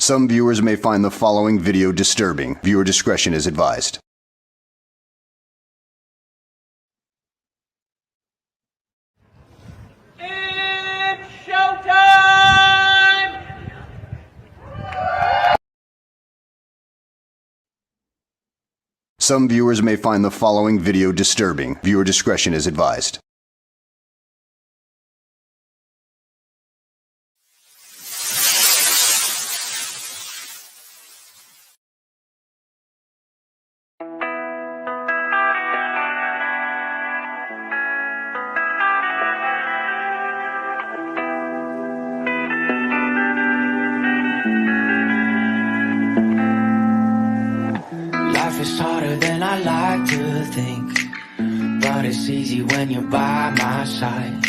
Some viewers may find the following video disturbing. Viewer discretion is advised. It's showtime! Some viewers may find the following video disturbing. Viewer discretion is advised. Life is harder than I like to think, but it's easy when you're by my side.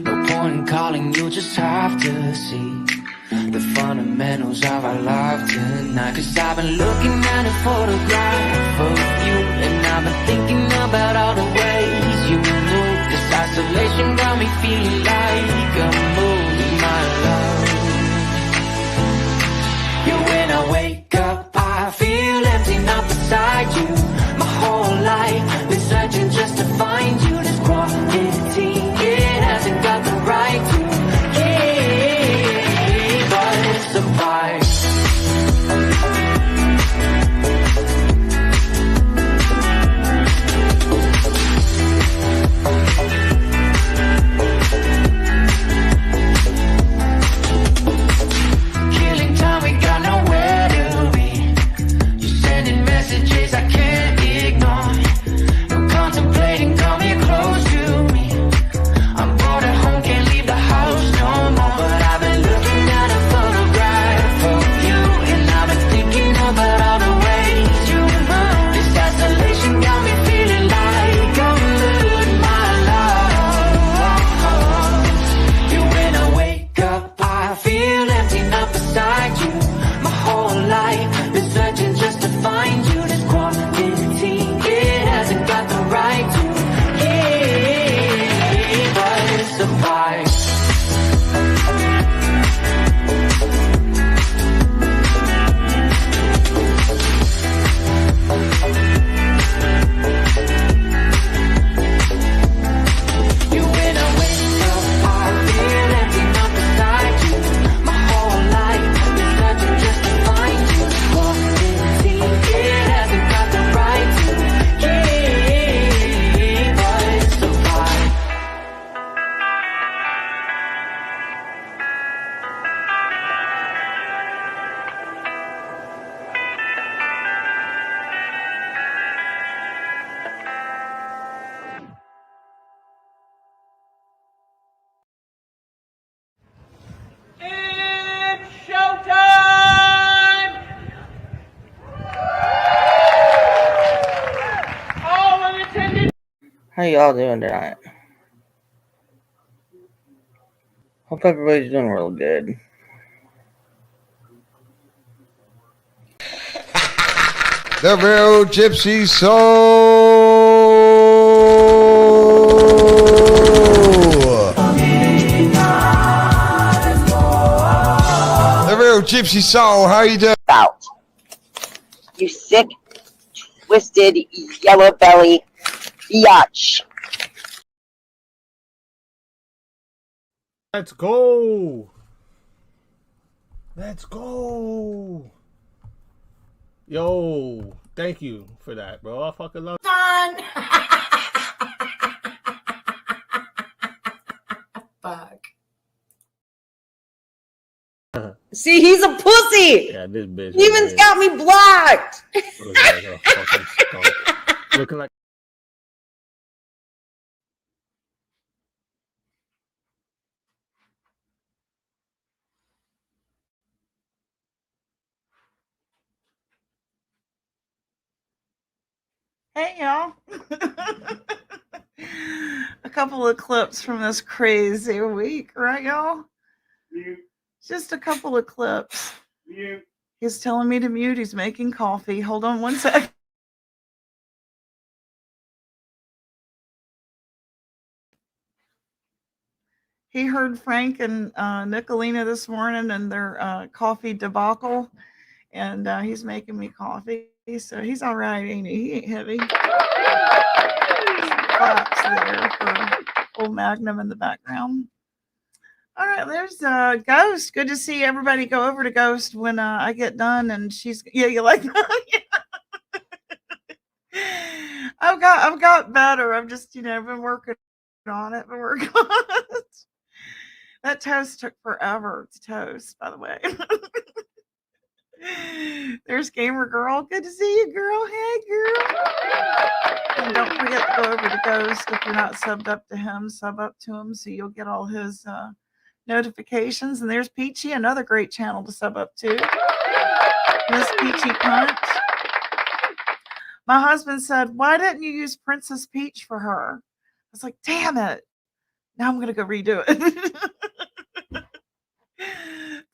No point in calling, you just have to see the fundamentals of our life tonight. Cause I've been looking at a photograph of you, and I've been thinking about all the ways you move. This isolation got me feeling like I'm moving my love. Yeah, when I wake up, I feel empty, not beside you. My whole life been searching just to find you. This quarantine, it hasn't got the right to keep us apart. Killing time, we got nowhere to be. You're sending messages I can't ignore. No contemplating, come here close to me. I'm bored at home, can't leave the house no more. But I've been looking at a photograph of you, and I've been thinking about all the ways you move. This isolation got me feeling like I'm losing my love. Yeah, when I wake up, I feel empty, not beside you. My whole life been searching just to find you. This quarantine, it hasn't got the right to keep us apart. You, when I wake up, I feel empty, not beside you. My whole life been searching just to find you. This quarantine, it hasn't got the right to keep us apart. It's showtime! All in attendance. How y'all doing tonight? Hope everybody's doing real good. The real Gypsy Soul. The real Gypsy Soul. How you doing? About you sick, twisted, yellow belly biatch. Let's go. Let's go. Yo, thank you for that, bro. I fucking love Fuck. See, he's a pussy. Yeah, this bitch. He even's got me blocked. Looking like a fucking skunk. Looking like Hey, y'all. A couple of clips from this crazy week, right, y'all? Just a couple of clips. He's telling me to mute. He's making coffee. Hold on one sec. He heard Frank and Nicolina this morning and their coffee debacle, and he's making me coffee. So he's all right, ain't he? He ain't heavy. Claps there for old Magnum in the background. All right, there's Ghost. Good to see everybody. Go over to Ghost when I get done, and she's you like that? I've got better. I'm just I've been working on it. That toast took forever to toast, by the way. There's Gamer Girl. Good to see you, girl. Hey, girl. And don't forget to go over to Ghost. If you're not subbed up to him, sub up to him so you'll get all his notifications. And there's Peachy, another great channel to sub up to. Miss Peachy Punch. My husband said, "Why didn't you use Princess Peach for her?" I was like, damn it. Now I'm going to go redo it.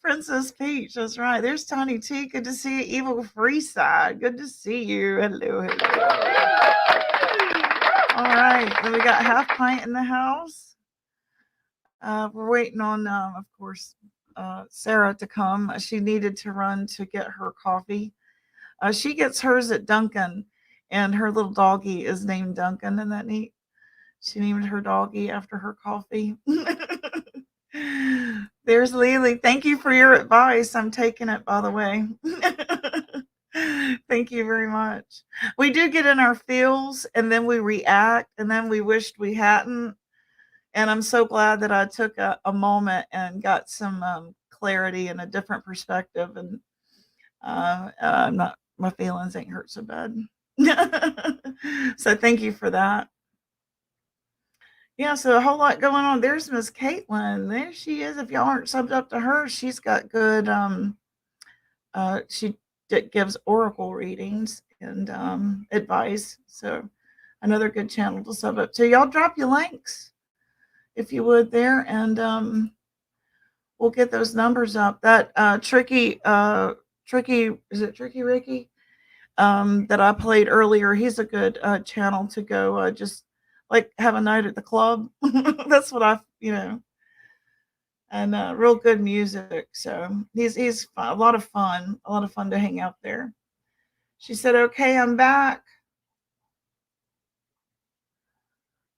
Princess Peach, that's right. There's Tony T. Good to see you. Evil Freeside. Good to see you. Hello, hello. All right. Then we got Half Pint in the house. We're waiting on, of course, Sarah to come. She needed to run to get her coffee. She gets hers at Dunkin', and her little doggy is named Duncan. Isn't that neat? She named her doggy after her coffee. There's Lily. Thank you for your advice. I'm taking it, by the way. Thank you very much. We do get in our feels, and then we react, and then we wished we hadn't. And I'm so glad that I took a moment and got some clarity and a different perspective. And my feelings ain't hurt so bad. So thank you for that. Yeah, so a whole lot going on. There's Miss Caitlin. There she is. If y'all aren't subbed up to her, she's got good she gives oracle readings and advice. So another good channel to sub up to. Y'all drop your links if you would there, and we'll get those numbers up. That Tricky is it Tricky Ricky that I played earlier? He's a good channel to go just like have a night at the club. That's what and real good music. So he's a lot of fun to hang out there. She said, "Okay, I'm back."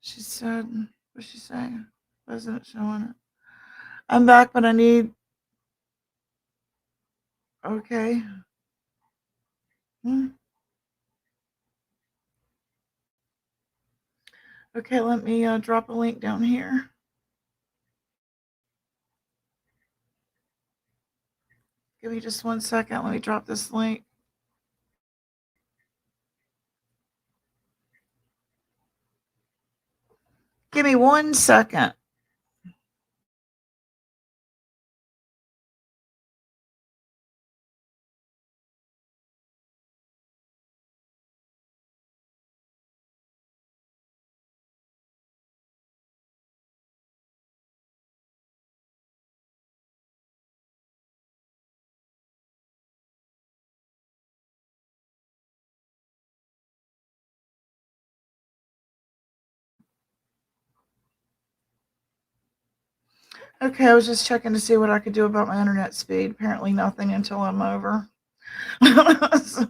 She said, what's she saying? Wasn't showing it. I'm back, but I need. Okay. Okay, let me drop a link down here. Give me just 1 second. Let me drop this link. Give me 1 second. Okay, I was just checking to see what I could do about my internet speed. Apparently nothing until I'm over.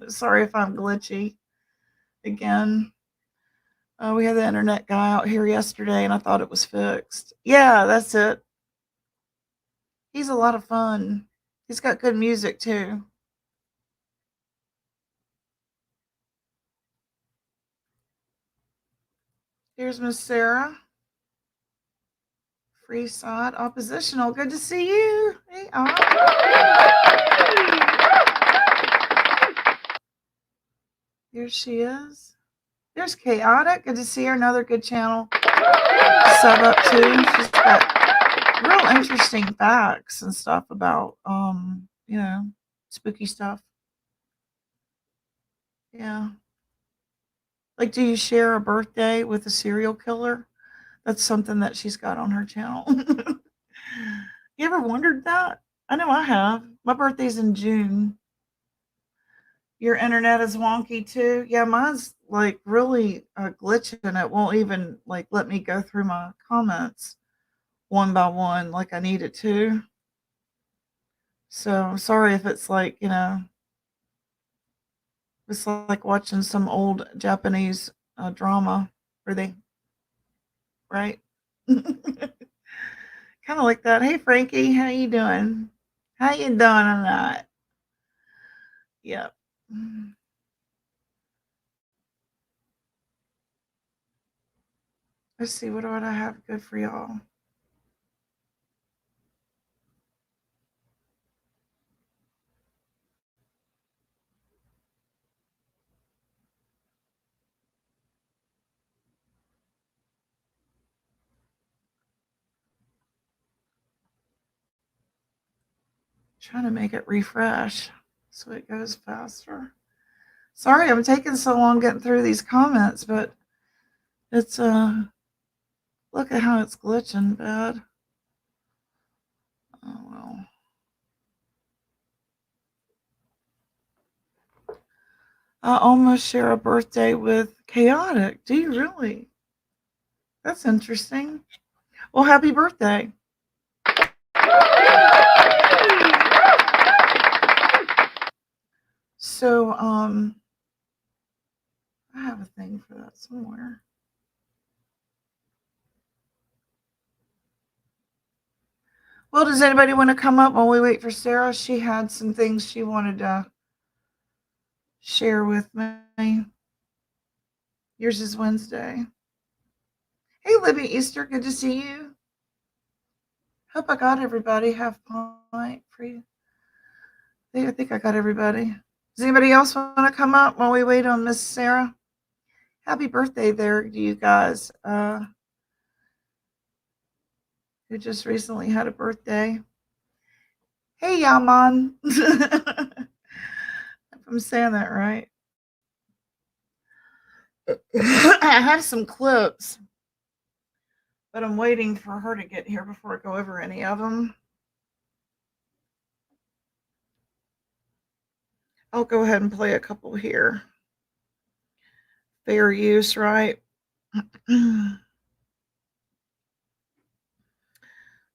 Sorry if I'm glitchy again. We had the internet guy out here yesterday, and I thought it was fixed. Yeah, that's it. He's a lot of fun. He's got good music, too. Here's Miss Sarah. Free side, oppositional. Good to see you. Hey, here she is. There's Chaotic. Good to see her. Another good channel to sub up to. She's got real interesting facts and stuff about, spooky stuff. Yeah. Like, do you share a birthday with a serial killer? That's something that she's got on her channel. You ever wondered that? I know I have. My birthday's in June. Your internet is wonky too? Yeah, mine's like really glitching. It won't even like let me go through my comments one by one like I needed to. So sorry if it's like, it's like watching some old Japanese drama, right? Kind of like that. Hey Frankie, how you doing? How you doing tonight? Yep. Let's see, what do I have good for y'all? Trying to make it refresh so it goes faster. Sorry, I'm taking so long getting through these comments, but it's look at how it's glitching bad. Oh well. I almost share a birthday with Chaotic. Do you really? That's interesting. Well, happy birthday. So, I have a thing for that somewhere. Well, does anybody want to come up while we wait for Sarah? She had some things she wanted to share with me. Yours is Wednesday. Hey, Libby Easter, good to see you. Hope I got everybody. Have pint for you. I think I got everybody. Does anybody else want to come up while we wait on Miss Sarah? Happy birthday there to you guys who just recently had a birthday. Hey, Yaman. If I'm saying that right. I have some clips, but I'm waiting for her to get here before I go over any of them. I'll go ahead and play a couple here. Fair use, right?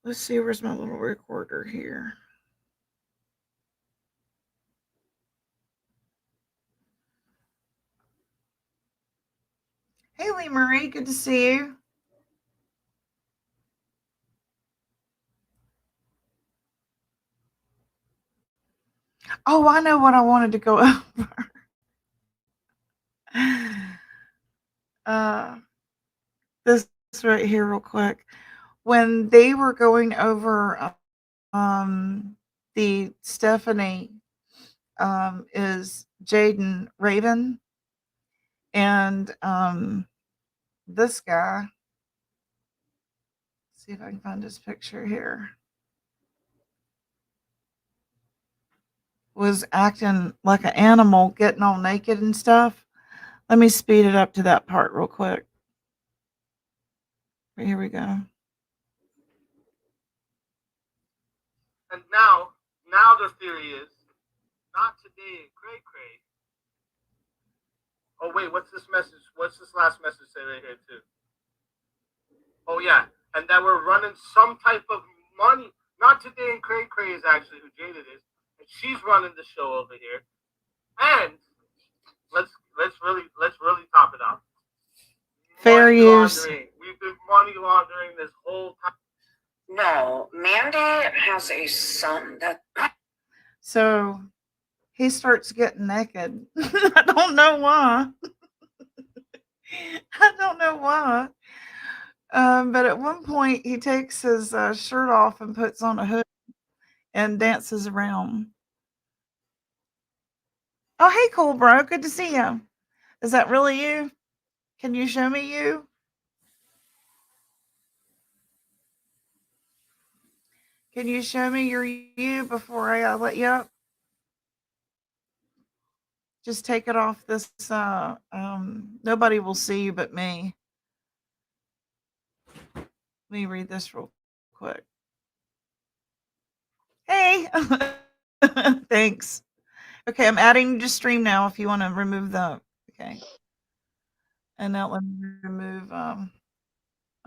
Let's see, where's my little recorder here? Hey, Lee Marie, good to see you. Oh, I know what I wanted to go over. This right here real quick. When they were going over the Stephanie is Jaden Raven, and this guy, let's see if I can find his picture here, was acting like an animal, getting all naked and stuff. Let me speed it up to that part real quick. Here we go. And now the theory is, not today, cray cray. Oh wait, what's this message? What's this last message say right here too? Oh yeah, and that we're running some type of money. Not today, and cray cray is actually who Jaded is, and she's running the show over here. And let's really top it off. Fair use. We've been money laundering this whole time. No, Mandy has a son that. So he starts getting naked. I don't know why. I don't know why. But at one point, he takes his shirt off and puts on a hood and dances around. Oh, hey, cool, bro. Good to see you. Is that really you? Can you show me you? Can you show me your you before I let you up? Just take it off this. Nobody will see you but me. Let me read this real quick. Hey, thanks. Okay, I'm adding you to stream now if you want to remove the. Okay. And now let me remove a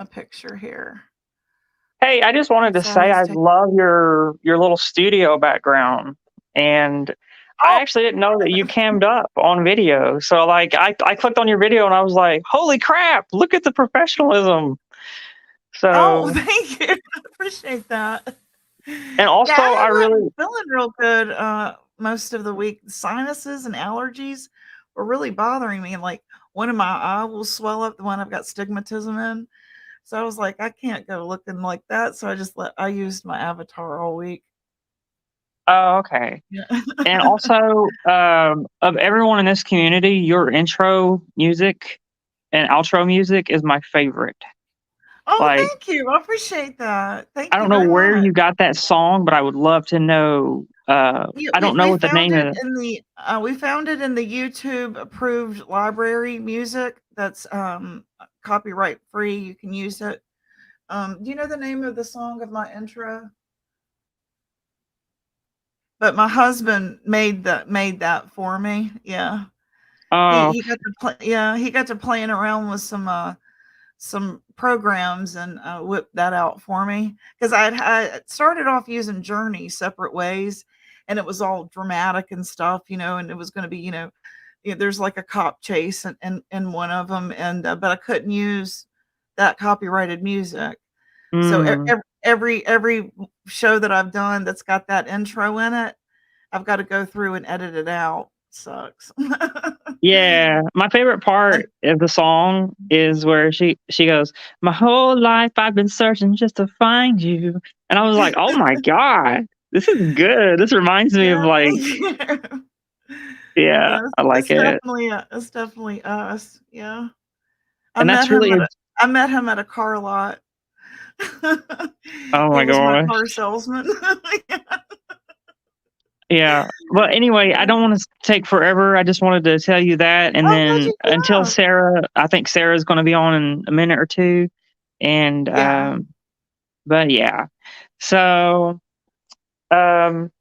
picture here. Hey, I just wanted to So say he's I taking. love your little studio background, and I Oh, actually didn't know that you cammed up on video. So like I clicked on your video and I was like, holy crap, look at the professionalism. oh, So thank you. I appreciate that. and Yeah, also I I haven't really been feeling real good most of the week. Sinuses and allergies were really bothering me. Like one of my eye will swell up, the one I've got stigmatism in. So I was like, I can't go looking like that. So I used my avatar all week. oh okay. Yeah. And also of everyone in this community, your intro music and outro music is my favorite. Oh, Like thank you. I appreciate that. I Thank you don't know very where much. you got that song, but I would love to know. Yeah, I don't know we what the found name it of. in the YouTube approved library music that's copyright free. You can use it. Do you know the name of the song of my intro? But my husband made that for me. Yeah. Oh, He got to play, yeah, he got to playing around with some programs and whipped that out for me because I started off using Journey separate ways, and it was all dramatic and stuff, and it was going to be, there's like a cop chase in one of them, and but I couldn't use that copyrighted music. So mm, every show that I've done that's got that intro in it, I've got to go through and edit it out. Sucks. yeah. My favorite And part of the song is where she goes, "My whole life I've been searching just to find you," and I was like, "Oh my god, this is good." This reminds me of yeah, like, thank you. yeah, Yeah, I like it, it's definitely us. Yeah. I and met that's him really. at a I met him at a car lot. Oh He my was my gosh. car salesman. Yeah. Well, anyway, I Yeah. don't want to take forever. I just wanted to tell you that. And I'm glad then you until asked. Sarah, I think Sarah's going to be on in a minute or two. And, Yeah. but yeah. So, um,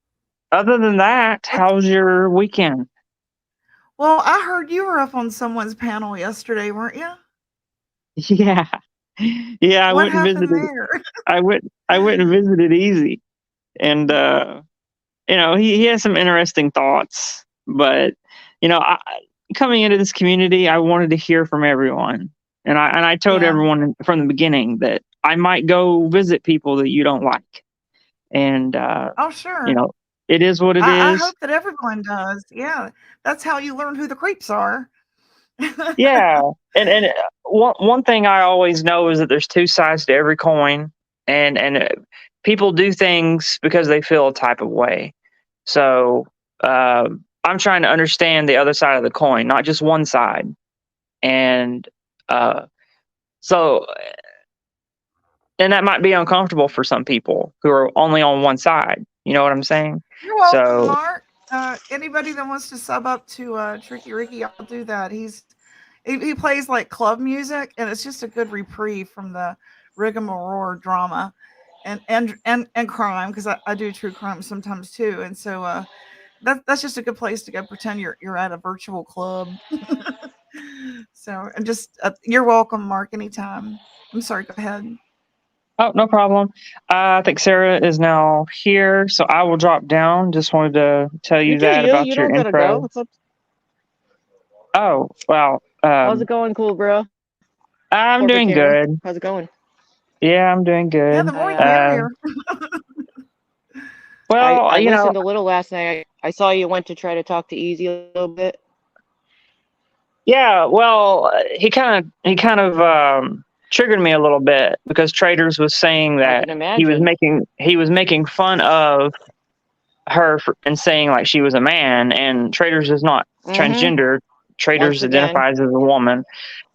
other than that, What how's your weekend? Well, I heard you were up on someone's panel yesterday, weren't you? Yeah. Yeah. What happened there? I went and visited Easy. And, he has some interesting thoughts, but, coming into this community, I wanted to hear from everyone. And I told Yeah. everyone from the beginning that I might go visit people that you don't like. And, Oh, sure. it is what it I is. hope that everyone does. Yeah. That's how you learn who the creeps are. Yeah. And one thing I always know is that there's two sides to every coin, and people do things because they feel a type of way. So I'm trying to understand the other side of the coin, not just one side. And so, and that might be uncomfortable for some people who are only on one side. You know what I'm saying? You're welcome, So, Mark. Anybody that wants to sub up to Tricky Ricky, I'll do that. He plays like club music, and it's just a good reprieve from the rigmarole drama and crime, because I do true crime sometimes too. And so that's just a good place to go pretend you're at a virtual club. So and just you're welcome, Mark, anytime. I'm sorry. Go ahead. oh, no problem. I think Sarah is now here, so I will drop down. Just wanted to tell you that You about your don't gotta go. intro. What's up? Oh, well, How's it going, cool bro? I'm doing Corporate good. How's it going? Yeah, I'm doing Yeah, good. the more the I merrier. Well, I listened a little last night. I saw you went to try to talk to Easy a little bit. yeah, well, he kind of triggered me a little bit because Traders was saying I that can imagine. he was making fun of her and saying like she was a man, and Traders is not transgender. Traders Once again. identifies as a woman.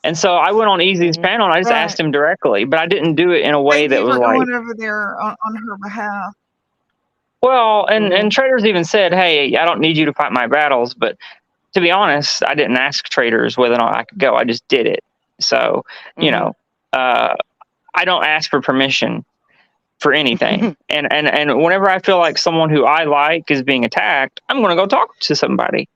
And so I went on Easy's panel and I just Right. asked him directly, but I didn't do it in a way Thank that you was for like, going over there on her behalf. well, and Traders even said, hey, I don't need you to fight my battles. But to be honest, I didn't ask Traders whether or not I could go. I just did it. So, I don't ask for permission for anything. and whenever I feel like someone who I like is being attacked, I'm going to go talk to somebody.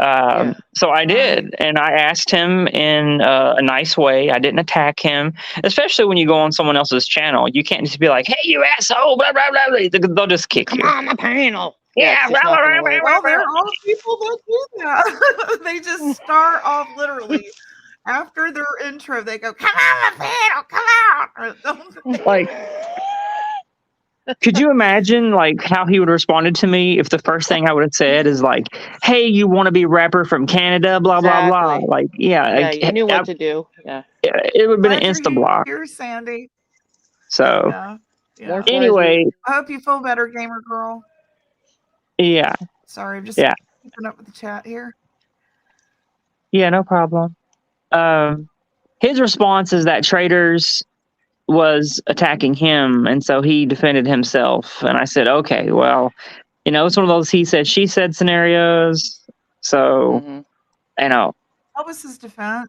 Yeah. So I did, and I asked him in a nice way. I didn't attack him, especially when you go on someone else's channel. You can't just be like, "Hey, you asshole!" Blah blah blah. They'll just kick Come you. on my panel. Yeah, it's just blah, not blah, gonna blah, work. blah, Well, there are people that do that. They just start off literally after their intro. They go, "Come on, my panel, come on!" Like, could you imagine like how he would have responded to me if the first thing I would have said is like, "Hey, you want to be rapper from Canada?" Blah blah blah. Exactly. Like, yeah, Yeah, you knew what to do. Yeah. it would have been an Glad insta you're block. here, Sandy. So Yeah. More Yeah. anyway, I hope you feel better, gamer girl. yeah, Sorry, I'm just yeah, keeping up with the chat here. yeah, no problem. His response is that Traders was attacking him, and so he defended himself. And I said, okay, well, you know, it's one of those he said, she said scenarios. So, Mm-hmm. you know, What was his defense?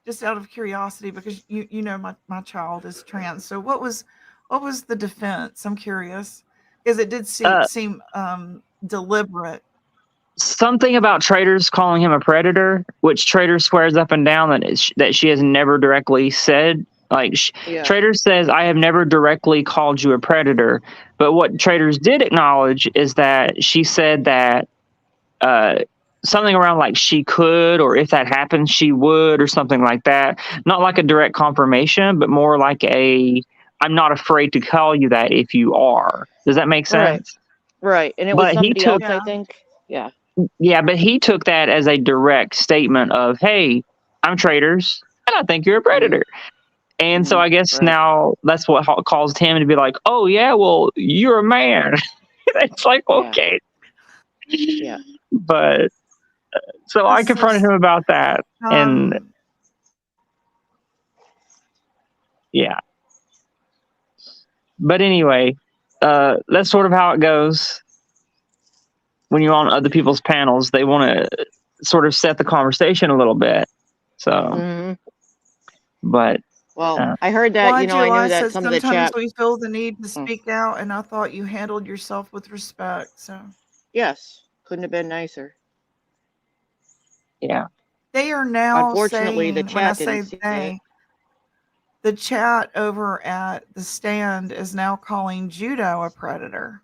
Just out of curiosity, because you know my child is trans. So what was the defense? I'm curious, because it did seem deliberate. something about Traders calling him a predator, which Traders swears up and down that she has never directly said. Like Traders says, I have never directly called you a predator, but what Traders did acknowledge is that she said that something around like she could, or if that happens, she would, or something like that. Not like a direct confirmation, but more like I'm not afraid to call you that if you are. Does that make sense? Right. And it was somebody else, I think. Yeah. Yeah, but he took that as a direct statement of, hey, I'm Traders, and I think you're a predator. And so I guess now that's what caused him to be like, oh, yeah, well, you're a man. It's like, okay. Yeah. But so I confronted him about that. And yeah. But anyway, that's sort of how it goes. When you're on other people's panels, they want to sort of set the conversation a little bit. So, but well, I heard that. You know, I knew that some of the sometimes chat. we feel the need to speak out, and I thought you handled yourself with respect. So yes, couldn't have been nicer. Yeah, they are now. Unfortunately, the saying, chat when I didn't say see they, it. the chat over at the stand is now calling Judo a predator.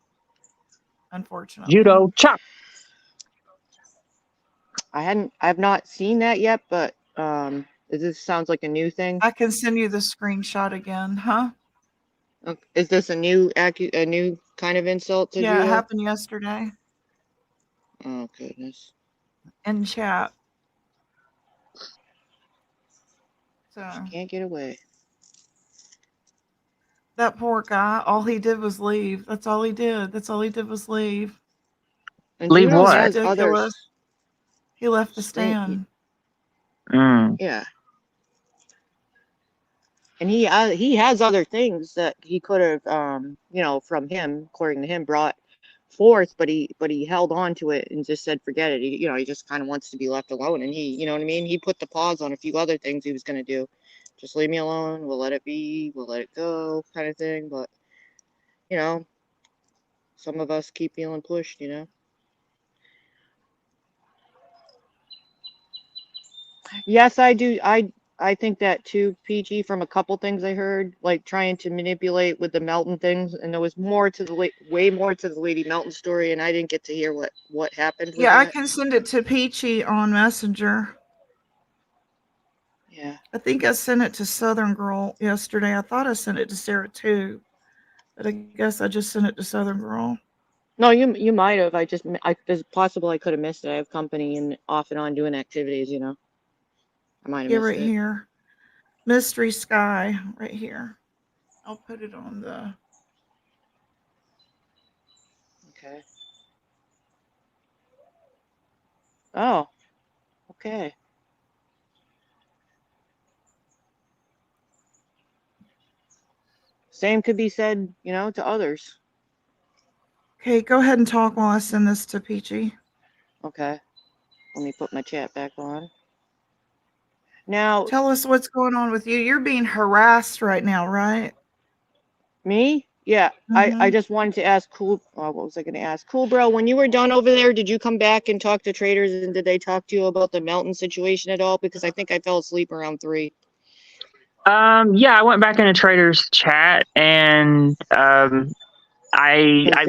Unfortunately, Judo chop. I've not seen that yet, but this sounds like a new thing. I can send you the screenshot again, huh? Is this a new kind of insult to Yeah, Judo? it happened yesterday. Oh goodness. In chat. So can't get away. That poor guy, all he did was leave. That's all he did. That's all he did was leave. And leave Judo what? has others. He left the stand. Yeah. And he has other things that he could have, you know, from him, according to him, brought forth, but he held on to it and just said, forget it. He just kind of wants to be left alone. And he, you know what I mean? He put the pause on a few other things he was going to do. Just leave me alone. We'll let it be. We'll let it go, kind of thing. But, you know, some of us keep feeling pushed, you know? Yes, I do. I think that too, PG, from a couple things I heard, like trying to manipulate with the Melton things, and there was more to the way more to the Lady Melton story, and I didn't get to hear what happened. Yeah, I can send it to Peachy on Messenger. Yeah. I think I sent it to Southern Girl yesterday. I thought I sent it to Sarah too, but I guess I just sent it to Southern Girl. No, you might have. It's possible I could have missed it. I have company and off and on doing activities, you know. I might have missed right it. here. Mystery Sky, right here. I'll put it on the. Okay. Oh. Okay. Same could be said, you know, to others. Okay, go ahead and talk while I send this to Peachy. Okay. Let me put my chat back on. Now, tell us what's going on with you. You're being harassed right now, right? Me? Yeah, I just wanted to ask what was I going to ask? Cool, bro, when you were done over there, did you come back and talk to traders, and did they talk to you about the Melton situation at all? Because I think I fell asleep around 3. Yeah, I went back into traders chat, and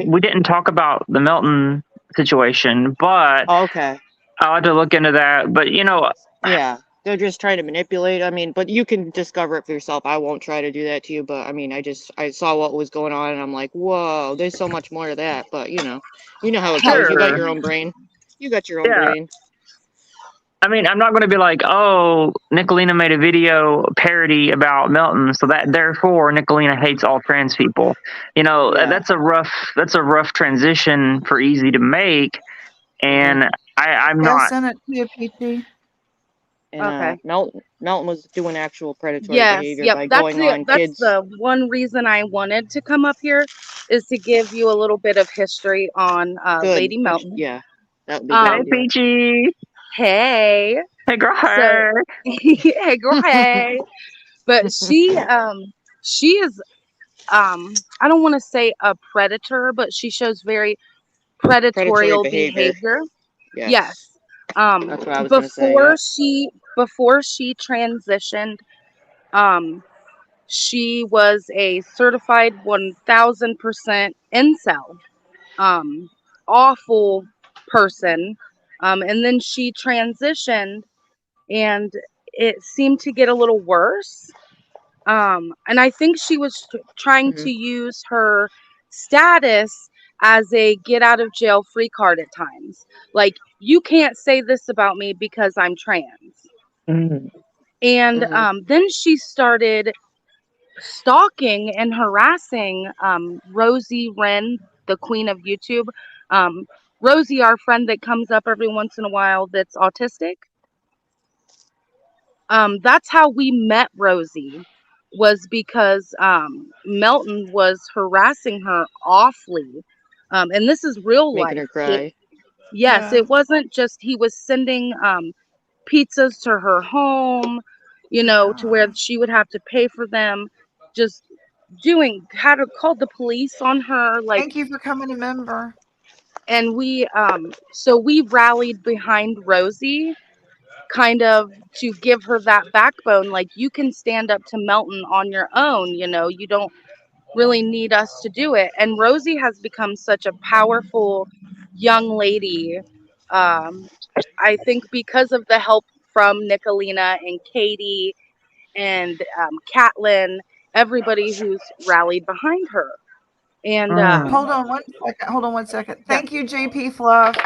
we didn't talk about the Melton situation, but okay, I'll have to look into that. But yeah, they're just trying to manipulate. I mean, but you can discover it for yourself. I won't try to do that to you, but I mean, I saw what was going on, and I'm like, whoa, there's so much more to that. But you know how it goes. You got your own brain. You got your own brain. I mean, I'm not going to be like, oh, Nicolina made a video parody about Melton, so that therefore Nicolina hates all trans people. That's a rough transition for Easy to make, and I'm not. Send it to you, PT. And, Okay. Melton was doing actual predatory behavior by that's going on kids. the one reason I wanted to come up here is to give you a little bit of history on Lady Melton. Yeah, that would be good. Hey, Peachy. Hey girl, hey girl, hey. But she is I don't want to say a predator, but she shows very predatory behavior. Yes. That's what I was gonna say, before she transitioned, she was a certified 1000% incel, awful person. And then she transitioned, and it seemed to get a little worse. And I think she was trying to use her status as a get out of jail free card at times. Like, you can't say this about me because I'm trans. And then she started stalking and harassing Rosie Wren, the queen of YouTube. Rosie, our friend that comes up every once in a while that's autistic. That's how we met Rosie, was because Melton was harassing her awfully. And this is real life. Making her cry. Yes, it wasn't just he was sending pizzas to her home, to where she would have to pay for them. Just had to call the police on her. Like, thank you for coming a member. And we rallied behind Rosie, kind of to give her that backbone. Like, you can stand up to Melton on your own. You don't really need us to do it. And Rosie has become such a powerful young lady. I think because of the help from Nicolina and Katie and Catelyn, everybody who's rallied behind her. And hold on one second. Thank you, JP Fluff.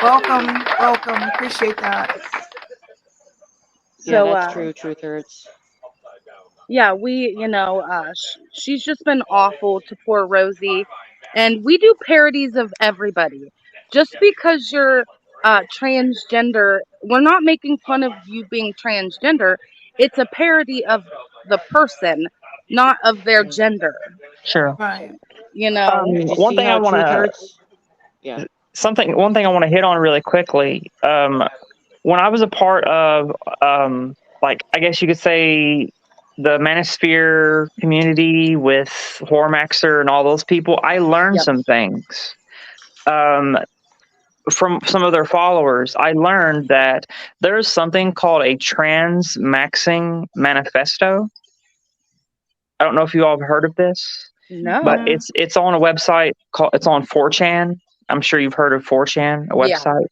Welcome. Appreciate that. Yeah, that's true. Truth hurts. Yeah, she's just been awful to poor Rosie, and we do parodies of everybody. Just because you're transgender, we're not making fun of you being transgender. It's a parody of the person, not of their gender. Sure. Right. One thing I want to one thing I want to hit on really quickly. When I was a part of I guess you could say the Manosphere community with Hormaxer and all those people, I learned some things from some of their followers. I learned that there's something called a trans-maxing manifesto. I don't know if you all have heard of this. No. But it's on a website it's on 4chan. I'm sure you've heard of 4chan, a website.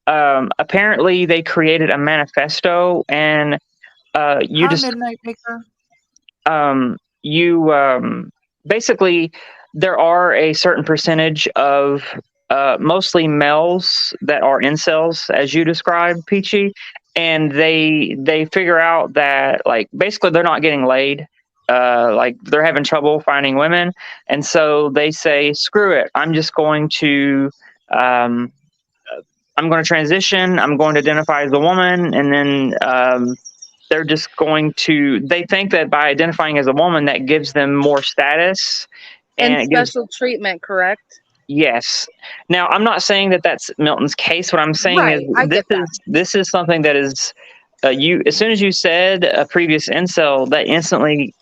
Yeah. Apparently they created a manifesto, and Midnight Maker. Basically there are a certain percentage of mostly males that are incels, as you described, Peachy, and they figure out that, like, basically they're not getting laid. Like, they're having trouble finding women, and so they say, screw it, I'm just going to transition, I'm going to identify as a woman, and then they're just going to, they think that by identifying as a woman, that gives them more status and special treatment, correct? Yes. Now, I'm not saying that that's Milton's case. What I'm saying is this is something that is, as soon as you said a previous incel, that instantly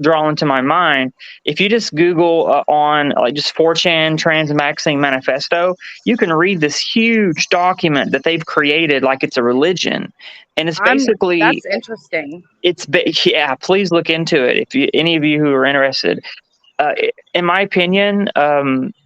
drawn to my mind. If you just Google on like just 4chan Transmaxing Manifesto, you can read this huge document that they've created like it's a religion, and it's basically that's interesting. Yeah, please look into it if you, any of you who are interested. In my opinion,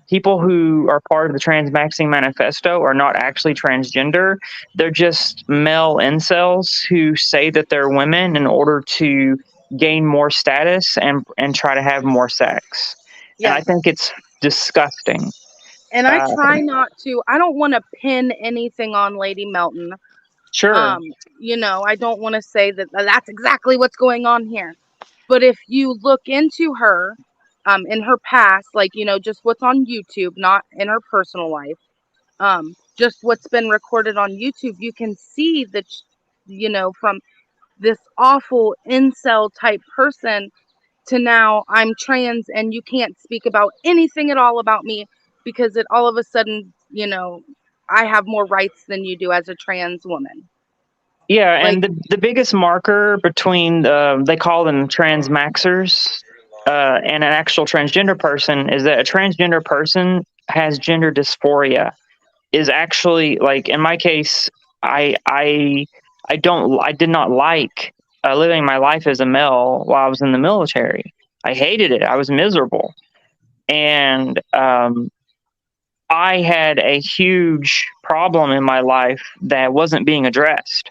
people who are part of the Transmaxing Manifesto are not actually transgender. They're just male incels who say that they're women in order to gain more status and try to have more sex. Yeah. And I think it's disgusting. And I try not to. I don't want to pin anything on Lady Melton. Sure. You know, I don't want to say that that's exactly what's going on here. But if you look into her, in her past, like, you know, just what's on YouTube, not in her personal life, just what's been recorded on YouTube, you can see that, you know, from this awful incel type person to now I'm trans and you can't speak about anything at all about me because it all of a sudden, you know, I have more rights than you do as a trans woman. Yeah, and the biggest marker between they call them transmaxers and an actual transgender person is that a transgender person has gender dysphoria. Is actually, like in my case, I did not like living my life as a male while I was in the military. I hated it. I was miserable, and I had a huge problem in my life that wasn't being addressed.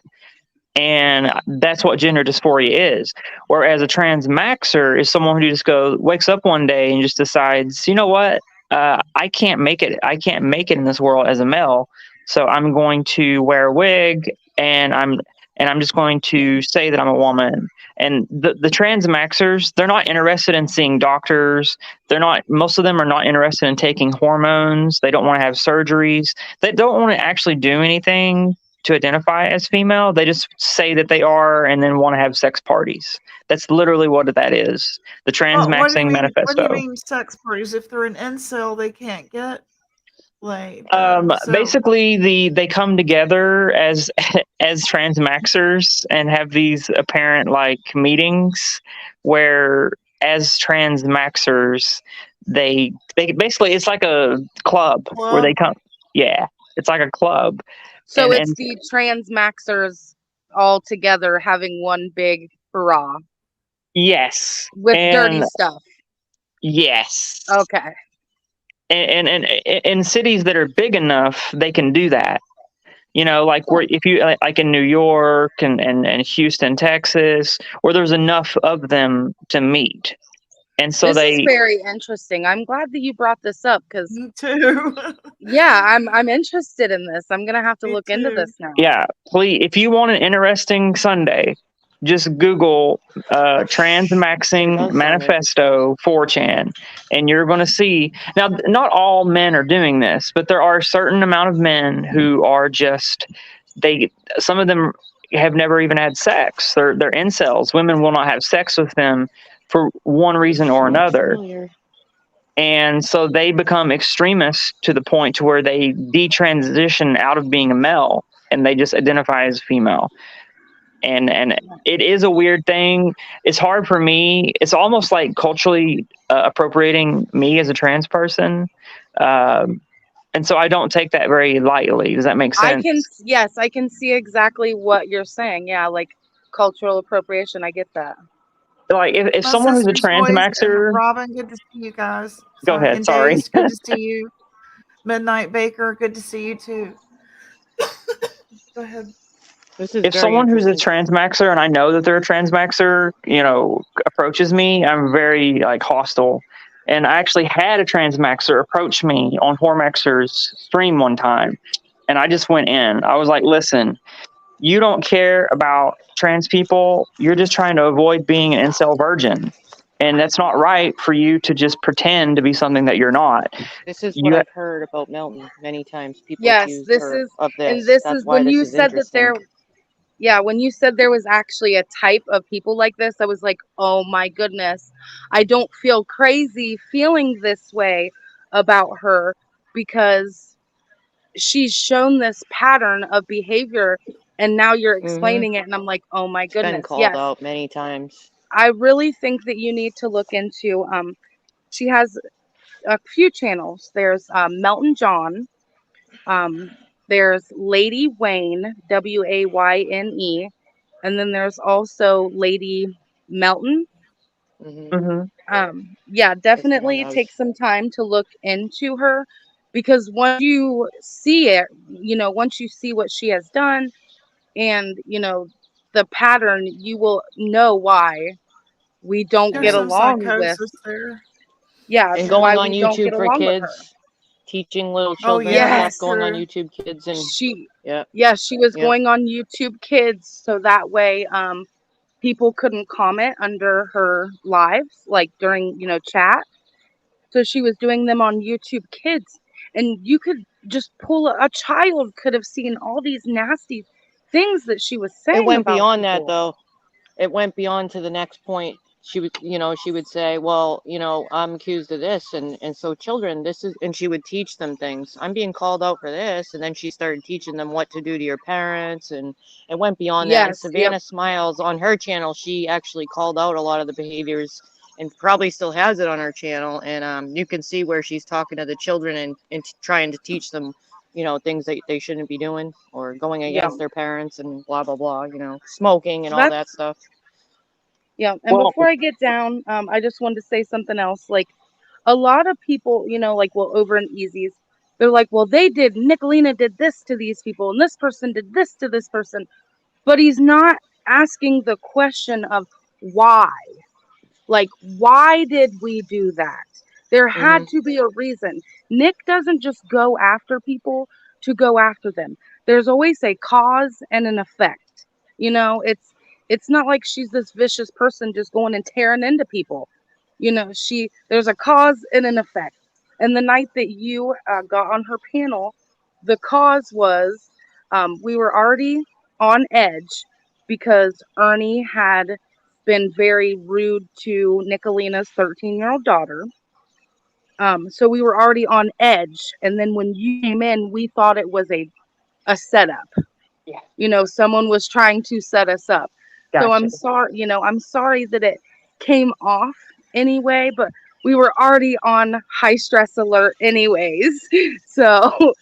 And that's what gender dysphoria is. Whereas a transmaxer is someone who just wakes up one day and just decides, you know what, I can't make it. I can't make it in this world as a male. So I'm going to wear a wig, and I'm just going to say that I'm a woman. And the transmaxers, they're not interested in seeing doctors. Most of them are not interested in taking hormones. They don't want to have surgeries. They don't want to actually do anything to identify as female. They just say that they are and then want to have sex parties. That's literally what that is. The Transmaxing Manifesto. What do you mean sex parties? If they're an incel, they can't get laid. Basically, they come together as transmaxers and have these apparent like meetings where as transmaxers they basically, it's like a club where they come. Yeah, it's like a club. So it's the transmaxers all together having one big hurrah. Yes. With dirty stuff. Yes. Okay. And in cities that are big enough, they can do that. You know, like where if you like in New York and Houston, Texas, where there's enough of them to meet. And so this is very interesting. I'm glad that you brought this up because me too. Yeah, I'm interested in this. I'm gonna have to look into this now. Yeah, please. If you want an interesting Sunday, just Google Transmaxing Manifesto 4chan, and you're going to see. Now, not all men are doing this, but there are a certain amount of men who are just some of them have never even had sex. They're incels. Women will not have sex with them for one reason or another. And so they become extremists to the point to where they detransition out of being a male and they just identify as female. And it is a weird thing. It's hard for me. It's almost like culturally appropriating me as a trans person. And so I don't take that very lightly. Does that make sense? I can see exactly what you're saying. Yeah, like cultural appropriation. I get that. Like if My someone who's a sister's boys, transmaxer. Robin, good to see you guys. Go ahead. And Sorry. Days, good to see you. Midnight Baker, good to see you too. Go ahead. If someone who's a transmaxer and I know that they're a transmaxer, you know, approaches me, I'm very like hostile. And I actually had a transmaxer approach me on Hormaxer's stream one time, and I just went in. I was like, "Listen, you don't care about trans people. You're just trying to avoid being an incel virgin, and that's not right for you to just pretend to be something that you're not." This is what I've heard about Melton many times. People accuse this her is of this. and this That's is why when this you is said that there. interesting. Yeah, when you said there was actually a type of people like this, I was like, oh my goodness. I don't feel crazy feeling this way about her because she's shown this pattern of behavior and now you're explaining it and I'm like, oh my It's been goodness. called Yes. out many times. I really think that you need to look into. She has a few channels. There's Melton John. There's Lady Wayne, Wayne, and then there's also Lady Melton. Yeah, definitely take some time to look into her, because once you see it, once you see what she has done and the pattern, you will know why we don't There's get some along with. psychosis there. Yeah, And why going on we don't YouTube get for along with her. kids, teaching little Oh, children yeah, stuff, going on true. YouTube Kids, and She yeah, she was Yep. going on YouTube Kids, so that way people couldn't comment under her lives, like during chat. So she was doing them on YouTube Kids, and you could just pull a child could have seen all these nasty things that she was saying. It went about beyond that, people. though. It went beyond to the next point. She would, she would say, well, I'm accused of this. And so children, this is, and she would teach them things. I'm being called out for this. And then she started teaching them what to do to your parents. And it went beyond that. And Yes, Savannah yep. Smiles, on her channel, she actually called out a lot of the behaviors, and probably still has it on her channel. And you can see where she's talking to the children and trying to teach them, things that they shouldn't be doing, or going against their parents, and blah, blah, blah, smoking and all that stuff. Yeah, and before I get down, I just wanted to say something else. Like, a lot of people, over in Easy's, they're like, well, Nicolina did this to these people, and this person did this to this person. But he's not asking the question of why. Like, why did we do that? There had to be a reason. Nick doesn't just go after people to go after them. There's always a cause and an effect. It's not like she's this vicious person just going and tearing into people. There's a cause and an effect. And the night that you got on her panel, the cause was we were already on edge because Ernie had been very rude to Nicolina's 13-year-old daughter. So we were already on edge. And then when you came in, we thought it was a setup. Yeah. Someone was trying to set us up. Gotcha. So I'm sorry, I'm sorry that it came off anyway, but we were already on high stress alert anyways. So,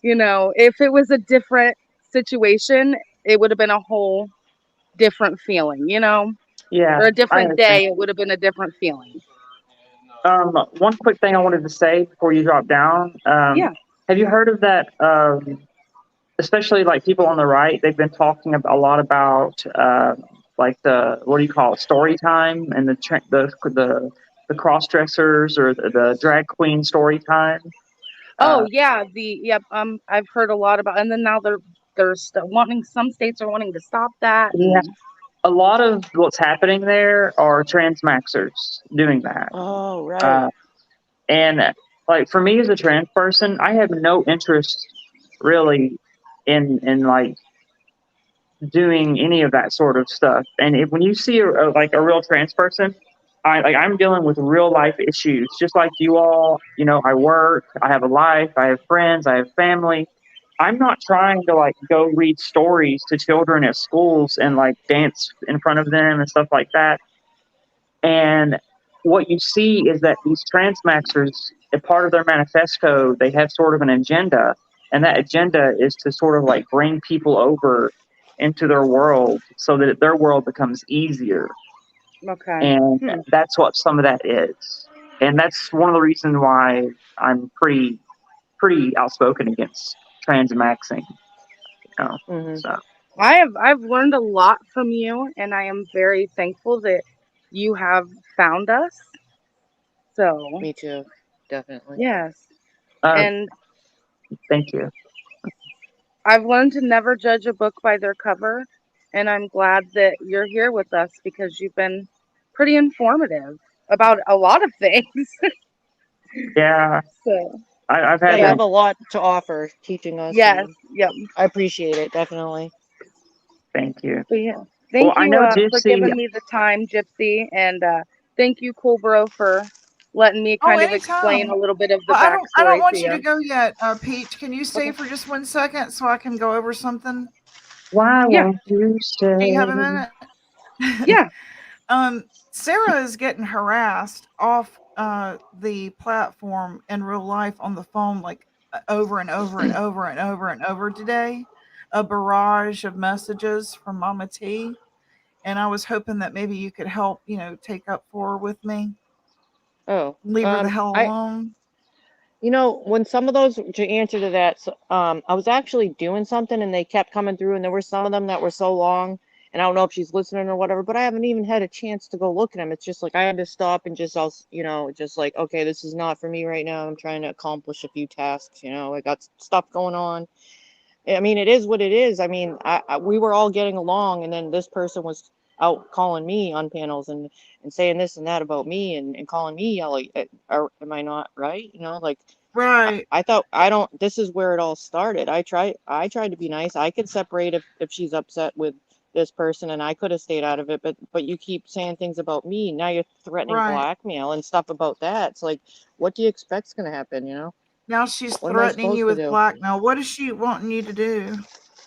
if it was a different situation, it would have been a whole different feeling, Yeah. or a different I day, understand. it would have been a different feeling. One quick thing I wanted to say before you drop down. Yeah. Have you heard of that? Especially like people on the right, they've been talking a lot about like the, what do you call it, story time, and the cross dressers, or the drag queen story time. Yeah, I've heard a lot about, and then now they're wanting, some states are wanting to stop that. Yeah. A lot of what's happening there are transmaxers doing that. Oh, right. And like, for me as a trans person, I have no interest really in like doing any of that sort of stuff. And when you see a real trans person, I'm dealing with real life issues, just like you all. I work, I have a life, I have friends, I have family. I'm not trying to like go read stories to children at schools and like dance in front of them and stuff like that. And what you see is that these transmaxers, a part of their manifesto, they have sort of an agenda, and that agenda is to sort of like bring people over into their world so that their world becomes easier. Okay. And that's what some of that is. And that's one of the reasons why I'm pretty outspoken against transmaxing. So I've learned a lot from you, and I am very thankful that you have found us. So Me too, definitely. yes. And thank you. I've learned to never judge a book by their cover, and I'm glad that you're here with us because you've been pretty informative about a lot of things. Yeah. So I've had you have a lot to offer, teaching us. Yes. Yep. I appreciate it, definitely. Thank you. But yeah, thank I you know for Gypsy- giving me the time, Gypsy, and thank you, Cool Bro, for letting me kind of explain anytime. a little bit of the Well, backstory. I don't want to you to go yet, Peach. Can you stay for just 1 second so I can go over something? Why Yeah. won't you stay? Do you have a minute? Yeah. Sarah is getting harassed off the platform in real life on the phone, like over and over and over and over and over today. A barrage of messages from Mama T. And I was hoping that maybe you could help, take up for her with me. Oh, Leave her the hell alone. When some of those, to answer to that, I was actually doing something and they kept coming through, and there were some of them that were so long, and I don't know if she's listening or whatever, but I haven't even had a chance to go look at them. It's just like I had to stop and just, just like, okay, this is not for me right now. I'm trying to accomplish a few tasks. I got stuff going on. I mean, it is what it is. I mean, we were all getting along, and then this person was out calling me on panels and saying this and that about me and calling me like, am I not right? Right. I thought this is where it all started. I tried to be nice. I could separate if she's upset with this person, and I could have stayed out of it, but you keep saying things about me. Now you're threatening blackmail and stuff about that. It's like, what do you expect's going to happen? Now she's What am I threatening you supposed to with do? blackmail. What is she wanting you to do?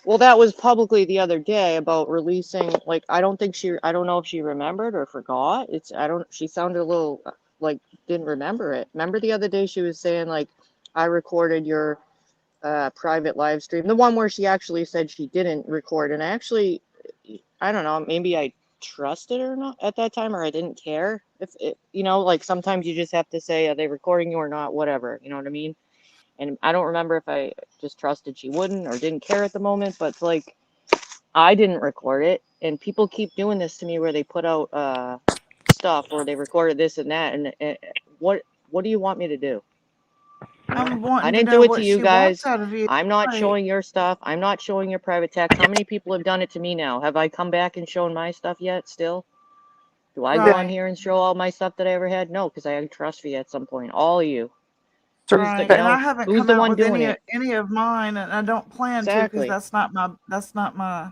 Well, that was publicly the other day about releasing, like, I don't know if she remembered or forgot. She sounded a little like didn't remember it. Remember the other day she was saying, like, I recorded your private live stream, the one where she actually said she didn't record. And I don't know, maybe I trusted her not at that time, or I didn't care. If it, like sometimes you just have to say, are they recording you or not? Whatever, you know what I mean? And I don't remember if I just trusted she wouldn't or didn't care at the moment, but like, I didn't record it. And people keep doing this to me where they put out stuff or they recorded this and that. And what do you want me to do? I'm wanting I didn't to know do it what to you she guys. wants out of you. I'm not Right. showing your stuff. I'm not showing your private text. How many people have done it to me now? Have I come back and shown my stuff yet still? Do I go on here and show all my stuff that I ever had? No, because I had trust you at some point. All of you. Right. And I haven't Who's come the out one with doing it? any of mine, and I don't plan to, because Exactly. that's not my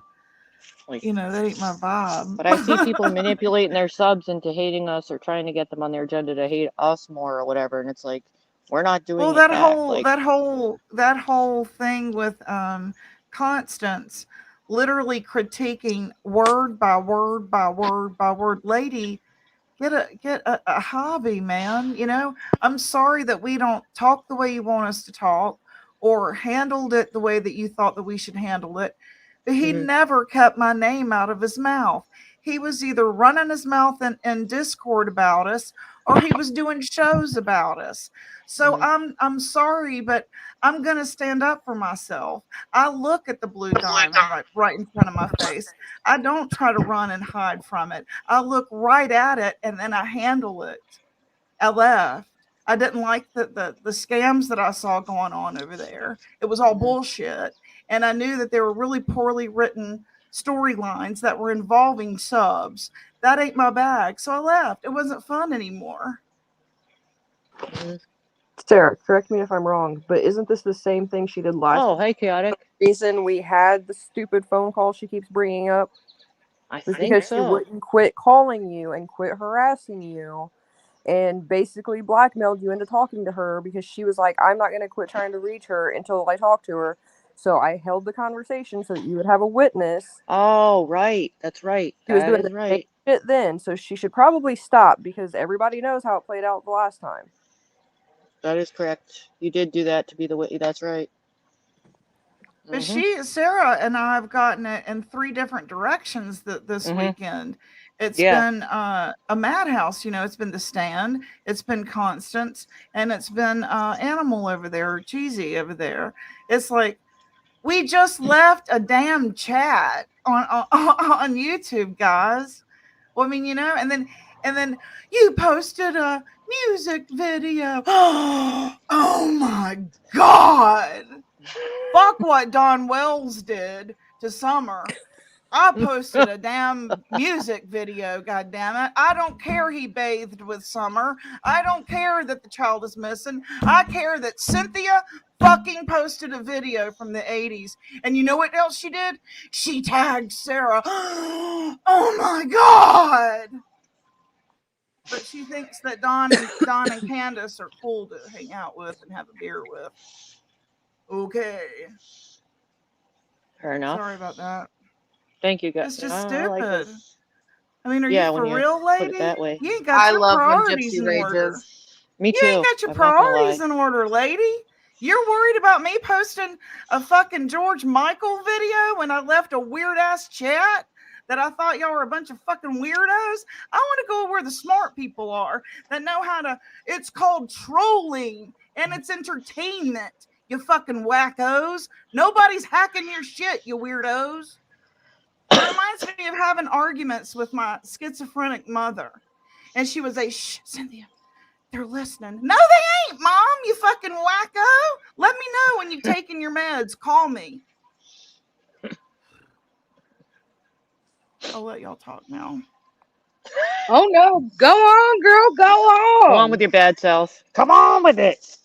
Like, that ain't my vibe. But I see people manipulating their subs into hating us or trying to get them on their agenda to hate us more or whatever. And it's like, we're not doing Well, it back. that whole thing with Constance literally critiquing word by word by word by word. Lady, get a hobby, man. I'm sorry that we don't talk the way you want us to talk or handled it the way that you thought that we should handle it. But he never kept my name out of his mouth. He was either running his mouth in Discord about us, or he was doing shows about us. So I'm sorry, but I'm gonna stand up for myself. I look at the blue diamond right in front of my face. I don't try to run and hide from it. I look right at it and then I handle it. I left. I didn't like the scams that I saw going on over there. It was all bullshit. And I knew that they were really poorly written storylines that were involving subs. That ain't my bag. So I left. It wasn't fun anymore. Sarah, correct me if I'm wrong, but isn't this the same thing she did last Oh, hey, Chaotic. The reason we had the stupid phone call she keeps bringing up was because she wouldn't quit calling you and quit harassing you and basically blackmailed you into talking to her because she was like, I'm not going to quit trying to reach her until I talk to her. So I held the conversation so that you would have a witness. Oh, right. That's right. She was That doing is the right. same shit then, so she should probably stop because everybody knows how it played out the last time. That is correct. You did do that to be the witness. That's right. But Sarah and I have gotten it in 3 different directions this weekend. It's been a madhouse, it's been the Stand, it's been Constance, and it's been Animal over there, Cheesy over there. It's like, we just left a damn chat on YouTube, guys. Well, I mean, and then you posted a music video. Oh my God. Fuck what Don Wells did to Summer. I posted a damn music video, God damn it. I don't care he bathed with Summer. I don't care that the child is missing. I care that Cynthia fucking posted a video from the 80s. And you know what else she did? She tagged Sarah. Oh my God. But she thinks that Don and Candace are cool to hang out with and have a beer with. Okay. Fair enough. Sorry about that. Thank you, guys. It's just stupid. I mean, are Yeah, you when for you real, put lady? it that way. You ain't got I your love when priorities Gypsy in order. rages. Me You ain't too. got your I'm not gonna lie. priorities in order, lady. You're worried about me posting a fucking George Michael video when I left a weird ass chat that I thought y'all were a bunch of fucking weirdos. I want to go where the smart people are that know how to. It's called trolling and it's entertainment. You fucking wackos. Nobody's hacking your shit, you weirdos. It reminds me of having arguments with my schizophrenic mother. And she was like, shh, Cynthia, they're listening. No, they ain't, Mom, you fucking wacko. Let me know when you've taken your meds. Call me. I'll let y'all talk now. Oh no, go on, girl, go on. Go on with your bad self. Come on with it.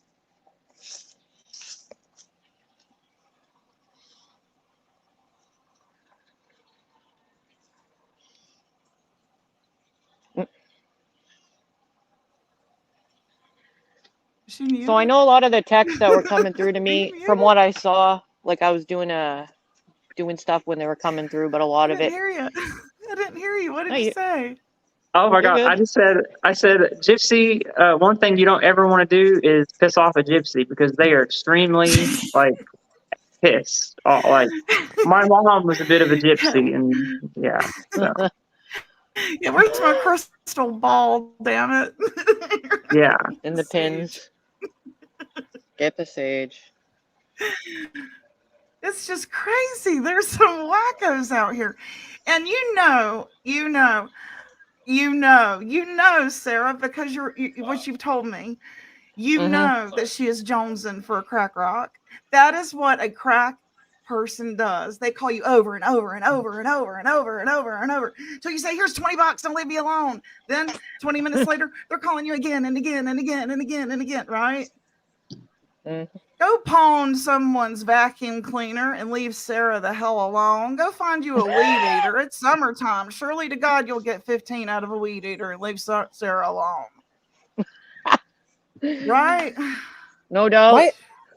So I know a lot of the texts that were coming through to me from what I saw, like I was doing stuff when they were coming through, but a lot I of didn't it. hear you. I didn't hear you. What did No, you say? Oh my You're God. good. I said, Gypsy, one thing you don't ever want to do is piss off a Gypsy because they are extremely like pissed. Like my mom was a bit of a Gypsy and yeah. So, Yeah, where's my crystal ball, damn it? yeah. In the pins. Get the sage. It's just crazy. There's some wackos out here. And you know, Sarah, because what you've told me, you know that she is jonesing for a crack rock. That is what a crack person does. They call you over and over and over and over and over and over and over until you say, here's $20, don't leave me alone. Then 20 minutes later, they're calling you again and again and again and again and again, right? Go pawn someone's vacuum cleaner and leave Sarah the hell alone. Go find you a weed eater. It's summertime. Surely to God you'll get 15 out of a weed eater and leave Sarah alone. Right? No doubt.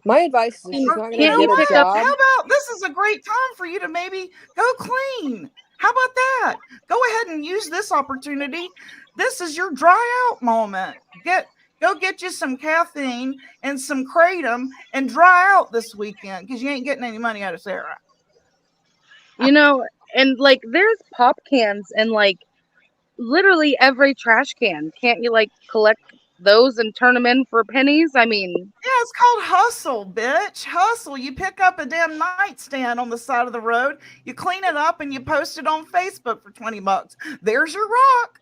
My advice is she's not going to You know get a what? job. How about this is a great time for you to maybe go clean. How about that? Go ahead and use this opportunity. This is your dry out moment. Go get you some caffeine and some kratom and dry out this weekend because you ain't getting any money out of Sarah. You know, and like there's pop cans and like literally every trash can. Can't you like collect those and turn them in for pennies? I mean, yeah, it's called hustle, bitch. Hustle. You pick up a damn nightstand on the side of the road, you clean it up, and you post it on Facebook for $20. There's your rock.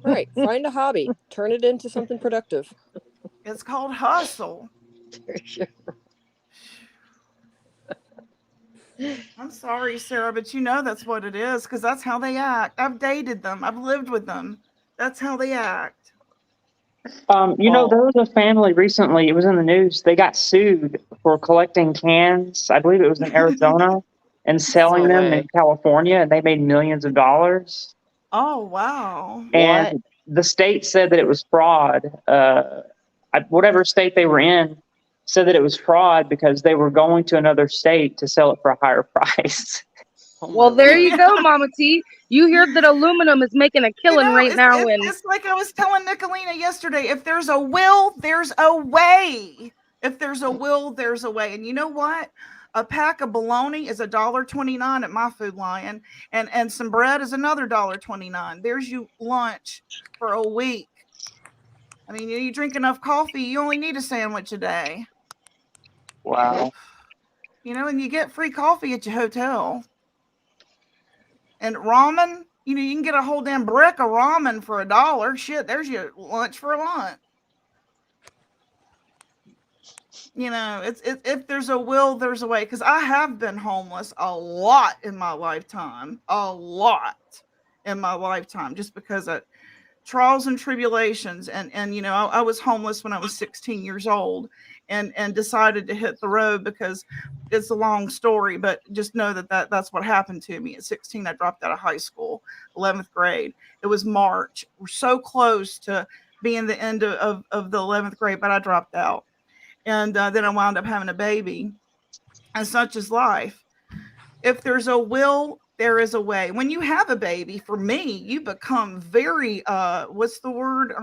Right. Find a hobby. Turn it into something productive. It's called hustle. I'm sorry, Sarah, but you know that's what it is because that's how they act. I've dated them. I've lived with them. That's how they act. You know, there was a family recently, it was in the news, they got sued for collecting cans, I believe it was in Arizona, and selling them in California, and they made millions of dollars. Oh, wow. And the state said that it was fraud. Whatever state they were in said that it was fraud because they were going to another state to sell it for a higher price. well, there you go, Mama T. You hear that aluminum is making a killing right now. It's like I was telling Nicolina yesterday. If there's a will, there's a way. If there's a will, there's a way. And you know what? A pack of bologna is $1.29 at my Food Lion, and some bread is another $1.29. There's you lunch for a week. I mean, you drink enough coffee, you only need a sandwich a day. Wow. You know, and you get free coffee at your hotel. And ramen, you know, you can get a whole damn brick of ramen for $1. Shit, there's your lunch for lunch. You know, it's if there's a will, there's a way. Because I have been homeless a lot in my lifetime. Just because of trials and tribulations. And you know, I was homeless when I was 16 years old and decided to hit the road because it's a long story, but just know that's what happened to me. At 16, I dropped out of high school, 11th grade. It was March. We're so close to being the end of the 11th grade, but I dropped out. And then I wound up having a baby. And such is life. If there's a will, there is a way. When you have a baby, for me, you become very what's the word?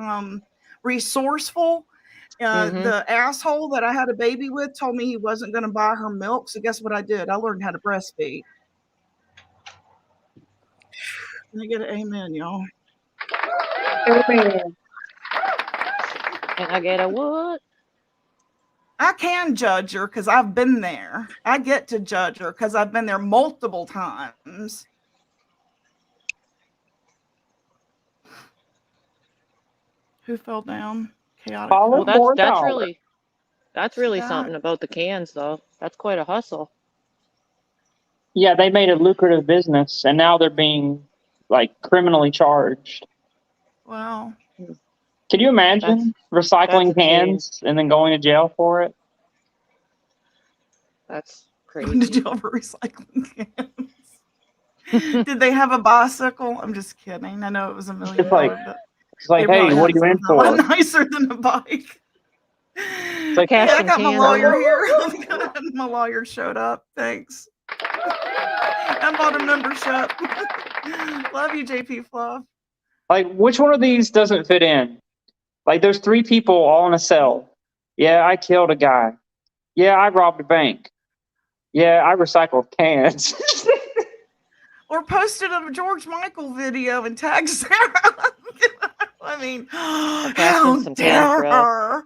Resourceful. The asshole that I had a baby with told me he wasn't going to buy her milk. So guess what I did? I learned how to breastfeed. Can I get an amen, y'all? Can I get a what? I can judge her because I've been there. I get to judge her because I've been there multiple times. Who fell down? Chaotic. Follow Well, for that's dollar. really something about the cans, though. That's quite a hustle. Yeah, they made a lucrative business, and now they're being like criminally charged. Wow. Can you imagine recycling that's insane. cans and then going to jail for it? That's Going to crazy. jail for recycling cans. Did they have a bicycle? I'm just kidding. I know it was $1 million. It's like, hey, what are you in A lot for? nicer than a bike. It's like, Yeah, I Cash got my and lawyer cans. here. My lawyer showed up. Thanks. I bought a membership. Love you, JP Fluff. like, which one of these doesn't fit in? Like, there's 3 people all in a cell. Yeah, I killed a guy. Yeah, I robbed a bank. Yeah, I recycled cans. Or posted a George Michael video and tagged Sarah. I mean, how some dare cans, bro. her?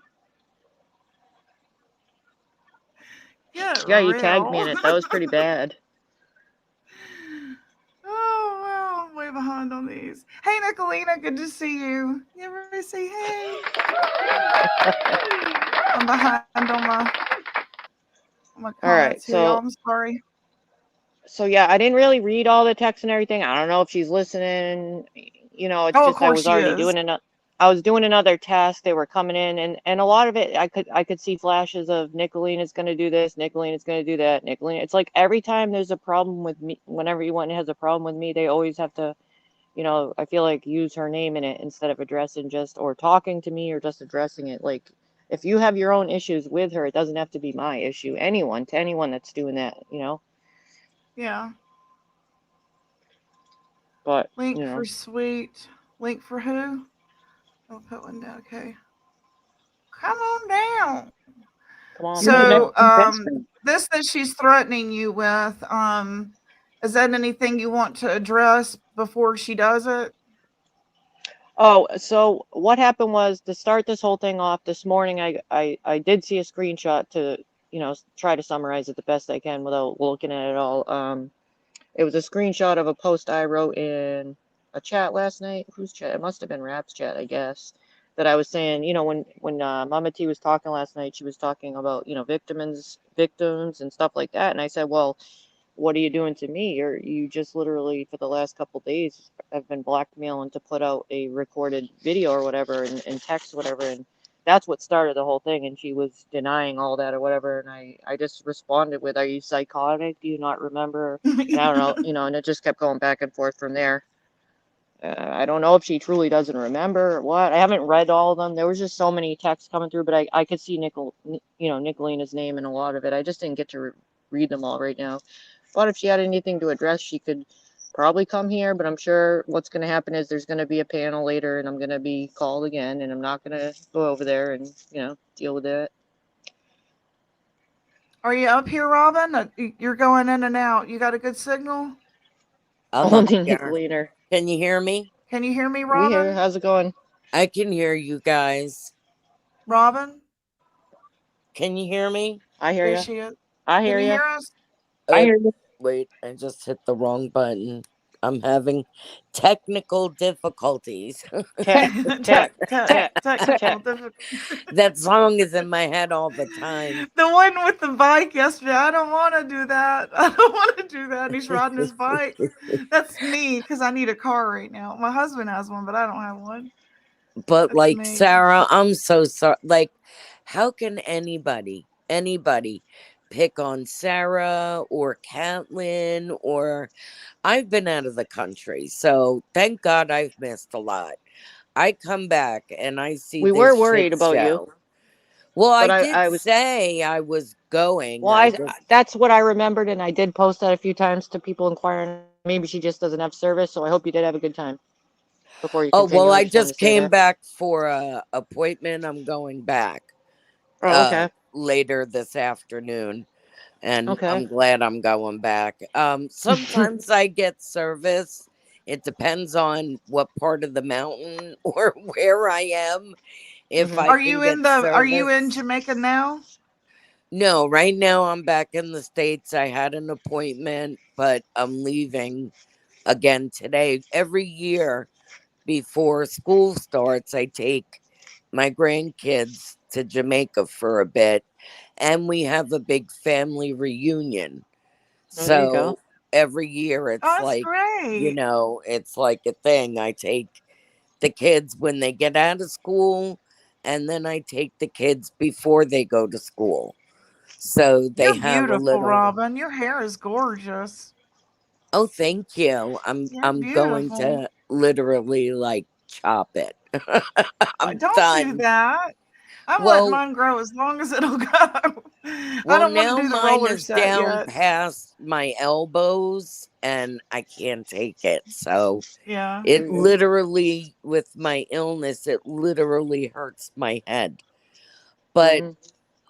Yeah, you tagged me in it. That was pretty bad. Oh, well, I'm way behind on these. Hey, Nicolina, good to see you. You ever say hey? I'm behind on my comments All right, here, y'all. I'm sorry. So yeah, I didn't really read all the text and everything. I don't know if she's listening. You know, it's Oh, of just I course was she already is. doing I was doing another test. They were coming in, and a lot of it I could see flashes of Nicolina's going to do this, Nicolina's going to do that, Nicolina. It's like every time there's a problem with me, whenever anyone has a problem with me, they always have to, you know, I feel like use her name in it instead of addressing just or talking to me or just addressing it. Like if you have your own issues with her, it doesn't have to be my issue. Anyone that's doing that, you know. Yeah. But Link you know. for sweet. Link for who? I'll put one down. Okay. Come on down. Come on. So, this that she's threatening you with, is that anything you want to address before she does it? Oh, so what happened was to start this whole thing off this morning, I did see a screenshot to, you know, try to summarize it the best I can without looking at it all. It was a screenshot of a post I wrote in a chat last night. Whose chat? It must have been Rap's chat, I guess. That I was saying, you know, when Mama T was talking last night, she was talking about, you know, victims and stuff like that. And I said, well, what are you doing to me? You just literally for the last couple of days have been blackmailing to put out a recorded video or whatever and text whatever, and that's what started the whole thing. And she was denying all that or whatever, and I just responded with, are you psychotic? Do you not remember? And I don't know, you know, and it just kept going back and forth from there. I don't know if she truly doesn't remember or what. I haven't read all of them. There was just so many texts coming through, but I could see Nicolina's name in a lot of it. I just didn't get to read them all right now. But if she had anything to address, she could probably come here. But I'm sure what's going to happen is there's going to be a panel later, and I'm going to be called again, and I'm not going to go over there and, you know, deal with it. Are you up here, Robin? You're going in and out. You got a good signal? Nicolina. Can you hear me? Can you hear me, Robin? We hear. How's it going? I can hear you guys. Robin? Can you hear me? I hear There you. she is. I hear Can you you. hear us? I hear you. Wait, I just hit the wrong button. I'm having technical difficulties. Technical difficulties. That song is in my head all the time. The one with the bike yesterday. I don't want to do that. I don't want to do that. He's riding his bike. That's me because I need a car right now. My husband has one, but I don't have one. But That's like me. Sarah, I'm so sorry. Like, how can anybody pick on Sarah or Caitlin? Or I've been out of the country, so thank God I've missed a lot. I come back and I see We this were worried shit about show. you. Well, But I did say I was going. Well, that's what I remembered, and I did post that a few times to people inquiring maybe she just doesn't have service. So I hope you did have a good time. Before you Oh, continue, well, I I just wanted just to say came that. back for a appointment. I'm going back Oh, okay. later this afternoon, and Okay. I'm glad I'm going back. Sometimes I get service. It depends on what part of the mountain or where I am. If I Are can you get are you in service. Jamaica now? No, right now I'm back in the States. I had an appointment, but I'm leaving again today. Every year before school starts, I take my grandkids to Jamaica for a bit, and we have a big family reunion. Oh, there you go. So every year Oh, it's that's like, you great. know, it's like a thing. I take the kids when they get out of school, and then I take the kids before they go to school. So they You're have a beautiful, little. Robin. Your hair is gorgeous. Oh, thank you. You're I'm going beautiful. to literally like chop it. I'm Don't do done. that. I'm letting Well, mine grow as long as it'll go. I well, don't want to now do the mine roller is set down yet. past my elbows and I can't take it. So Yeah. it literally, with my illness, it literally hurts my head. But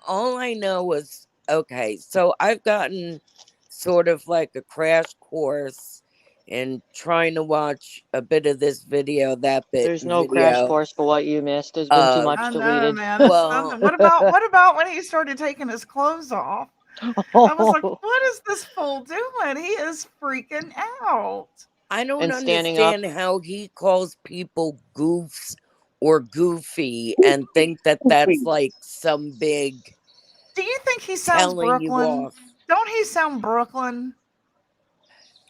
all I know is, okay, so I've gotten sort of like a crash course in trying to watch a bit of this video, that bit There's no crash video course for what you missed. There's been too of, much I know, deleted. man. It's well, something. What about when he started taking his clothes off? I was like, what is this fool doing? He is freaking out. I don't And standing up. understand how he calls people goofs or goofy and think that that's like some big Do you think he sounds telling you Brooklyn? off. Don't he sound Brooklyn?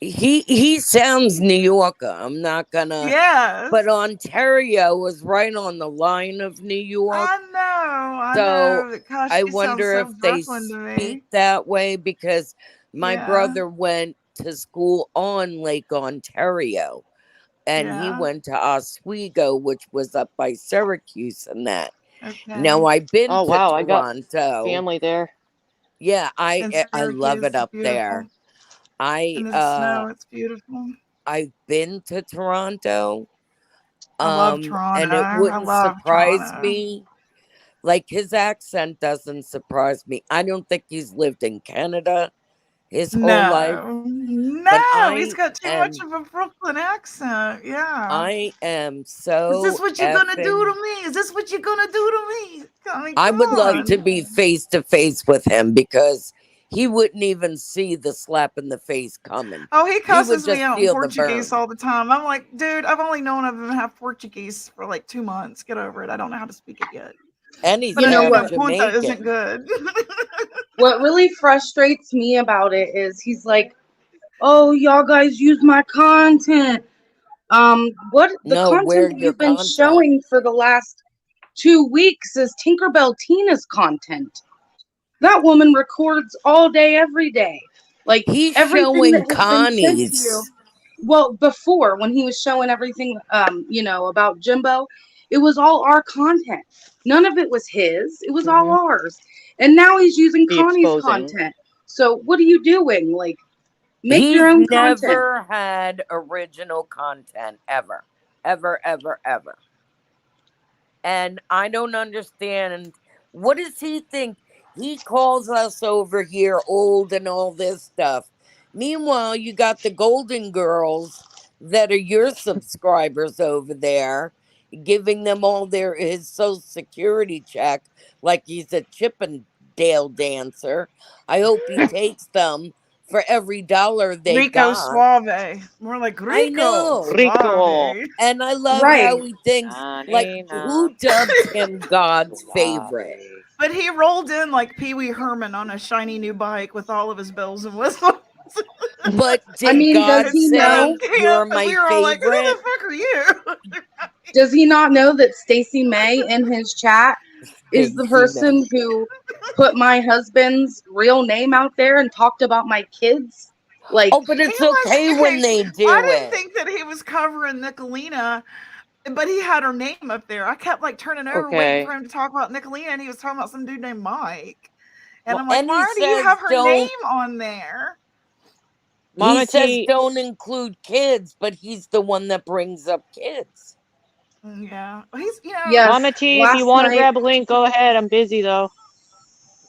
He sounds New Yorker. I'm not gonna. Yes. But Ontario was right on the line of New York. I know. So Gosh, I he sounds wonder so if they Brooklyn to me. speak that way because my Yeah. brother went to school on Lake Ontario and he Yeah. went to Oswego, which was up by Syracuse and that. Okay. Now I've been Oh to wow, I got Toronto. family there. Yeah, And I love Syracuse it is up there. beautiful. And the snow, it's beautiful. I've been to Toronto. I love And Toronto. it I wouldn't love surprise Toronto. me. Like his accent doesn't surprise me. I don't think he's lived in Canada his whole life. No, he's got too much of a Brooklyn accent. Yeah. I am Is so this what you're gonna do effing. to me? Is this what you're gonna do to me? I mean, I come would love to on. be face to face with him because he wouldn't even see the slap in the face coming. Oh, he would cusses me just out in feel the Portuguese burn. all the time. I'm like, dude, I've only known of him half Portuguese for like 2 months. Get over it. I don't know how to speak it yet. And he's But know you know, what? Punta isn't Jamaican. good. What really frustrates me about it is he's like, "Oh, y'all guys use my content. What the No, content where that your you've been content? showing for the last 2 weeks is Tinkerbell Tina's content. That woman records all day, every day. Like He's everything showing that has been sent to you. Connie's. Well, before when he was showing everything, about Jimbo, it was all our content. None of it was his. It was all ours. And now he's using Be Connie's exposing. content. So what are you doing? Like, make He's your own content. never had original content ever. Ever, ever, ever. And I don't understand. What does he think? He calls us over here old and all this stuff. Meanwhile, you got the Golden Girls that are your subscribers over there, giving them all his Social Security check like he's a Chippendale dancer. I hope he takes them for every dollar they Rico got. Suave. More like Rico. I know. Rico. And I love Right. how he thinks, like, who dubbed him God's favorite? But he rolled in like Pee Wee Herman on a shiny new bike with all of his bells and whistles. But did I mean, God does he say know? you're And my we were all like, who the favorite? fuck are you? Does he not know that Stacey May in his chat is the Stacey person May. who put my husband's real name out there and talked about my kids? Like, Oh, but it's okay when they do I didn't it. think that he was covering Nicolina, but he had her name up there. I kept like turning over Okay. waiting for him to talk about Nicolina, and he was talking about some dude named Mike. And Well, I'm like, and he why do you says have her don't- name on there? He Mama says T, don't include kids, but he's the one that brings up kids. Yeah. He's, you know, Yes, Mama T, if you last want to night, grab a link, go ahead. I'm busy though.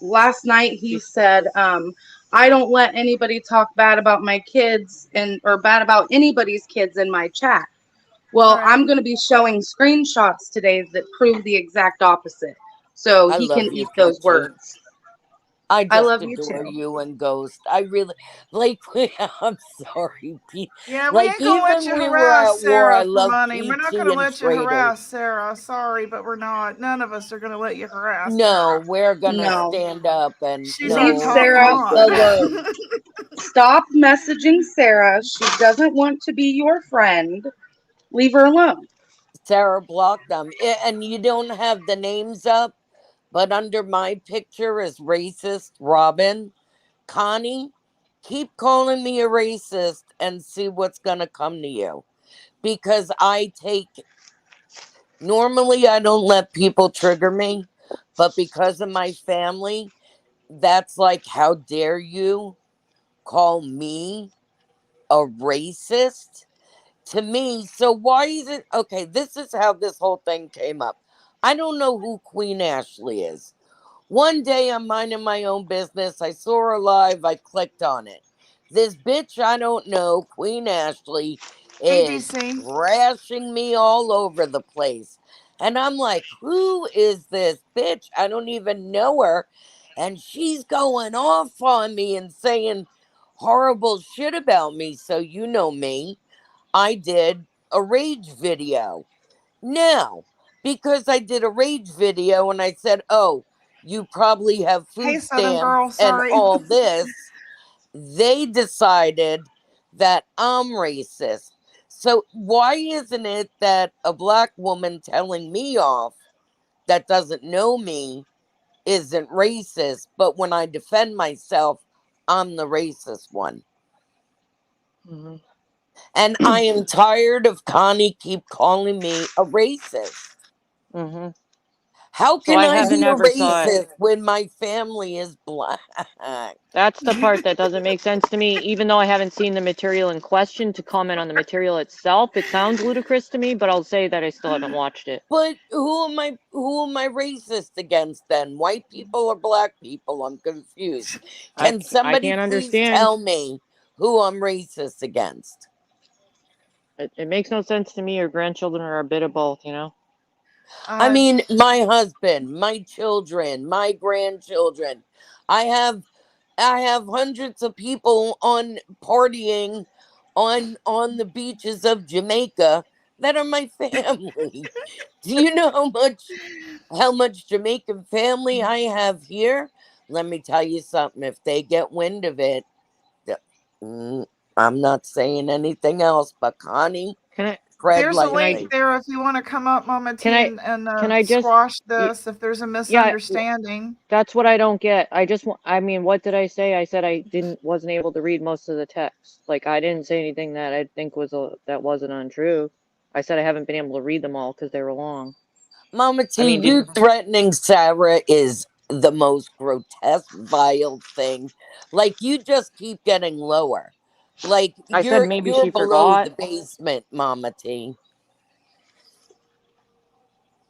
last night he said, I don't let anybody talk bad about my kids or bad about anybody's kids in my chat. Well, right. I'm going to be showing screenshots today that prove the exact opposite. So I he can love you, eat those Peachy. words. I I just love you adore too. you and Ghost. I really like. I'm sorry, Pete. Yeah, we Like ain't gonna let even you we were harass at war. I Sarah for love money. We're not Peachy gonna and let you Trader. harass Sarah. Sorry, but we're not. None of us are gonna let you harass No, Sarah. we're gonna No. stand up and She's our Leave no, top Sarah Peachy. alone. mod. Stop messaging Sarah. She doesn't want to be your friend. Leave her alone. Sarah blocked them, and you don't have the names up, but under my picture is racist Robin. Connie, keep calling me a racist and see what's gonna come to you. Because normally I don't let people trigger me, but because of my family, that's like, how dare you call me a racist to me? So why is it okay? This is how this whole thing came up. I don't know who Queen Ashley is. One day I'm minding my own business. I saw her live. I clicked on it. This bitch I don't know, Queen Ashley, Hey, is DC. trashing me all over the place. And I'm like, who is this bitch? I don't even know her. And she's going off on me and saying horrible shit about me. So you know me. I did a rage video. Now, because I did a rage video and I said, oh, you probably have Hey, food Southern stamps girl. and Sorry. all this, they decided that I'm racist. So, why isn't it that a black woman telling me off that doesn't know me isn't racist, but when I defend myself, I'm the racist one? Mhm. And I am tired of Connie keep calling me a racist. Mhm. How So can I I haven't be a ever thought. racist when my family is black? That's the part that doesn't make sense to me. Even though I haven't seen the material in question, to comment on the material itself, it sounds ludicrous to me. But I'll say that I still haven't watched it. But who am I racist against then? White people or black people? I'm confused. Can I somebody can't please understand. tell me who I'm racist against? It makes no sense to me. Your grandchildren are a bit of both, you know. I mean, my husband, my children, my grandchildren. I have hundreds of people on partying on the beaches of Jamaica that are my family. Do you know how much Jamaican family I have here? Let me tell you something. If they get wind of it, th- mm, I'm not saying anything else. But Connie, Can I? tread There's a Can I? link lightly. there if you want to come up, Mama Can T, I? Can I just? squash y- this if there's a Yeah. misunderstanding. That's what I don't get. I just want. I mean, what did I say? I said I wasn't able to read most of the text. Like I didn't say anything that I think that wasn't untrue. I said I haven't been able to read them all because they were long. Mama I T, mean, did you threatening Sarah is the most grotesque, vile thing. Like you just keep getting lower. Like I said you're maybe you're she below forgot? the basement, Mama T.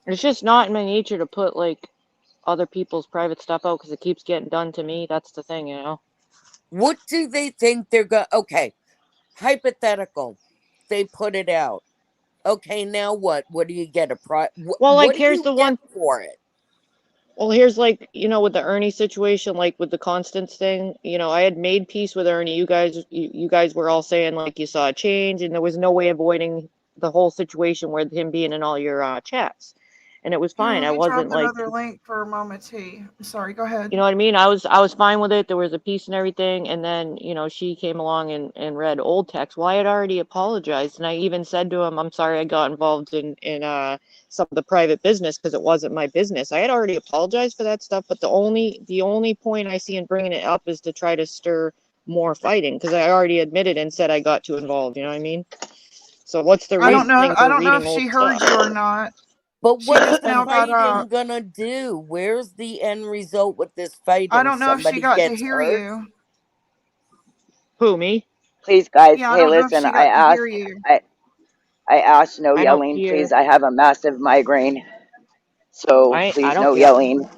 It's just not in my nature to put like other people's private stuff out because it keeps getting done to me. That's the thing, you know. What do they think they're going? Okay, hypothetical. They put it out. Okay, now what? What do you get? Well, What like do here's you the get one. for it? Well, here's like, with the Ernie situation, like with the Constance thing, I had made peace with Ernie. You guys were all saying like you saw a change and there was no way avoiding the whole situation with him being in all your chats. And it was Here, fine. let I me drop wasn't like, another link for Mama T. I'm sorry, go ahead. you know what I mean? I was fine with it. There was a peace and everything. And then, she came along and read old text. Well, I had already apologized. And I even said to him, I'm sorry I got involved in some of the private business because it wasn't my business. I had already apologized for that stuff. But the only point I see in bringing it up is to try to stir more fighting because I already admitted and said I got too involved. You know what I mean? So what's the I don't know. reasoning I for don't know if reading she old heard stuff? you or not. But She what's just the now got fighting up. gonna do? Where's the end result with this I fighting? don't know if she Somebody got to gets hear hurt? you. Who, me? Please, guys. Yeah, I Hey, don't know if listen. she got to hear you. I asked no I don't yelling, hear. please. I have a massive migraine, so I please don't no hear. yelling.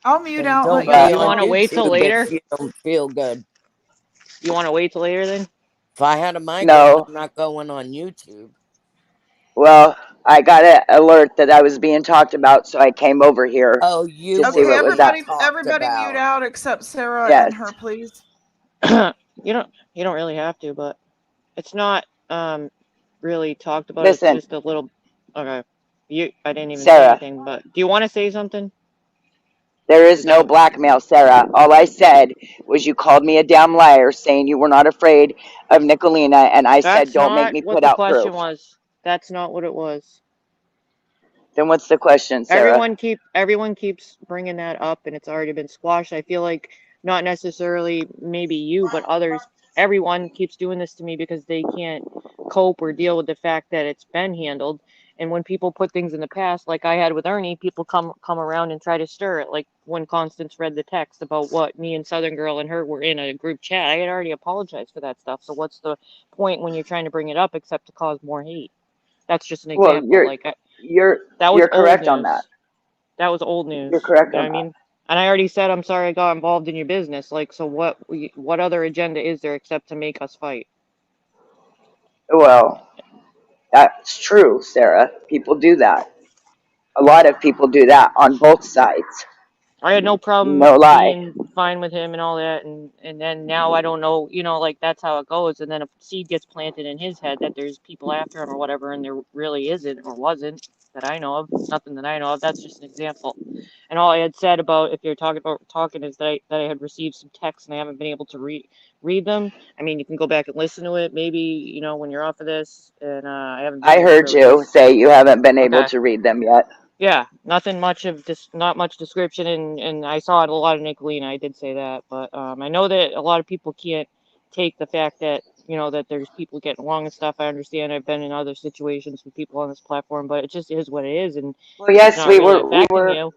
I'll mute And out and let don't you be You on want to talk. wait till YouTube later? if you don't feel good. You want to wait till later then? If I had a migraine, No. I'm not going on YouTube. Well, I got an alert that I was being talked about, so I came over here Oh, you to see Okay, were what was being up. talked everybody mute about. out except Sarah Yes. and her, please. You don't really have to, but it's not really talked about. It's Listen, just a little. Okay. I didn't even say Sarah, anything, but do you want to say something? there is Is no that blackmail, Sarah. All I said was you called me a damn liar saying you were not afraid of Nicolina, and I said, That's don't make not me what put the out proof. question was. That's not what it was. Then what's the question, Sarah? Everyone keeps bringing that up, and it's already been squashed. I feel like not necessarily maybe you, but others. Everyone keeps doing this to me because they can't cope or deal with the fact that it's been handled. And when people put things in the past, like I had with Ernie, people come around and try to stir it. Like when Constance read the text about what me and Southern Girl and her were in a group chat, I had already apologized for that stuff. So what's the point when you're trying to bring it up except to cause more hate? That's just an Well, example. Like that was you're old correct on that. news. That was old news. You're correct You know on what I that. mean? And I already said I'm sorry I got involved in your business. Like, so what other agenda is there except to make us fight? Well, that's true, Sarah. People do that. A lot of people do that on both sides. I had no problem No lie. being fine with him and all that, and then now I don't know, like that's how it goes, and then a seed gets planted in his head that there's people after him or whatever, and there really isn't or wasn't that I know of, nothing that I know of. That's just an example. And all I had said about if you're talking about talking is that I had received some texts and I haven't been able to read them. I mean, you can go back and listen to it, maybe when you're off of this, and I haven't been I able to heard really you listen. say you haven't been able Okay. to read them yet. Yeah, nothing much of this, not much description, and I saw it a lot of Nicolina. I did say that, but I know that a lot of people can't take the fact that that there's people getting along and stuff. I understand. I've been in other situations with people on this platform, but it just is what it is, and Well, it's yes, not really affecting you.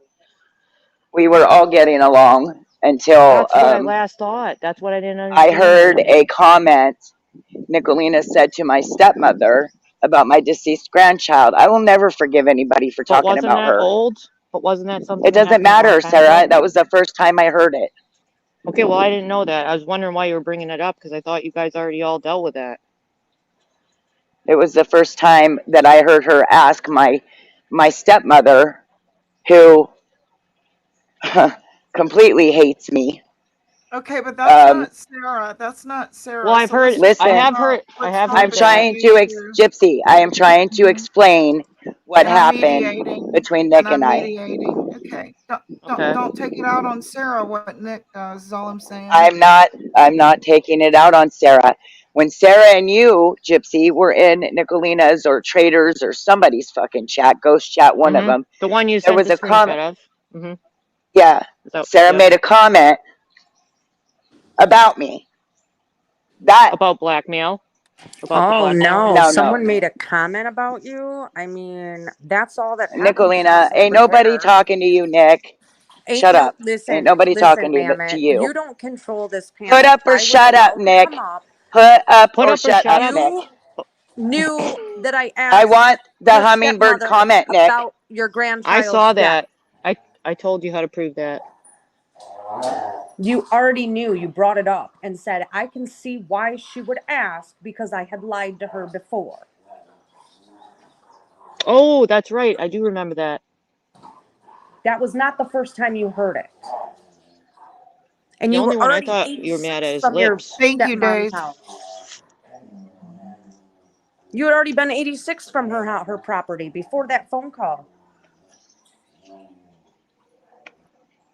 we were all getting along until That's what I last thought. That's what I didn't I heard understand. a comment Nicolina said to my stepmother about my deceased grandchild. I will never forgive anybody for But talking wasn't about that her. old? But wasn't that something It that doesn't happened a long matter, time ago? Sarah. That was the first time I heard it. Okay, well, I didn't know that. I was wondering why you were bringing it up because I thought you guys already all dealt with that. It was the first time that I heard her ask my stepmother, who completely hates me. Okay, but that's not Sarah. That's not Sarah. Well, I've So heard. let's I Listen, have heard. I have I'm heard that. trying to Gypsy. I am trying to explain what And I'm happened mediating. between Nick And and I'm I. mediating. Okay. Okay. Don't take it out on Sarah what Nick does, is all I'm saying. I'm not taking it out on Sarah. When Sarah and you, Gypsy, were in Nicolina's or Traders or somebody's fucking chat, ghost chat, one of them, The one you there sent was the a comment. screenshot of. Yeah, So, Sarah yeah. made a comment about me. That About blackmail. About the Oh blackmail. no, no, someone no, made a comment about you. I mean, that's all that happens Nicolina, ain't over nobody there. talking to you, Nick. Ain't Shut no up. Ain't listen, nobody talking listen, to Mamet. you. You don't control this Put panel. up or I was shut up, allowed to Nick. come up. Put up Put or up or shut shut up, up. Nick. You knew that I I asked want the your hummingbird stepmother comment, Nick. about your I grandchild's saw death. that. I told you how to prove that. You already knew. You brought it up and said, I can see why she would ask because I had lied to her before. Oh, that's right. I do remember that. That was not the first time you heard it. And The you only were one I already thought you were mad 86 at is from your lips. Thank you, stepmom's Dave. house. You had already been 86 from her property before that phone call.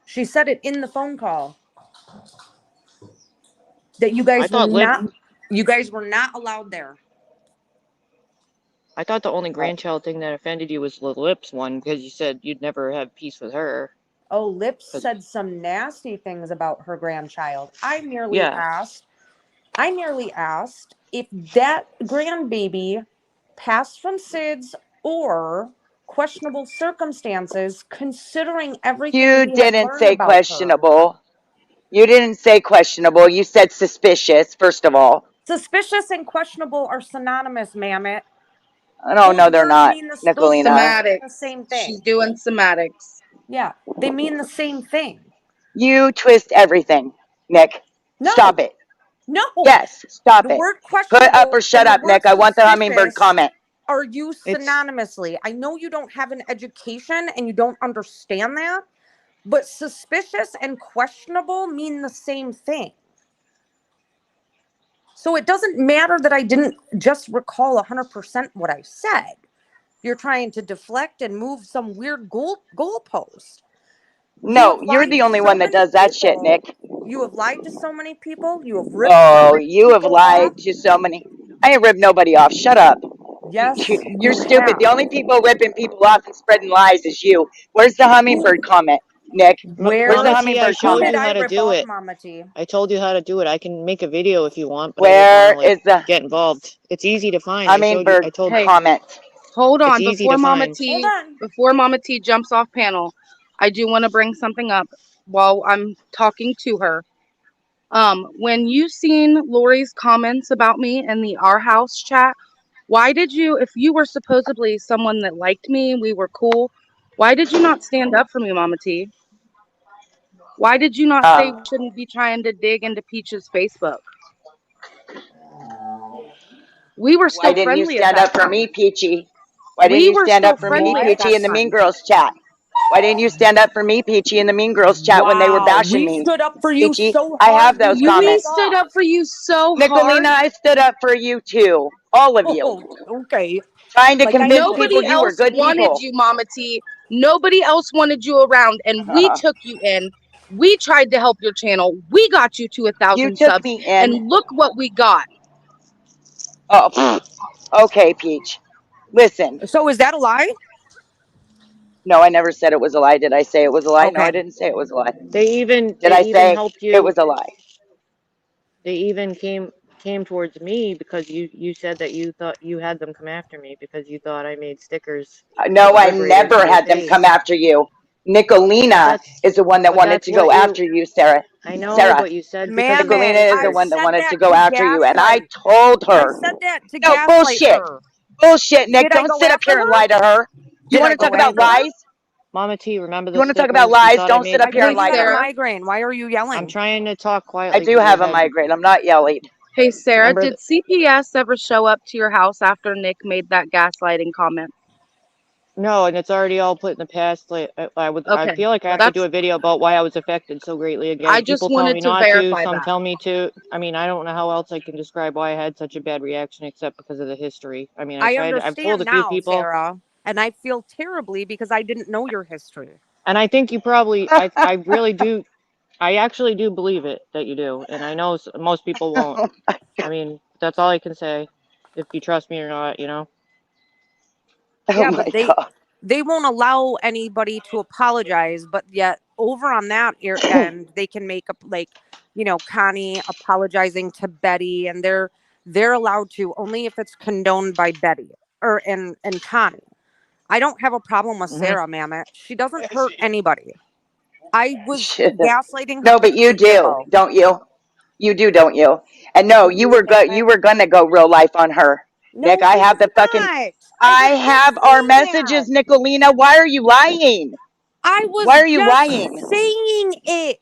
She said it in the phone call that you guys were not allowed there. I thought the only grandchild thing that offended you was the lips one because you said you'd never have peace with her. Oh, Lips said some nasty things about her grandchild. I merely asked if that grandbaby passed from SIDS or questionable circumstances, considering everything You we had didn't learned say about her. questionable. You didn't say questionable. You said suspicious, first of all. Suspicious and questionable are synonymous, Mammoth. No, Those they're words not, mean those Nicolina. words mean the Somatics. same She's thing. doing somatics. Yeah, they mean the same thing. You twist everything, Nick. No. Stop it. No. Yes, stop The it. word Put questionable up or shut and the up, word Nick. I want the hummingbird suspicious comment. are used synonymously. I know you don't have an education and you don't understand that, but suspicious and questionable mean the same thing. So it doesn't matter that I didn't just recall 100% what I said. You're trying to deflect and move some weird goalpost. No, you're the only one that does that shit, Nick. You have lied to so many people. You have ripped. Oh, you have lied to so many. I ain't ripped nobody off. Shut up. Yes, You're stupid. The only people ripping people off and spreading lies is you. Where's the hummingbird comment, Nick? Where's the Mama T, I hummingbird showed comment? you how to do it. Mama T. I told you how to do it. I can make a video if you want, but Where I is didn't the want to get involved. It's easy to find. I showed you. hummingbird I told Hey, comment? hold It's on. easy Before to Mama find. T, before Mama T jumps off panel, I do want to bring something up while I'm talking to her. When you seen Lori's comments about me in the Our House chat, why did you, if you were supposedly someone that liked me, we were cool, why did you not stand up for me, Mama T? Why did you not say we shouldn't be trying to dig into Peach's Facebook? We were still Why didn't you friendly at stand that up for time. me, Peachy? Why didn't We you were stand still up for me, friendly at Peachy, that in the Mean time. Girls chat? Why didn't you stand up for me, Peachy, in the Mean Girls chat when they were Wow, bashing we me? stood up for you Peachy, so I hard. have those We comments. stood up for you so Nicolina, hard. I stood up for you too. All of you. Okay. Trying to Like, I convince know people Nobody you were else good wanted people. you, Mama T. Nobody else wanted you around, and we took you in. We tried to help your channel. We got you to 1,000 You took subs, me and in. look what we got. Oh, okay, Peach. Listen. So is that a lie? No, I never said it was a lie. Did I say it was a lie? No, I Okay. didn't say it was a lie. They even Did I say helped it you. was a lie? They even came towards me because you said that you thought you had them come after me because you thought I made stickers. No, with I Liberators never with your had them come face. after you. Nicolina is the one that But wanted that's to go what you. after you, Sarah. I know, Sarah. but you said because of Mammoth, Nicolina is the I one that said wanted that to go to after you, and I gaslight. told I her. said that to No, gaslight bullshit. her. Bullshit, Nick. Did I Don't go sit up after here and her? lie to her. You Did want I to talk go about after her? lies? Mama T, remember the You want to stickers? talk about You lies? thought I Don't made. sit up here and Hey, lie to You have a her. Sarah. migraine. Why are you yelling? I'm trying to talk quietly. I do have a migraine. I'm not yelling. Hey, Sarah, Remember did CPS ever show up to your house after Nick made that gaslighting comment? No, and it's already all put in the past. Like I Okay, feel like I have to do a video about why I was affected so greatly again. I just People tell wanted me to not to, verify some that. tell me to. I mean, I don't know how else I can describe why I had such a bad reaction except because of the history. I mean, I I've told understand a few now, people, Sarah, and I feel terribly because I didn't know your history. and I think you probably, I really do, I actually do believe it that you do, and I know most people won't. I mean, that's all I can say. If you trust me or not, you know. Yeah, but they won't allow anybody to apologize, but yet over on that end they can make up, like, you know, Connie apologizing to Betty, and they're allowed to only if it's condoned by Betty or and Connie. I don't have a problem with Sarah, Mammoth. She doesn't hurt anybody. I was gaslighting her No, but 2 you weeks do, ago. don't you? You do, don't you? And no, you were you were gonna go real life on her. No, Nick, I have the fucking I have our messages, Nicolina. Why are you lying? I was Why are you just lying? saying it.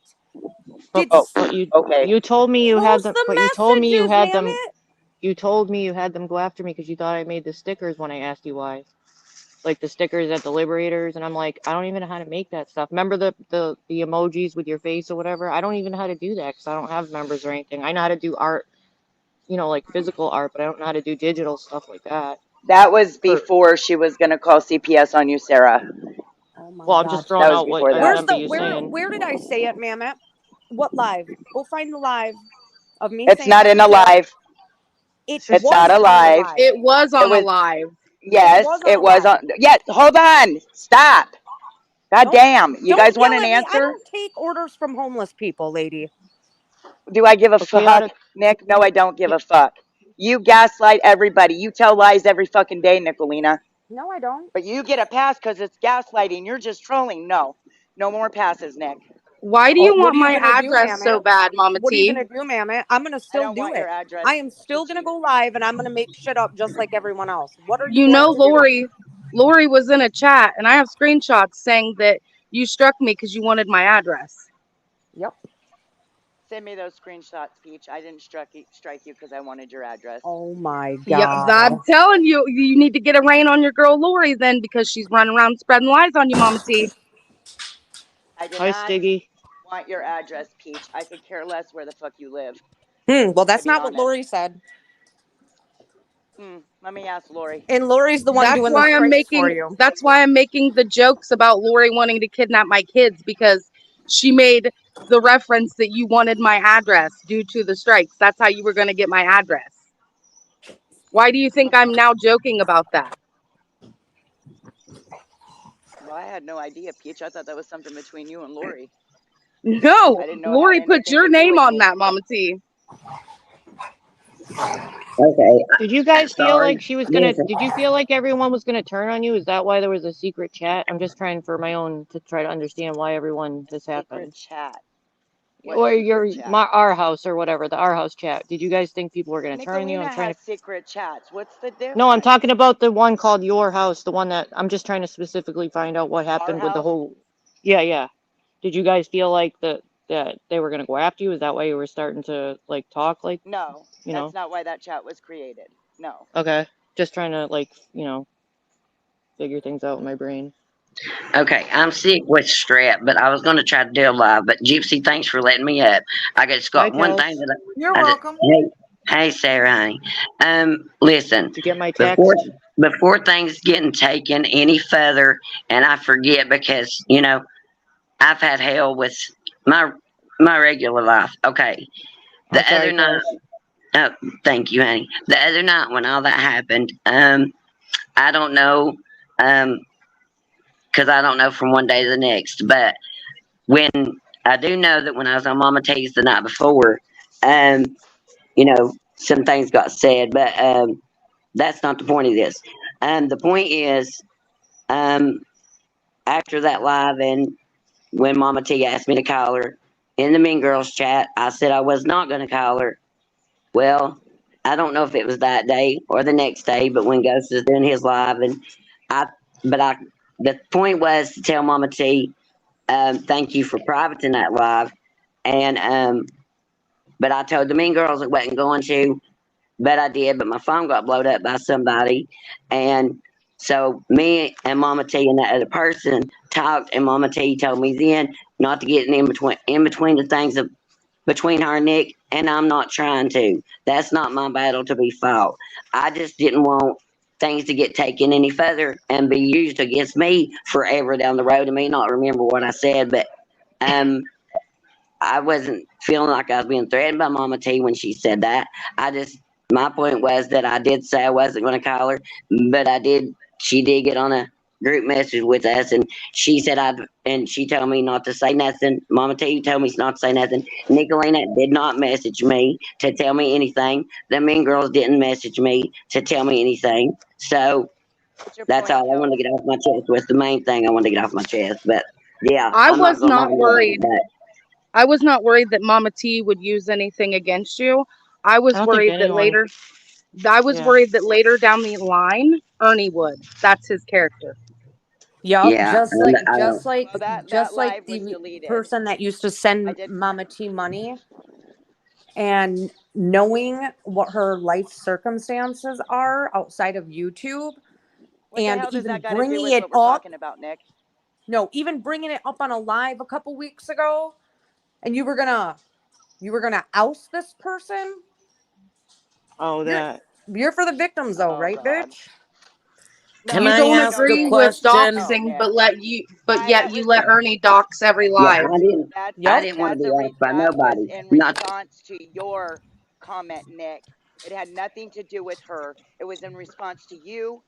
But you told me you had them. the But you told me you messages, had them. Mammoth. You told me you had them go after me because you thought I made the stickers when I asked you why. Like the stickers at the Liberators, and I'm like, I don't even know how to make that stuff. Remember the emojis with your face or whatever? I don't even know how to do that because I don't have members or anything. I know how to do art, you know, like physical art, but I don't know how to do digital stuff like that. That was before she was gonna call CPS on you, Sarah. Well, I'm just throwing out what I remember you saying. Where did I say it, Mammoth? What live? Go find the live of me. It's not in a live. It's not a live. It was on a was- live. Yes, it was on. Yes, hold on. Stop. God damn. You guys want an I answer? don't take orders from homeless people, lady. Do I give a fuck, Nick? No, I don't give a fuck. You gaslight everybody. You tell lies every fucking day, Nicolina. No, I don't. But you get a pass because it's gaslighting. You're just trolling. No. No more passes, Nick. Why do Oh, you what want are you my gonna do, address so Mammoth? bad, Mama What are you T? gonna do, Mammoth? I'm gonna I still don't do want it. your address. I am still gonna go live and I'm gonna make shit up just like everyone else. What are you You going know, to do? Lori was in a chat, and I have screenshots saying that you struck me because you wanted my address. Yep. Send me those screenshots, Peach. I didn't strike you because I wanted your address. Oh my Yep, I'm god. telling you, you need to get a rein on your girl Lori then, because she's running around spreading lies on you, Mama T. I did Hi, not Stiggy. want your address, Peach. I could care less where the fuck you live. Well, that's To be not what honest. Lori said. Let me ask Lori. And Lori's the one That's doing the why I'm strikes for making you. that's why I'm making the jokes about Lori wanting to kidnap my kids, because she made the reference that you wanted my address due to the strikes. That's how you were going to get my address. Why do you think I'm now joking about that? Well, I had no idea, Peach. I thought that was something between you and Lori. No, I didn't know it Lori had put anything your to do name with on me. that, Mama T. Okay. Did you guys feel Sorry. like she was gonna? Listen. Did you feel like everyone was gonna turn on you? Is that why there was a secret chat? I'm just trying for my own to try to understand why everyone this happened. Secret chat. What Or secret chat? our house or whatever, the our house chat. Did you guys think people were gonna turn on you? Nicolina I'm trying has to. secret chats. What's the difference? No, I'm talking about the one called Your House, the one that I'm just trying to specifically find out what happened with the house? whole. Yeah. Did you guys feel like that they were gonna go after you? Is that why you were starting to like talk like? No, You that's know. not why that chat was created. No. Okay. Just trying to figure things out in my brain. Okay, I'm sick with strep, but I was going to try to do a live. But Gypsy, thanks for letting me up. I just got Hi, one Kels. thing that You're welcome. Hey, Sarah, honey. Listen. Did you get my text? Before things getting taken any further, and I forget because I've had hell with my regular life. Okay, the I'm sorry, other night. Kels. Oh, thank you, honey. The other night when all that happened, I don't know, because I don't know from one day to the next. But when I do know that when I was on Mama T's the night before, some things got said, but that's not the point of this. The point is, after that live and when Mama T asked me to call her in the Mean Girls chat, I said I was not going to call her. Well, I don't know if it was that day or the next day, but when Ghost was doing his live, the point was to tell Mama T, thank you for privating that live, and but I told the Mean Girls it wasn't going to, but I did. But my phone got blowed up by somebody, and so me and Mama T and that other person talked, and Mama T told me then not to get in between the things of between her and Nick, and I'm not trying to. That's not my battle to be fought. I just didn't want things to get taken any further and be used against me forever down the road. I may not remember what I said, but I wasn't feeling like I was being threatened by Mama T when she said that. My point was that I did say I wasn't going to call her, but she did get on a group message with us, and she said and she told me not to say nothing. Mama T told me not to say nothing. Nicolina did not message me to tell me anything. The Mean Girls didn't message me to tell me anything. So that's all I wanted to get off my chest. Was the main thing I wanted to get off my chest. But yeah, I I'm was not not going to worried. I was not worried that Mama T would use anything against you. I was worried that later worried that later down the line, Ernie would. That's his character. Yep, Yeah, just like live was the deleted. person that used to send Mama T money, and knowing what her life circumstances are outside of YouTube, What the and hell does even that got to bringing do with it what we're up. talking about, Nick? No, even bringing it up on a live a couple weeks ago, and you were gonna oust this person. Oh, that. You're for the victims, though, right, bitch? Can You I don't ask a agree with question? doxing, but yet you let Ernie dox every live. I didn't want to be asked by nobody. In response to your comment, Nick. It had nothing to do with her. It was in response to you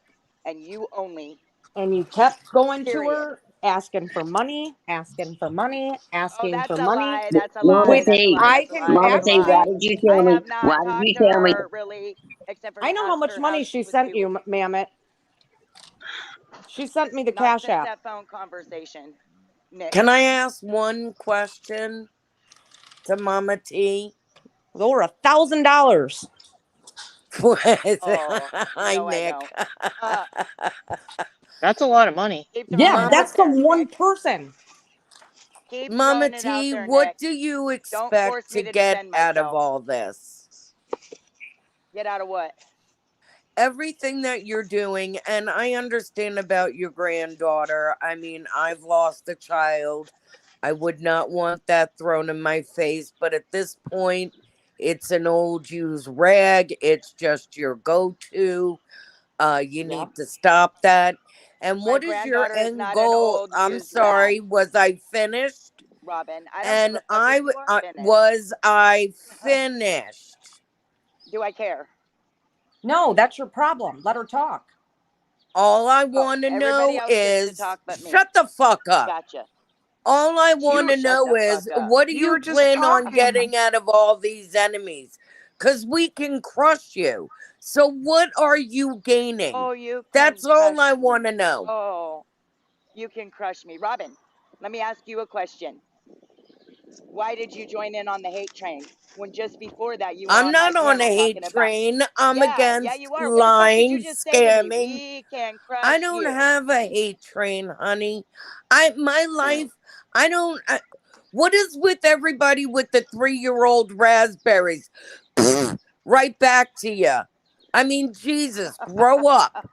and you only. And you kept going to her, asking for money, asking for money, asking for money. That's a Mama lie. T, I can Mama T, why actually. did you tell me? Why did you tell me? Really, except for I know how much money she sent you, Mammoth. She sent me the not Cash since App. that phone conversation. Nick. Can I ask one question to Mama T? Over $1,000. Oh, Hi, no, I Nick. know. That's a lot of money. Keep throwing Yeah, it that's out there, from one Nick. person. Keep Mama throwing it out T, there, what Nick. do you Don't expect force to me to get defend out of myself. all this? Get out of what? Everything that you're doing, and I understand about your granddaughter. I mean, I've lost a child. I would not want that thrown in my face, but at this point, it's an old used rag. It's just your go-to. You need to stop that. And My what is your granddaughter is end not an goal? old I'm used sorry, rag, was I finished? Robin. I don't And give a fuck if you are finished. was I finished? Do I care? No, that's your problem. Let her talk. All I want to Everybody know else gets to is talk but me. shut the fuck up. Gotcha. All I want to shut know the is fuck up. what do You you were just plan on talking. getting out of all these enemies? Because we can crush you. So what are you gaining? Oh, you can That's all crush I me. want to know. Oh, you can crush me. Robin, let me ask you a question. Why did you join in on the hate train when just before that you were I'm on my not on a panel hate talking train. I'm yeah, against you are. What the fuck did you lying, just say to me? scamming. We can crush I don't you. have a hate train, honey. My life, I don't. What is with everybody with the 3-year-old raspberries? Right back to you. I mean, Jesus, grow up.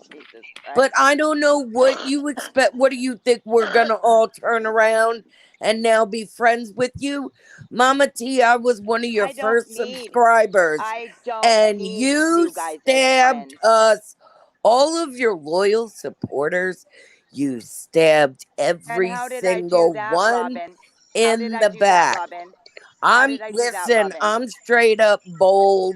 Jesus But Christ. I don't know what you expect. What do you think we're gonna all turn around and now be friends with you? Mama T, I was one of your I don't first need- subscribers. I don't And need you guys as stabbed friends. us, all of your loyal supporters. You stabbed And every how did I do single that, one Robin? in did I the do that, back. Robin? How did I do that, Listen, Robin? I'm straight up bold,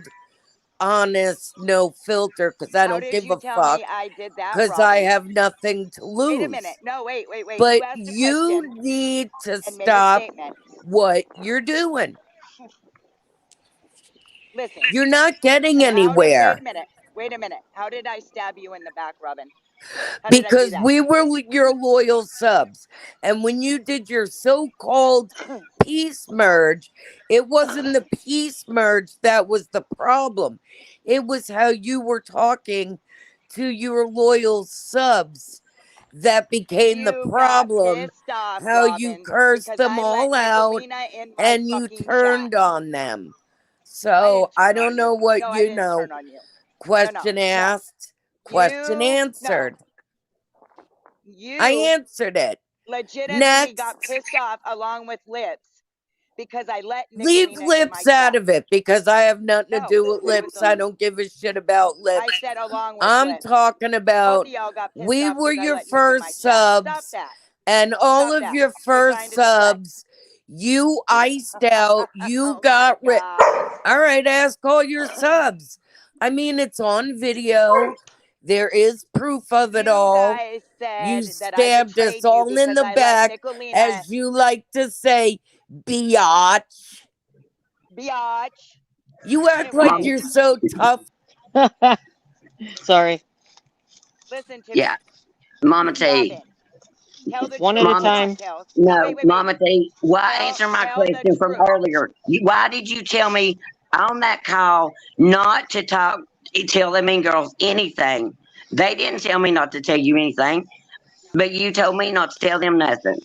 honest, no filter, because I How don't did give you a tell fuck. me I did that, Because I Robin? have nothing to lose. Wait a minute. No, wait. But You asked a you question need to and made a stop statement. what you're doing. Listen. You're not getting Wait anywhere. a minute. How did I stab you in the back, Robin? How did I do Because that? we were your loyal subs. And when you did your so-called peace merge, it wasn't the peace merge that was the problem. It was how you were talking to your loyal subs that became the problem. Off, how Robin, you cursed them all out and you turned on them. So I don't know what No, I you didn't know. turn on you. Question asked, question answered. You I answered it. legitimately got pissed off along with Lips because I let Leave Nicolina in Lips my out chat. of it because I have nothing to No, do with it was Lips. I don't give a shit about Lips. I said along with I'm Lips. talking about Both of y'all got pissed we off were 'cause I your let Nick in my first chat. Stop subs, that. and all Stop of that. your We're trying first to deflect. subs, you iced out, you got rid. All right, ask all your subs. I mean, it's on video. There is proof of it all. You stabbed us all in the back, as you like to say, biatch. Biatch. You act like you're so tough. Sorry. Listen to Yeah. Mama T. Tell the One truth. at a time. No, wait. Mama T. Answer my question from earlier. Why did you tell me on that call not to tell the mean girls anything? They didn't tell me not to tell you anything, but you told me not to tell them nothing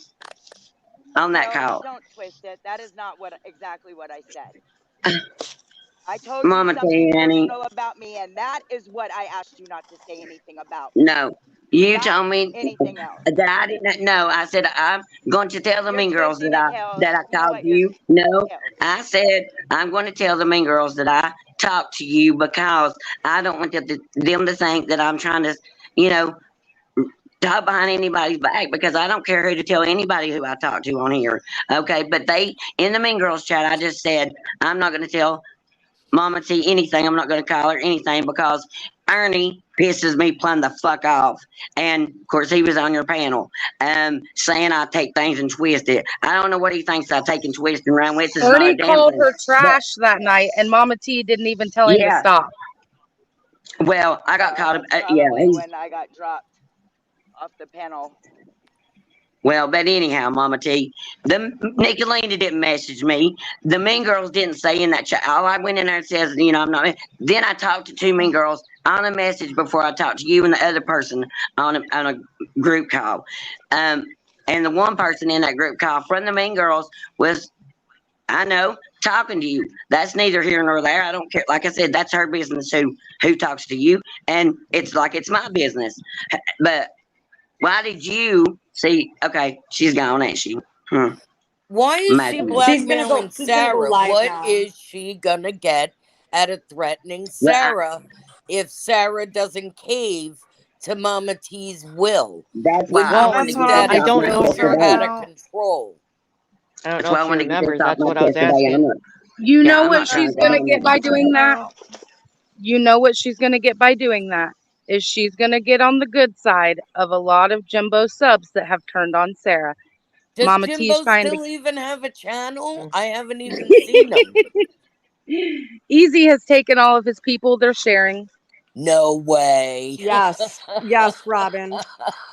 on that call. Don't twist it. That is not exactly what I said. I told Mama you something Annie. personal about me, and that is what I asked you not to say anything about. No, you Not told me anything else. that I didn't know. I said I'm going to tell the mean girls that I called you. No, I said I'm going to tell the mean girls that I talked to you because I don't want them to think that I'm trying to, talk behind anybody's back, because I don't care who to tell anybody who I talk to on here. Okay, but in the mean girls chat, I just said I'm not going to tell Mama T anything. I'm not going to call her anything because Ernie pisses me plumb the fuck off. And of course, he was on your panel, saying I take things and twist it. I don't know what he thinks I take and twist and run with. Ernie called her trash that night, and Mama T didn't even tell him to stop. Well, I got caught up. When I got dropped off the panel. Well, but anyhow, Mama T, the Nicolina didn't message me. The Mean Girls didn't say in that chat. All I went in there and says, you know, I'm not. Then I talked to 2 Mean Girls on a message before I talked to you and the other person on a group call. And the one person in that group call from the Mean Girls was, I know, talking to you. That's neither here nor there. I don't care. Like I said, that's her business who talks to you, and it's like it's my business. But why did you see? Okay, she's gone, ain't she? Why is she Imagine. blackmailing she's gonna go Sarah? live What now. is she gonna get out of threatening Well, Sarah if Sarah doesn't cave to Mama T's will? That's When why you I Well, wanted think to get that this is off my when chest you're today. out of control. I don't That's know why I if she wanted to get this remembers. off That's my what I was chest today. asking. You Yeah, know I'm what not trying she's to gonna go get by doing that? You know what she's gonna get by doing that is she's gonna get on the good side of a lot of Jimbo subs that have turned on Sarah. Does Mama T's Jimbo trying still to. even have a channel? I haven't even seen him. Easy has taken all of his people. They're sharing. No way. Yes. Yes, Robin.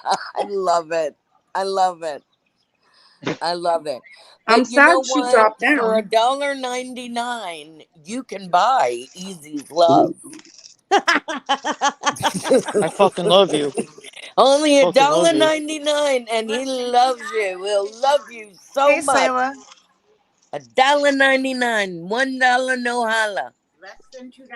I love it. I love it. I love it. I'm But you know sad she what? dropped For down. $1.99, you can buy Easy's love. I fucking love you. Only Fucking love you. $1.99, and he loves you. He'll love you so Hey, much. Sayla. $1.99, $1 no holla. Less than $2.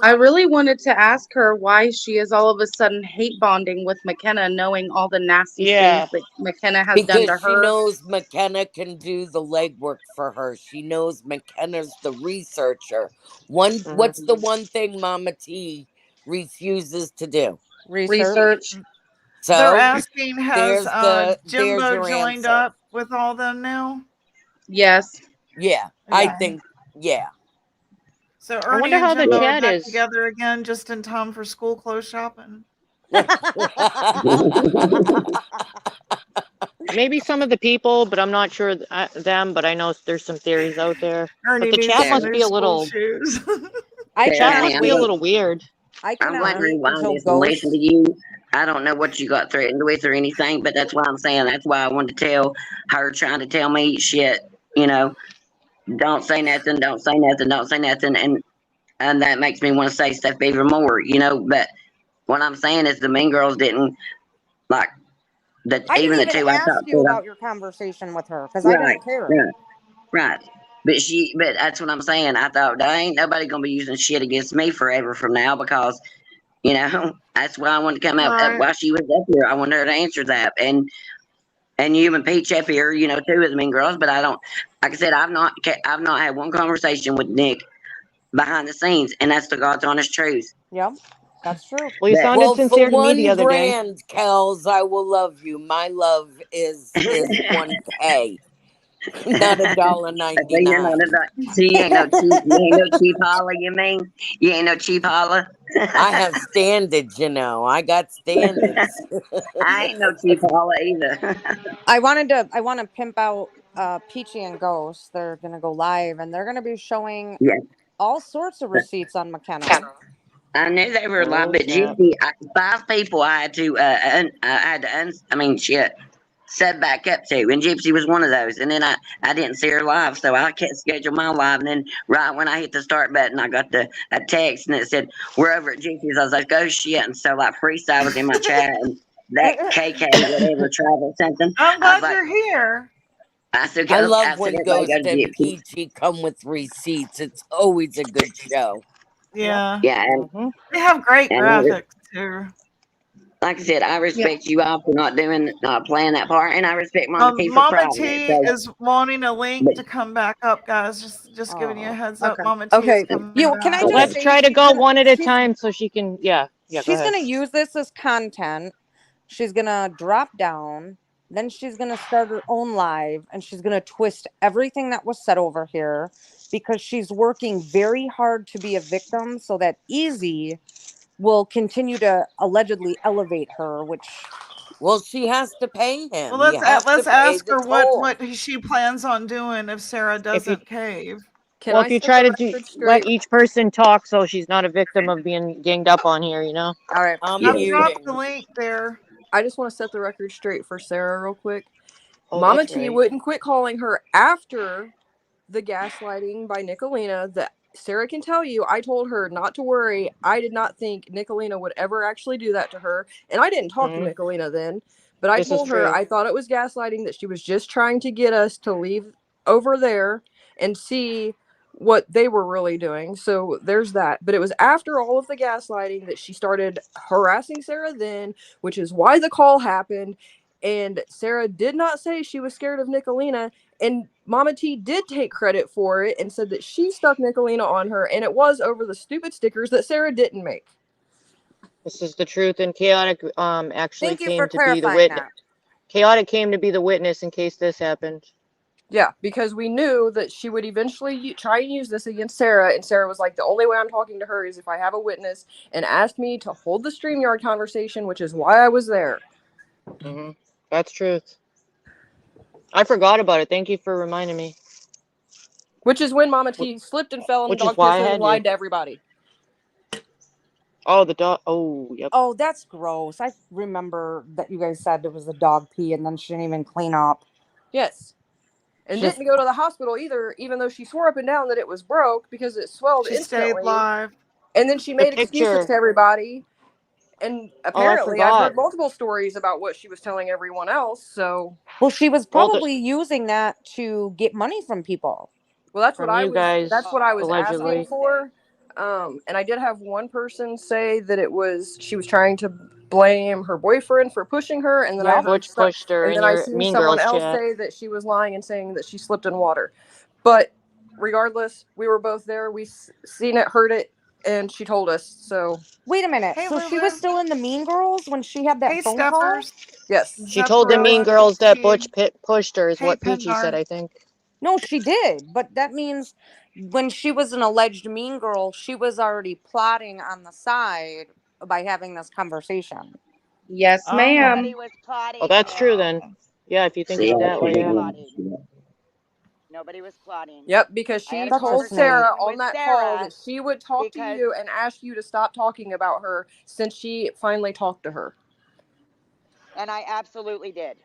I really wanted to ask her why she is all of a sudden hate bonding with McKenna, knowing all the nasty Yeah. things that McKenna has done Because to she her. knows McKenna can do the legwork for her. She knows McKenna's the researcher. What's the one thing Mama T refuses to do? Research. So They're asking, has there's Jimbo your joined answer. up with all them now? Yes. Yeah, I Okay. think, yeah. So I Ernie wonder and how the Jimbo are chat back is. together again just in time for school clothes shopping. Maybe some of the people, but I'm not sure them. But I know there's some theories out there. Ernie But the needs chat some must new be a school little. shoes. I Chat cannot must be a wait. little weird. I I'm cannot glad to wait rewind until this and listen Ghost. to you. I don't know what you got threatened with or anything, but that's why I'm saying that's why I wanted to tell her trying to tell me shit, you know, don't say nothing, don't say nothing, don't say nothing, and that makes me want to say stuff even more, you know. But what I'm saying is the Mean Girls didn't like the I even the didn't even two I ask talked you to. about your conversation with her because I Right, didn't care. right, right. But that's what I'm saying. I thought there ain't nobody gonna be using shit against me forever from now because, you know, that's why I wanted to come out Right. while she was up here. I wanted her to answer that, and you and Peach up here, you know, two of the Mean Girls. But I don't, like I said, I've not had one conversation with Nick behind the scenes, and that's the God's honest truth. Yep, that's true. Well, you But sounded Well, for sincere to me the one other day. grand, Kels, I will love you. My love is 1K, not so you're not $1.99. so you ain't no cheap holla. You mean you ain't no cheap holla? I have standards, you know. I got standards. I ain't no cheap holla either. I want to pimp out Peachy and Ghost. They're gonna go live and they're gonna be showing Yeah. all sorts of receipts on McKenna. I knew they were a lot, Oh, but snap. Gypsy, 5 people I had to, set back up to, and Gypsy was one of those. And then I didn't see her live, so I can't schedule my live. And then right when I hit the start button, I got a text, and it said, "We're over at Gypsy's." I was like, "Oh shit!" And so like Freestyle was in my chat, and that KK whatever travel something. I'm I was glad like, you're here. I said, I "Go." I love said, when "Everybody go Ghost to and Gypsy." Peachy come with receipts. It's always a good show. Yeah. Yeah, They have great and graphics too. like I said, I respect you all for not playing that part, and I respect Mama T for Mama prying it. T So, is wanting a link but to come back up, guys. Just giving you a heads up. Okay. Mama T is Okay. coming You back. can I Well, just let's say try to she's go gonna one at a she's time so she can. Yeah. Go she's ahead. gonna use this as content. She's gonna drop down. Then she's gonna start her own live, and she's gonna twist everything that was said over here because she's working very hard to be a victim, so that Easy will continue to allegedly elevate her. Which, Well, she has to pay him. Well, You have to let's pay ask the her toll. what she plans on doing if Sarah If you doesn't cave. well, if you try to let each person talk, so she's not a victim of being ganged up on here, you know. all right, I'm I've muting. dropped the link there. I just want to set the record straight for Sarah real quick. Oh, Mama that's T right. wouldn't quit calling her after the gaslighting by Nicolina. That Sarah can tell you, I told her not to worry. I did not think Nicolina would ever actually do that to her. And I didn't talk to Nicolina then, but I This is told her true. I thought it was gaslighting, that she was just trying to get us to leave over there and see what they were really doing. So there's that. But it was after all of the gaslighting that she started harassing Sarah then, which is why the call happened. And Sarah did not say she was scared of Nicolina. And Mama T did take credit for it and said that she stuck Nicolina on her, and it was over the stupid stickers that Sarah didn't make. This is the truth, and Chaotic actually Thank you came for to be the clarifying witness. that. Chaotic came to be the witness in case this happened. Yeah, because we knew that she would eventually try and use this against Sarah, and Sarah was like, the only way I'm talking to her is if I have a witness, and asked me to hold the StreamYard conversation, which is why I was there. That's truth. I forgot about it. Thank you for reminding me. Which is when Mama T slipped and fell in Which the is dog why piss I and had lied to. to everybody. Oh, the dog. Oh, yep. Oh, that's gross. I remember that you guys said it was a dog pee and then she didn't even clean up. Yes. And Just- didn't go to the hospital either, even though she swore up and down that it was broke because it swelled She instantly. stayed live. And then she made excuses picture. to everybody. And I apparently, I've forgot. heard multiple stories about what she was telling everyone else. So, Well, she was Well, probably using that to get money from people. well, that's what From I you was. guys, That's what I was allegedly. asking for. And I did have one person say that it was she was trying to blame her boyfriend for pushing her, and then I heard Butch pushed her and in then I your seen Mean someone Girls else chat. say that she was lying and saying that she slipped in water. But regardless, we were both there. We seen it, heard it, and she told us. So Wait a minute. Hey, So she Lulu. was still in the Mean Girls when she had that Hey, phone call? Steppers. yes, She told the Mean Zephyr, Girls that T. Butch pushed her, is Hey, what Peachy said, Pendar. I think. No, she did. But that means when she was an alleged Mean Girl, she was already plotting on the side by having this conversation. Yes, ma'am. Nobody was plotting. Oh, that's true then. Yeah, if you think of it that way, yeah. Nobody was plotting. Yep, because I had she a That's told just conversation Sarah neat. on with that call Sarah that she would talk to because- you and ask you to stop talking about her since she finally talked to her. And I absolutely did.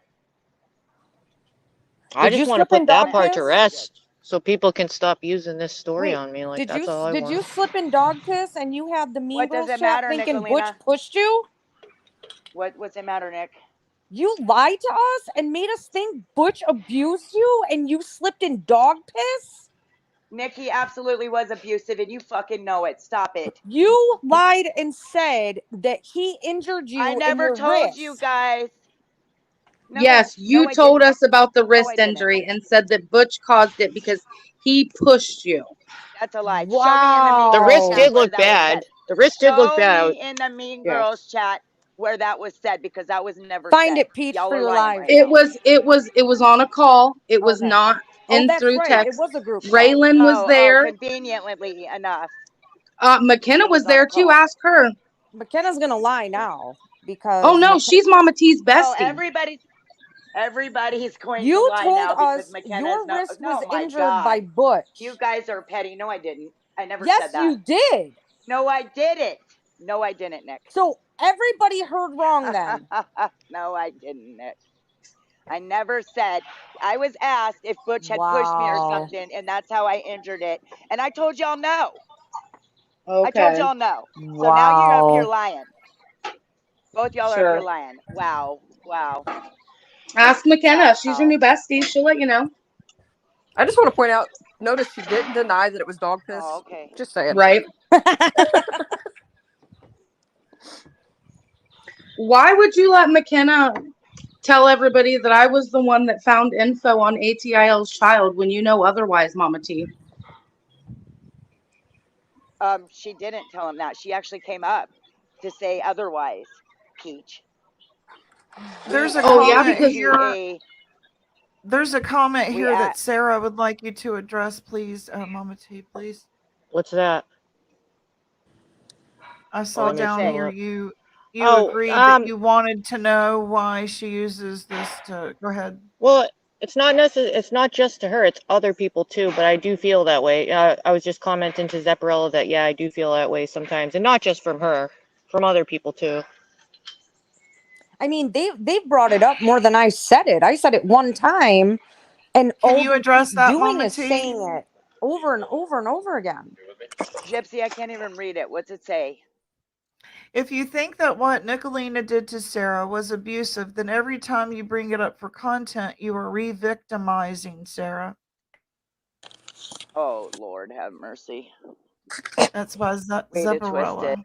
I Did just you want to slip in put that dog part to piss? rest so people can stop using this story Wait, on me. Like, did that's you all I did want. you slip in dog piss and you had the Mean What does Girls it chat matter, thinking Nicolina? Butch pushed you? What's it matter, Nick? You lied to us and made us think Butch abused you and you slipped in dog piss? Nick, he absolutely was abusive, and you fucking know it. Stop it. You lied and said that he injured you I in never your told wrist. you guys. No, Yes, you I told didn't. us about the I wrist didn't. injury and said that Butch caused it because he pushed you. That's a lie. Wow. Show me in the Mean The Girls wrist chat did where look that was bad. said. The wrist did look Show bad. me in the Mean Yeah. Girls chat where that was said, because that was never Find said. it, Peach, Y'all for are your lying live. right now. It was on a call. It was Okay. not Oh, in that's through right. text. It was a group call. Raylan was there. Conveniently enough. McKenna It was was on there a too. call. Ask her. McKenna's gonna lie now because Oh no, she's Mama T's Oh, bestie. everybody's going to you lie told now because us McKenna's your no. wrist was Oh my injured God. by Butch. You guys are petty. No, I didn't. I never Yes, said that. you did. No, I didn't. No, I didn't, Nick. So everybody heard wrong then. No, I didn't, Nick. I never said. I was asked if Butch had pushed me or Wow. something, and that's how I injured it. And I told y'all no. Okay. I told y'all no. So now you're up here lying. Both y'all are up here lying. Wow. Wow. Ask McKenna. She's your new bestie. She'll let you know. I just want to point out, notice she didn't deny that it was dog piss. Oh, okay. Just saying. Right. Why would you let McKenna tell everybody that I was the one that found info on ATIL's child when you know otherwise, Mama T? She didn't tell him that. She actually came up to say otherwise, Peach. There's a Oh, yeah, comment because- here. There's a comment We here a- that Sarah would like you to address, please, Mama T, please. What's that? I saw let me down pull here up. you Oh, agreed that you wanted to know why she uses this to go ahead. Well, it's not necessary. It's not just to her. It's other people too. But I do feel that way. I was just commenting to Zepparella that yeah, I do feel that way sometimes, and not just from her, from other people too. I mean, they've brought it up more than I said it. I said it one time, and Can all you they address keep that, doing Mama is T? saying it over and over and over again. Gypsy, I can't even read it. What's it say? If you think that what Nicolina did to Sarah was abusive, then every time you bring it up for content, you are re-victimizing Sarah. Oh, Lord, have mercy. That's by Way to twist Zepparella. it.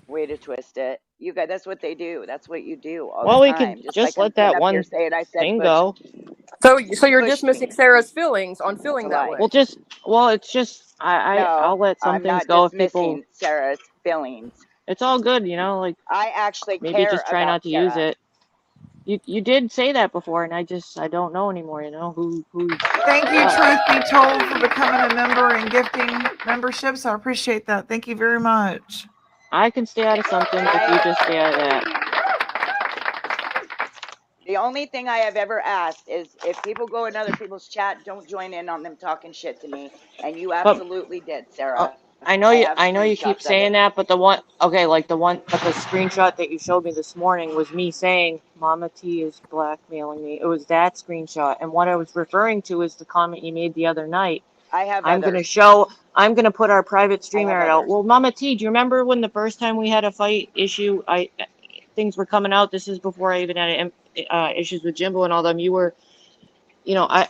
Way to twist it. You guys, that's what they do. That's what you do all Well, the we time. could Just just like I'm let sitting that up here one saying I said thing push. go. So you're Push dismissing me. Sarah's feelings on feeling That's a that lie. way. Well, it's just I'll No, let some I'm things not go if people. dismissing Sarah's feelings. It's all good, you know. Like I actually maybe care just try about not to use Sarah. it. You did say that before, and I don't know anymore. You know who. Thank you, Truth Be Told, for becoming a member and gifting memberships. I appreciate that. Thank you very much. I can stay out of something if you just stay out of that. The only thing I have ever asked is if people go in other people's chat, don't join in on them talking shit to me. And you absolutely did, Sarah. I know you. have I know you keep screenshots of saying it. that, but the screenshot that you showed me this morning was me saying Mama T is blackmailing me. It was that screenshot, and what I was referring to is the comment you made the other night. I have I'm others. gonna put our private stream have area out. others. Well, Mama T, do you remember when the first time we had a fight issue? Things were coming out. This is before I even had issues with Jimbo and all them. You were. I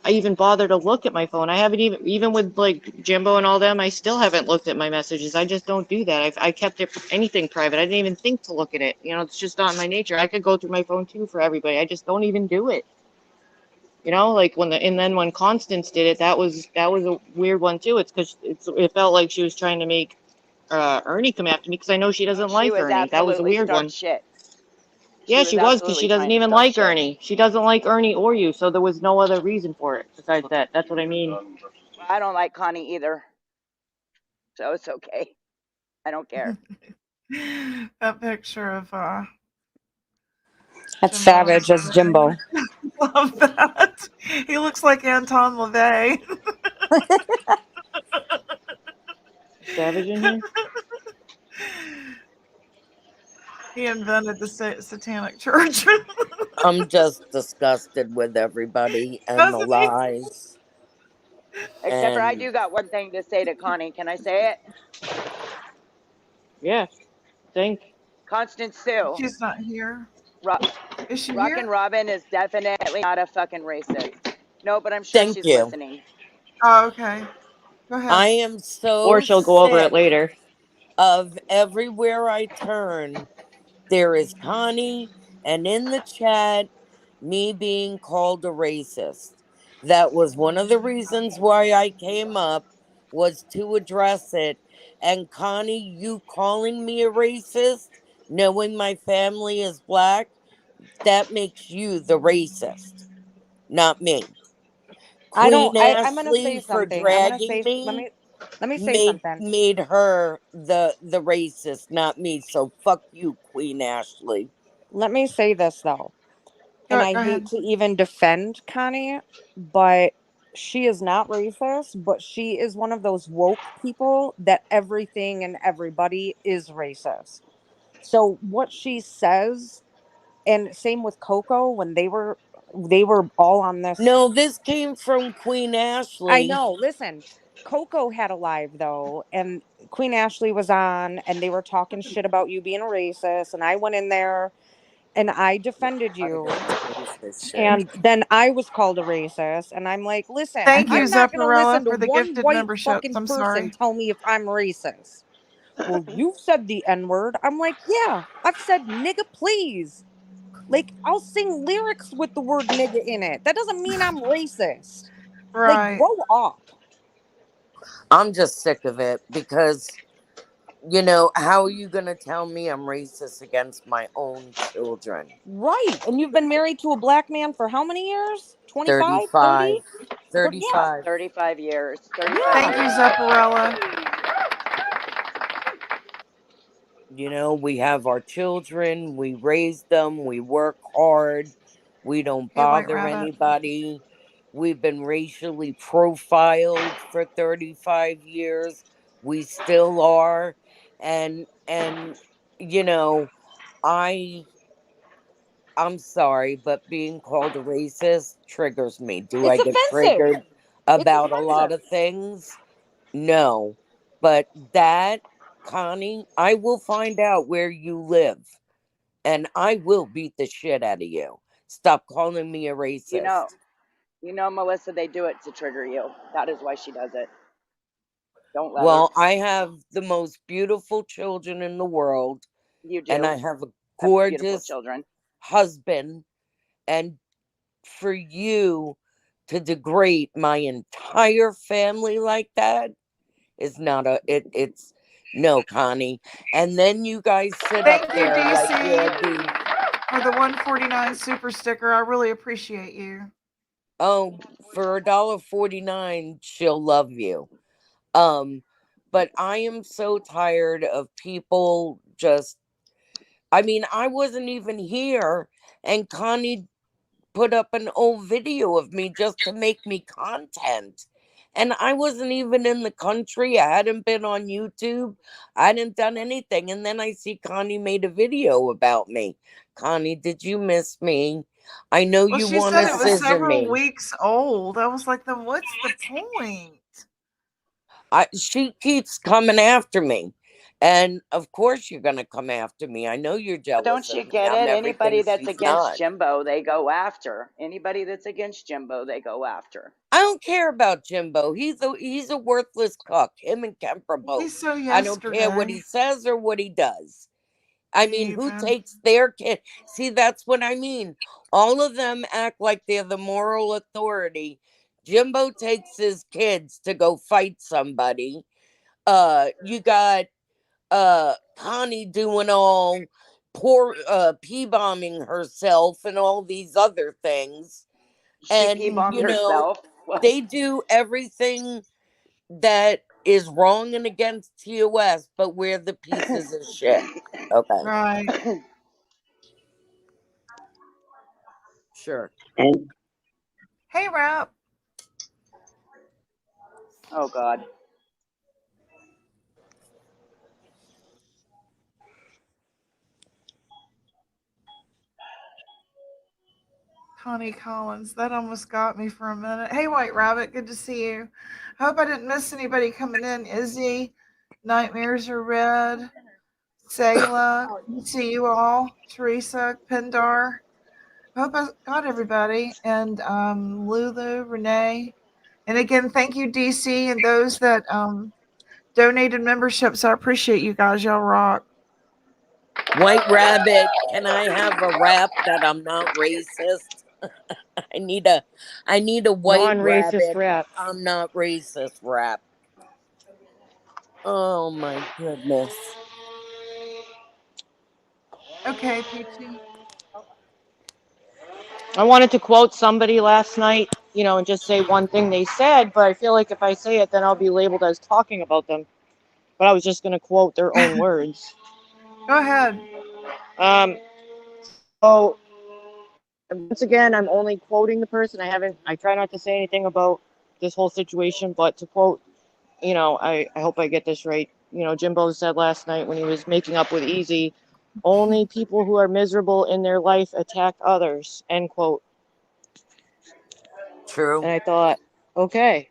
even bother to look at my phone. I haven't even with like Jimbo and all them, I still haven't looked at my messages. I just don't do that. I kept anything private. I didn't even think to look at it. It's just not my nature. I could go through my phone too for everybody. I just don't even do it. Like and then when Constance did it, that was a weird one too. It's because it felt like she was trying to make Ernie come after me because I know she doesn't like Ernie. That was a weird one. Shit. Yeah, she was because she doesn't even like Ernie. She doesn't like Ernie or you, so there was no other reason for it besides that. That's what I mean. Well, I don't like Connie either. So it's okay. I don't care. That picture of That's savage as Jimbo. Love that. He looks like Anton LaVey. Savage in here? He invented the Satanic Church. I'm just disgusted with everybody and the Doesn't he? lies. Except for I do got one thing to say to Connie. Can I say it? Yeah. Constance Sue. She's not here. Is she Rock here? and Robin is definitely not a fucking racist. No, but I'm sure Thank she's you. listening. Oh, okay. Go ahead. I am so Or she'll go over it later. Of everywhere I turn, there is Connie, and in the chat, me being called a racist. That was one of the reasons why I came up, was to address it. And Connie, you calling me a racist, knowing my family is black, that makes you the racist, not me. I Queen don't. I'm gonna say Ashley for something. I'm gonna dragging say. me Let me say something. made her the racist, not me. So fuck you, Queen Ashley. Let me say this though, and I Go hate ahead. to even defend Connie, but she is not racist. But she is one of those woke people that everything and everybody is racist. So what she says, and same with Coco when they were all on this. No, this came from Queen Ashley. I know. Listen, Coco had a live though, and Queen Ashley was on, and they were talking shit about you being a racist, and I went in there and I defended you, and then I was called a racist, and I'm like, listen, Thank you, I'm not gonna Zepparella, listen to for the one gifted white memberships. fucking I'm person sorry. tell me if I'm racist. Well, you've said the N-word. I'm like, yeah, I've said nigga please. Like, I'll sing lyrics with the word nigga in it. That doesn't mean I'm racist. Right. Like, grow up. I'm just sick of it because, how are you going to tell me I'm racist against my own children? Right. And you've been married to a black man for how many years? 25? 35. 30? 35. 35 years. 35 Thank you, Zepparella. We have our children, we raise them, we work hard, we don't Hey, White bother Rabbit. anybody. We've been racially profiled for 35 years. We still are. And I'm sorry, but being called a racist triggers me. Do I It's get offensive. triggered It's about a lot offensive. of things? No. But that, Connie, I will find out where you live and I will beat the shit out of you. Stop calling me a racist. You know, Melissa, they do it to trigger you. That is why she does it. Don't let Well, her. I have the most beautiful children in the world. You do. And I have a Have beautiful gorgeous children. husband. And for you to degrade my entire family like that is not it's no, Connie. And then you guys sit Thank up you, there like you're DC, the for the 149 super sticker. I really appreciate you. oh, for $1.49 she'll love you. But I am so tired of people just, I mean, I wasn't even here and Connie put up an old video of me just to make me content. And I wasn't even in the country. I hadn't been on YouTube. I hadn't done anything. And then I see Connie made a video about me. Connie, did you miss me? I know Well, you she want said to it was scissor several me. weeks old. I was like, then what's the point? She keeps coming after me. And of course you're going to come after me. I know you're jealous Don't you of me. get I'm it? Anybody everything that's she's against not. Jimbo, they go after. Anybody that's against Jimbo, they go after. I don't care about Jimbo. He's a worthless cuck. Him and Kemper both. He saw I don't care what he yesterday. says or what he does. I mean, who Even. takes their kid? See, that's what I mean. All of them act like they're the moral authority. Jimbo takes his kids to go fight somebody. You got Connie doing all poor P-bombing herself and all these other things. She And P-bombed you know, herself. What? they do everything that is wrong and against TOS, but we're the pieces of shit. Okay. Right. Sure. And Hey, Rap. Oh, God. Connie Collins. That almost got me for a minute. Hey, White Rabbit. Good to see you. Hope I didn't miss anybody coming in. Izzy, Nightmares Are Red, Sayla. Good to see you all. Teresa, Pindar. Hope I got everybody. And Lulu, Renee. And again, thank you, DC, and those that donated memberships. I appreciate you guys. Y'all rock. White Rabbit, can I have a rap that I'm not racist? I need a white Non-racist rabbit. rap. I'm not racist rap. Oh my goodness. Okay, Peachy. I wanted to quote somebody last night, you know, and just say one thing they said, but I feel like if I say it, then I'll be labeled as talking about them. But I was just going to quote their own words. Go ahead. So once again, I'm only quoting the person. I try not to say anything about this whole situation, but to quote, you know, I hope I get this right. You know, Jimbo said last night when he was making up with Easy, only people who are miserable in their life attack others, end quote. True. And I thought, okay,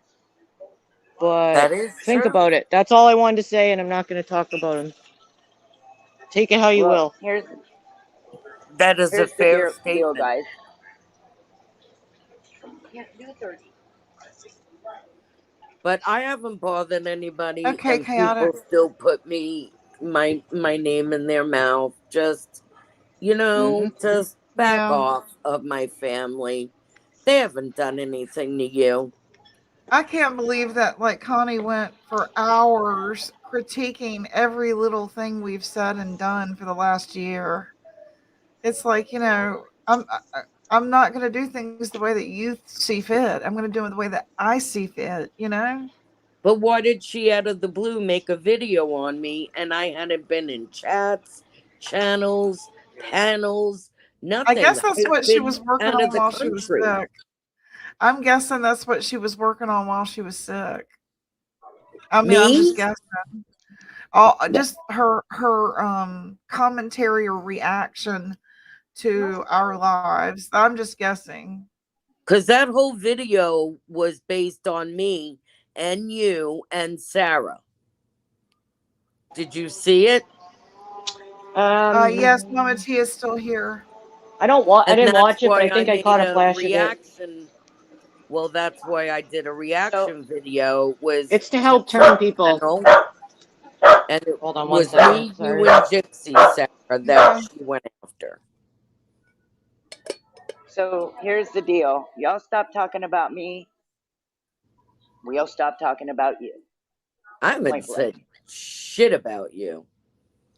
but That is think true. about it. That's all I wanted to say, and I'm not going to talk about him. Take it how you will. That is a Here's the fair deal, statement. guys. But I haven't bothered anybody, Okay, and Chaotic. people still put my name in their mouth. Just, you know, just back off of my family. They haven't done anything to you. I can't believe that like Connie went for hours critiquing every little thing we've said and done for the last year. It's like, you know, I'm not going to do things the way that you see fit. I'm going to do it the way that I see fit, you know? But why did she out of the blue make a video on me and I hadn't been in chats, channels, panels, nothing? I guess that's I've what she been was working out of on the while she was country. sick. I'm guessing that's what she was working on while she was sick. I mean, I'm just Me? guessing. just her commentary or reaction to our lives. I'm just guessing. Because that whole video was based on me and you and Sarah. Did you see it? Yes, Mama T is still here. I didn't watch it, but I think I caught a flash of it. Reaction. Well, that's why I did a reaction video. It's to help turn people. And it Hold on one was second. me, Sorry. you, and Gypsy, Sarah, that she went after. So here's the deal. Y'all stop talking about me. We'll stop talking about you. I haven't said shit about you.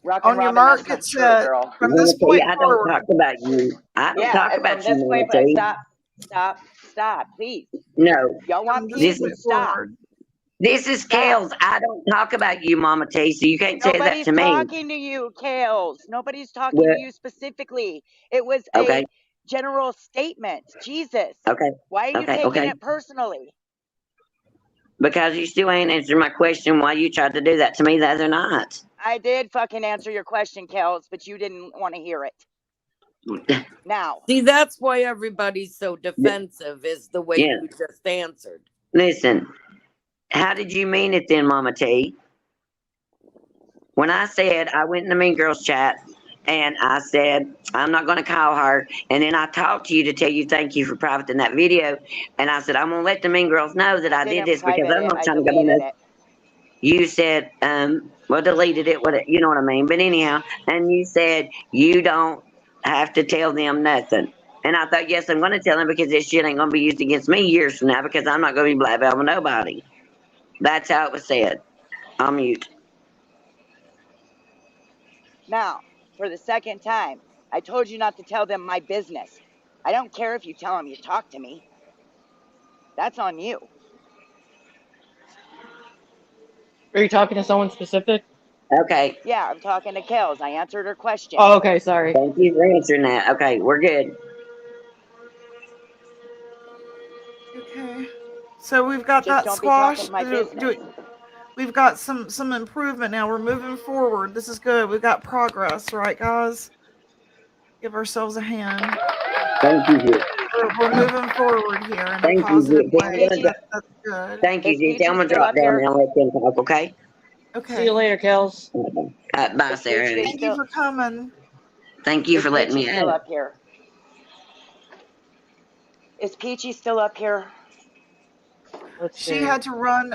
Rockin' On your Robin, mark, that's not it true, said, girl. from this point I don't forward. talk about you. I don't talk about from you, this point Mama T. Stop, please. No. Y'all want This peace? is Stop. This is Kales. I don't talk about you, Mama T, so you can't say that Nobody's to me. talking to you, Kales. Nobody's talking Well, to you specifically. It was okay. a general statement. Jesus. Okay. Why are you Okay, taking okay. it personally? Because you still ain't answered my question why you tried to do that to me the other night. I did fucking answer your question, Kels, but you didn't want to hear it. Now. See, that's why everybody's so defensive, is the way you just answered. Listen, how did you mean it then, Mama T? When I said I went in the Mean Girls chat and I said I'm not going to call her, and then I talked to you to tell you thank you for privating that video, and I said I'm going to let the Mean Girls know that I did this because I'm not trying to go in there. You said, well, deleted it, you know what I mean? But anyhow, and you said you don't have to tell them nothing. And I thought, yes, I'm going to tell them because this shit ain't going to be used against me years from now because I'm not going to be blackballed with nobody. That's how it was said. I'm mute. Now, for the second time, I told you not to tell them my business. I don't care if you tell them you talk to me. That's on you. Are you talking to someone specific? Okay. Yeah, I'm talking to Kels. I answered her question. Oh, okay, sorry. Thank you for answering that. Okay, we're good. Okay. So we've got Just that don't be talking squashed. my business. We've got some improvement now. We're moving forward. This is good. We've got progress, right, guys? Give ourselves a hand. Thank you. We're moving forward here in Thank a positive you. way. That's good. Thank you, G. I'm going to drop down now and let them talk, okay? Okay. See you later, Kels. Bye, Sarah. Thank you for coming. Thank you for letting me still out. up here? Is Peachy still up here? She had to run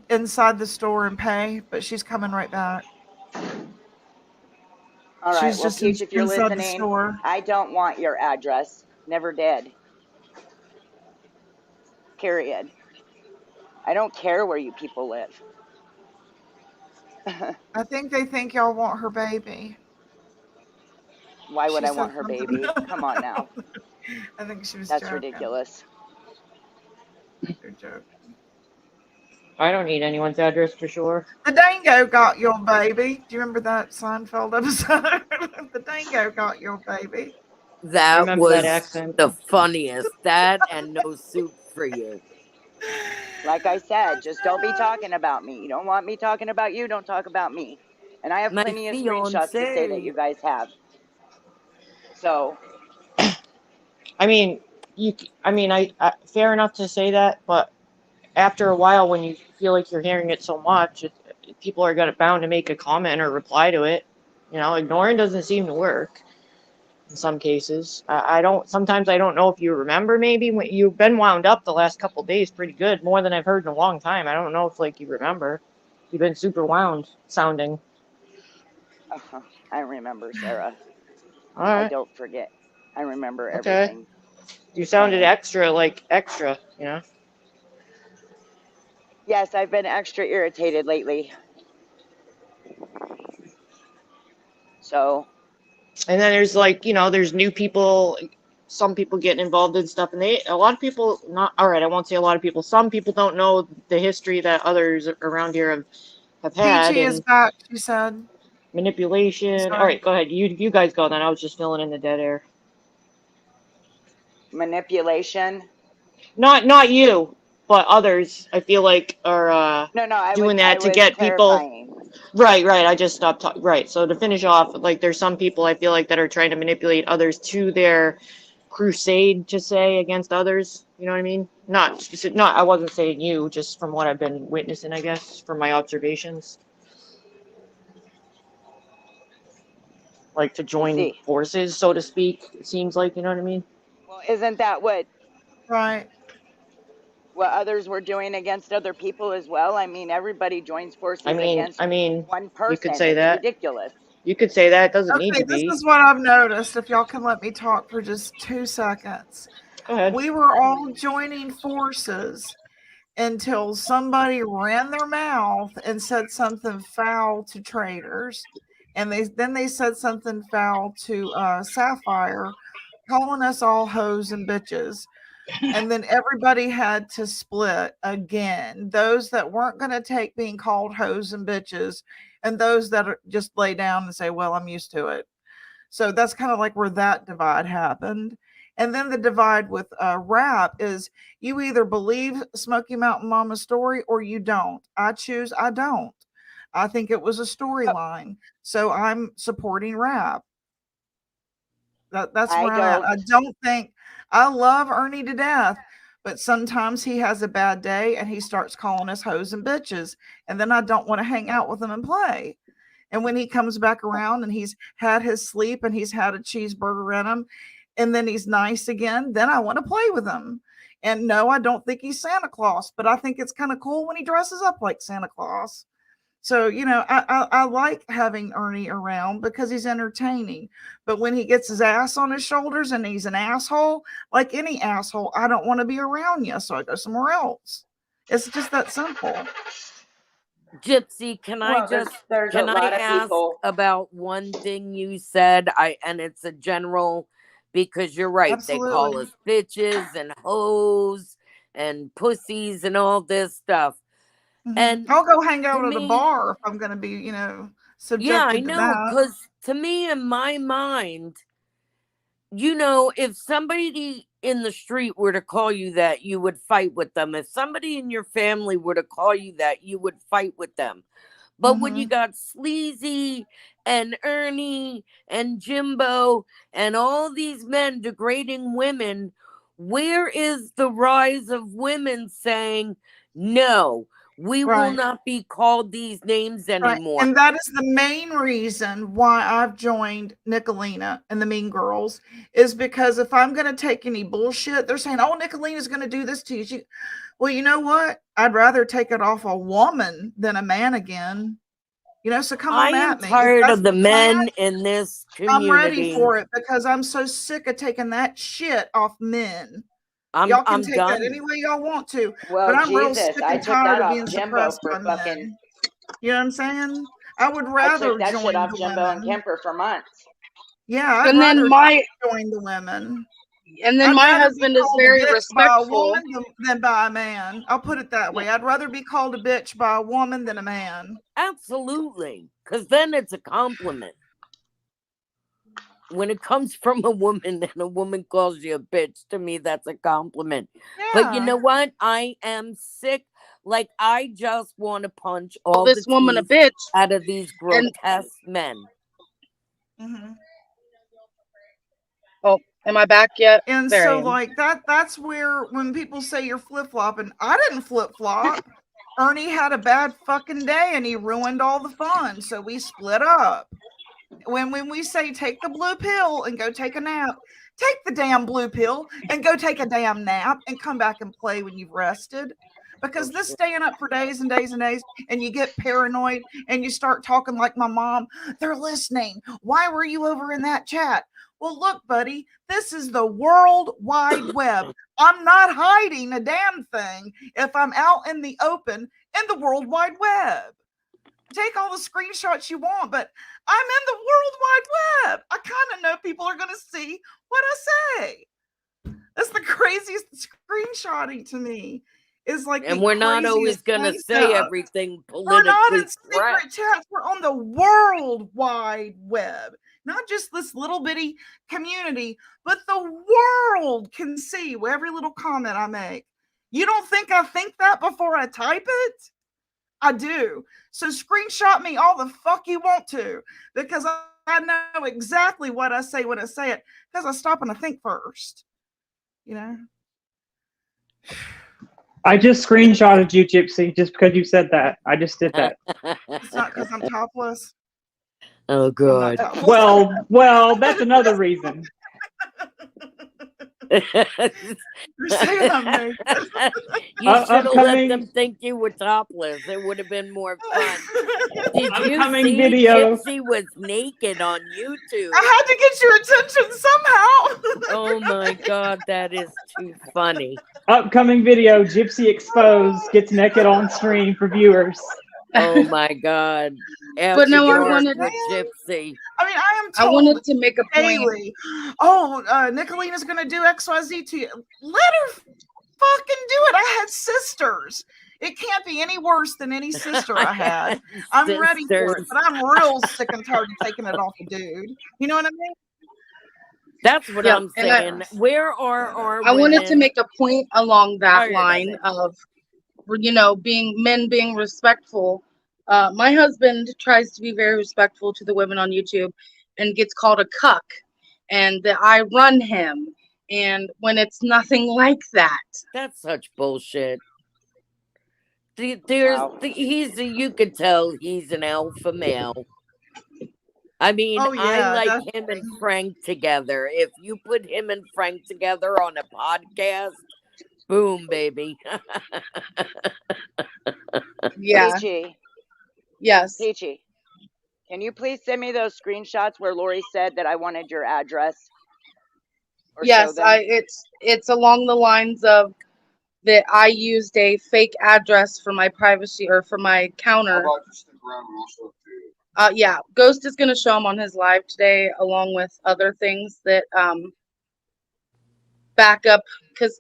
inside the store and pay, but she's coming right back. All right, She's well, just Peach, if you're inside the listening, store. I don't want your address. Never did. Period. I don't care where you people live. I think they think y'all want her baby. Why would She I want said her something. baby? Come on now. I think she was That's joking. ridiculous. You're joking. I don't need anyone's address for sure. The Dango got your baby. Do you remember that Seinfeld episode? The Dango got your baby. That was the funniest. That and no soup for you. Like I said, just don't be talking about me. You don't want me talking about you, don't talk about me. And I have My plenty of screenshots to say that you guys have. So. I mean, I fair enough to say that, but after a while, when you feel like you're hearing it so much, people are bound to make a comment or reply to it. You know, ignoring doesn't seem to work in some cases. Sometimes I don't know if you remember, maybe when you've been wound up the last couple of days pretty good, more than I've heard in a long time. I don't know if you remember. You've been super wound sounding. I remember, Sarah. All right. I don't forget. I remember Okay. everything. You sounded extra, you know? Yes, I've been extra irritated lately. So. And then there's there's new people, some people getting involved in stuff, and a lot of people, I won't say a lot of people, some people don't know the history that others around here have had. Peachy is back, she said. Manipulation. Sorry. All right, go ahead. You guys go then. I was just filling in the dead air. Manipulation? Not you, but others, I feel like, are doing that to get people. Right, right. I just stopped talking. Right. So to finish off, like there's some people I feel like that are trying to manipulate others to their crusade to say against others. You know what I mean? Not specific. Not. I wasn't saying you. Just from what I've been witnessing, I guess, from my observations. Like to join forces, so to speak. It seems like, you know what I mean? Well, isn't that what Right. others were doing against other people as well? I mean, everybody joins forces against one person. You could say it's that. ridiculous. You could say that. It doesn't need Okay, to this be. is what I've noticed. If y'all can let me talk for just 2 seconds. Go ahead. We were all joining forces until somebody ran their mouth and said something foul to traders. And then they said something foul to Sapphire, calling us all hoes and bitches. And then everybody had to split again. Those that weren't going to take being called hoes and bitches, and those that are just lay down and say, well, I'm used to it. So that's kind of like where that divide happened. And then the divide with rap is you either believe Smoky Mountain Mama's story or you don't. I choose I don't. I think it was a storyline. So I'm supporting rap. That's where I'm at. I don't think I love Ernie to death, but sometimes he has a bad day and he starts calling us hoes and bitches. And then I don't want to hang out with him and play. And when he comes back around and he's had his sleep and he's had a cheeseburger in him, and then he's nice again, then I want to play with him. And no, I don't think he's Santa Claus, but I think it's kind of cool when he dresses up like Santa Claus. So, you know, I like having Ernie around because he's entertaining. But when he gets his ass on his shoulders and he's an asshole, like any asshole, I don't want to be around you. So I go somewhere else. It's just that simple. Gypsy, can I just can I ask about one thing you said? And it's a general, because you're right. Absolutely. They call us bitches and hoes and pussies and all this stuff. Mm-hmm. And I'll go hang out at a bar if I'm going to be, you know, subjected yeah, I to know, that. because to me, in my mind, you know, if somebody in the street were to call you that, you would fight with them. If somebody in your family were to call you that, you would fight with them. But when you got Sleazy and Ernie and Jimbo and all these men degrading women, where is the rise of women saying, no, we will not be called these names anymore? And that is the main reason why I've joined Nicolina and the Mean Girls, is because if I'm going to take any bullshit, they're saying, oh, Nicolina's going to do this to you. Well, you know what? I'd rather take it off a woman than a man again. You know, so come on at me. I'm tired of the men in this community. I'm ready for it because I'm so sick of taking that shit off men. Y'all can take that any way y'all want to, well, but I'm real Jesus, sick and tired of being suppressed by men. You know what I'm saying? I would rather I took that join shit off the Jimbo women. and Kemper for months. Yeah, I'd And then rather join the women. And then I'd my rather husband be is called a very bitch respectful. by a woman than by a man. I'll put it that way. I'd rather be called a bitch by a woman than a man. Absolutely, because then it's a compliment. When it comes from a woman and a woman calls you a bitch, to me, that's a compliment. Yeah. But you know what? I am sick. Like, I just want to punch all this the woman a teeth bitch out of these grotesque men. Mm-hmm. Oh, am I back yet? And There I so am. like that's where when people say you're flip-flopping, I didn't flip-flop. Ernie had a bad fucking day and he ruined all the fun. So we split up. When we say take the blue pill and go take a nap, take the damn blue pill and go take a damn nap and come back and play when you've rested. Because this staying up for days and days and days, and you get paranoid and you start talking like my mom, they're listening. Why were you over in that chat? Well, look, buddy, this is the World Wide Web. I'm not hiding a damn thing if I'm out in the open in the World Wide Web. Take all the screenshots you want, but I'm in the World Wide Web. I kind of know people are going to see what I say. That's the craziest screenshotting to me. Is like, and we're not always going to say everything politically. We're not in secret chats. We're on the World Wide Web. Not just this little bitty community, but the world can see every little comment I make. You don't think I think that before I type it? I do. So screenshot me all the fuck you want to, because I know exactly what I say when I say it, because I stop and I think first. You know? I just screenshotted you, Gypsy, just because you said that. I just did that. It's not because I'm topless. Oh, God. Well, that's another reason. You should have let them think you were topless. It would have been more fun. Did you see video. Gypsy was naked on YouTube? I had to get your attention somehow. Oh my God, that is too funny. Upcoming video, Gypsy exposed, gets naked on stream for viewers. Oh my God. But no, I wanted with Gypsy. I mean, I am told I wanted to make a point. daily, oh, Nicolina's going to do XYZ to you. Let her fucking do it. I had sisters. It can't be any worse than any sister I had. I'm ready for it, but I'm real sick and tired of taking it off a dude. You know what I mean? That's what I'm saying. Where are our I wanted to women? make a point along that line of, you know, men being respectful. My husband tries to be very respectful to the women on YouTube and gets called a cuck and that I run him. And when it's nothing like that. That's such bullshit. You could tell he's an alpha male. I mean, Oh, yeah, I like him and Frank together. If you put him and Frank together on a podcast, boom, baby. Yeah. Peachy. Yes. Peachy, can you please send me those screenshots where Lori said that I wanted your address? Or Yes, show them? it's along the lines of that I used a fake address for my privacy or for my counter. Yeah, Ghost is going to show him on his live today, along with other things that back up, because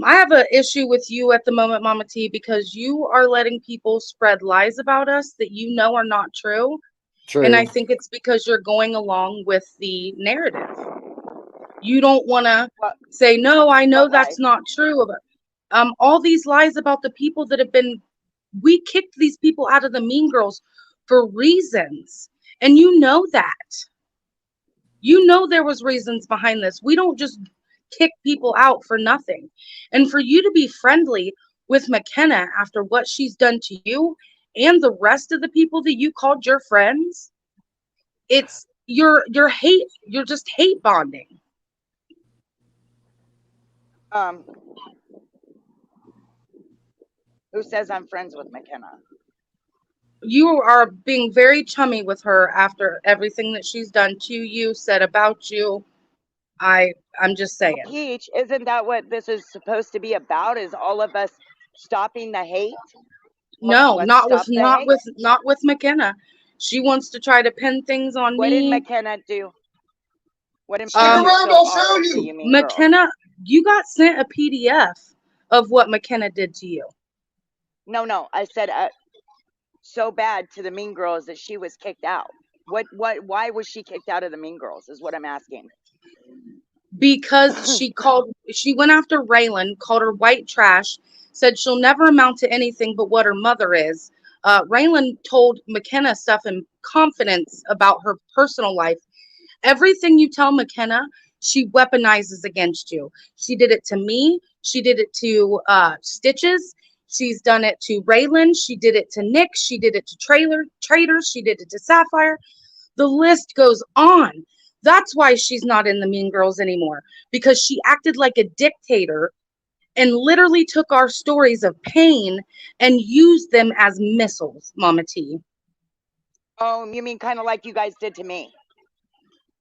I have an issue with you at the moment, Mama T, because you are letting people spread lies about us that you know are not true. True. And I think it's because you're going along with the narrative. You don't want to say, no, I know that's not true. All these lies about the people that have been, we kicked these people out of the Mean Girls for reasons. And you know that. You know there was reasons behind this. We don't just kick people out for nothing. And for you to be friendly with McKenna after what she's done to you and the rest of the people that you called your friends, it's you're just hate bonding. Who says I'm friends with McKenna? You are being very chummy with her after everything that she's done to you, said about you. I'm just saying. Peach, isn't that what this is supposed to be about? Is all of us stopping the hate? No, not with McKenna. She wants to try to pin things on me. What did McKenna do? What did McKenna do? McKenna, you got sent a PDF of what McKenna did to you. No. I said so bad to the Mean Girls that she was kicked out. Why was she kicked out of the Mean Girls is what I'm asking. Because she went after Raylan, called her white trash, said she'll never amount to anything but what her mother is. Raylan told McKenna stuff in confidence about her personal life. Everything you tell McKenna, she weaponizes against you. She did it to me. She did it to Stitches. She's done it to Raylan. She did it to Nick. She did it to Traders. She did it to Sapphire. The list goes on. That's why she's not in the Mean Girls anymore, because she acted like a dictator and literally took our stories of pain and used them as missiles, Mama T. Oh, you mean kind of like you guys did to me?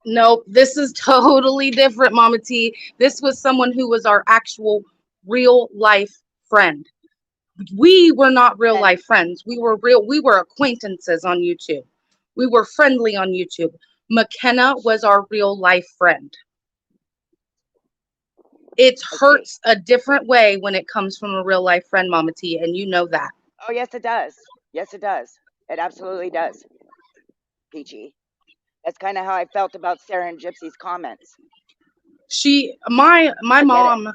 Nope, this is totally different, Mama T. This was someone who was our actual real life friend. We were not real life friends. We were acquaintances on YouTube. We were friendly on YouTube. McKenna was our real life friend. It hurts a different way when it comes from a real life friend, Mama T, and you know that. Oh, yes, it does. Yes, it does. It absolutely does. Peachy. That's kind of how I felt about Sarah and Gypsy's comments. My mom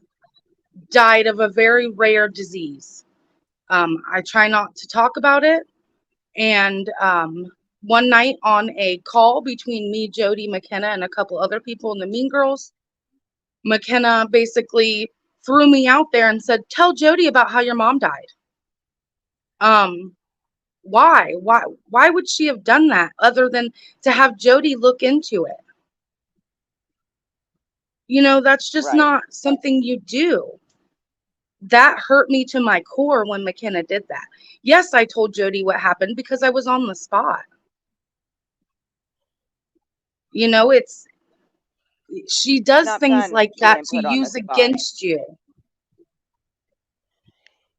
died of a very rare disease. I try not to talk about it. And one night on a call between me, Jody, McKenna, and a couple other people in the Mean Girls, McKenna basically threw me out there and said, "Tell Jody about how your mom died." Why would she have done that other than to have Jody look into it? You know, that's just not something you do. That hurt me to my core when McKenna did that. Yes, I told Jody what happened because I was on the spot. You know, she does things like that to use against you.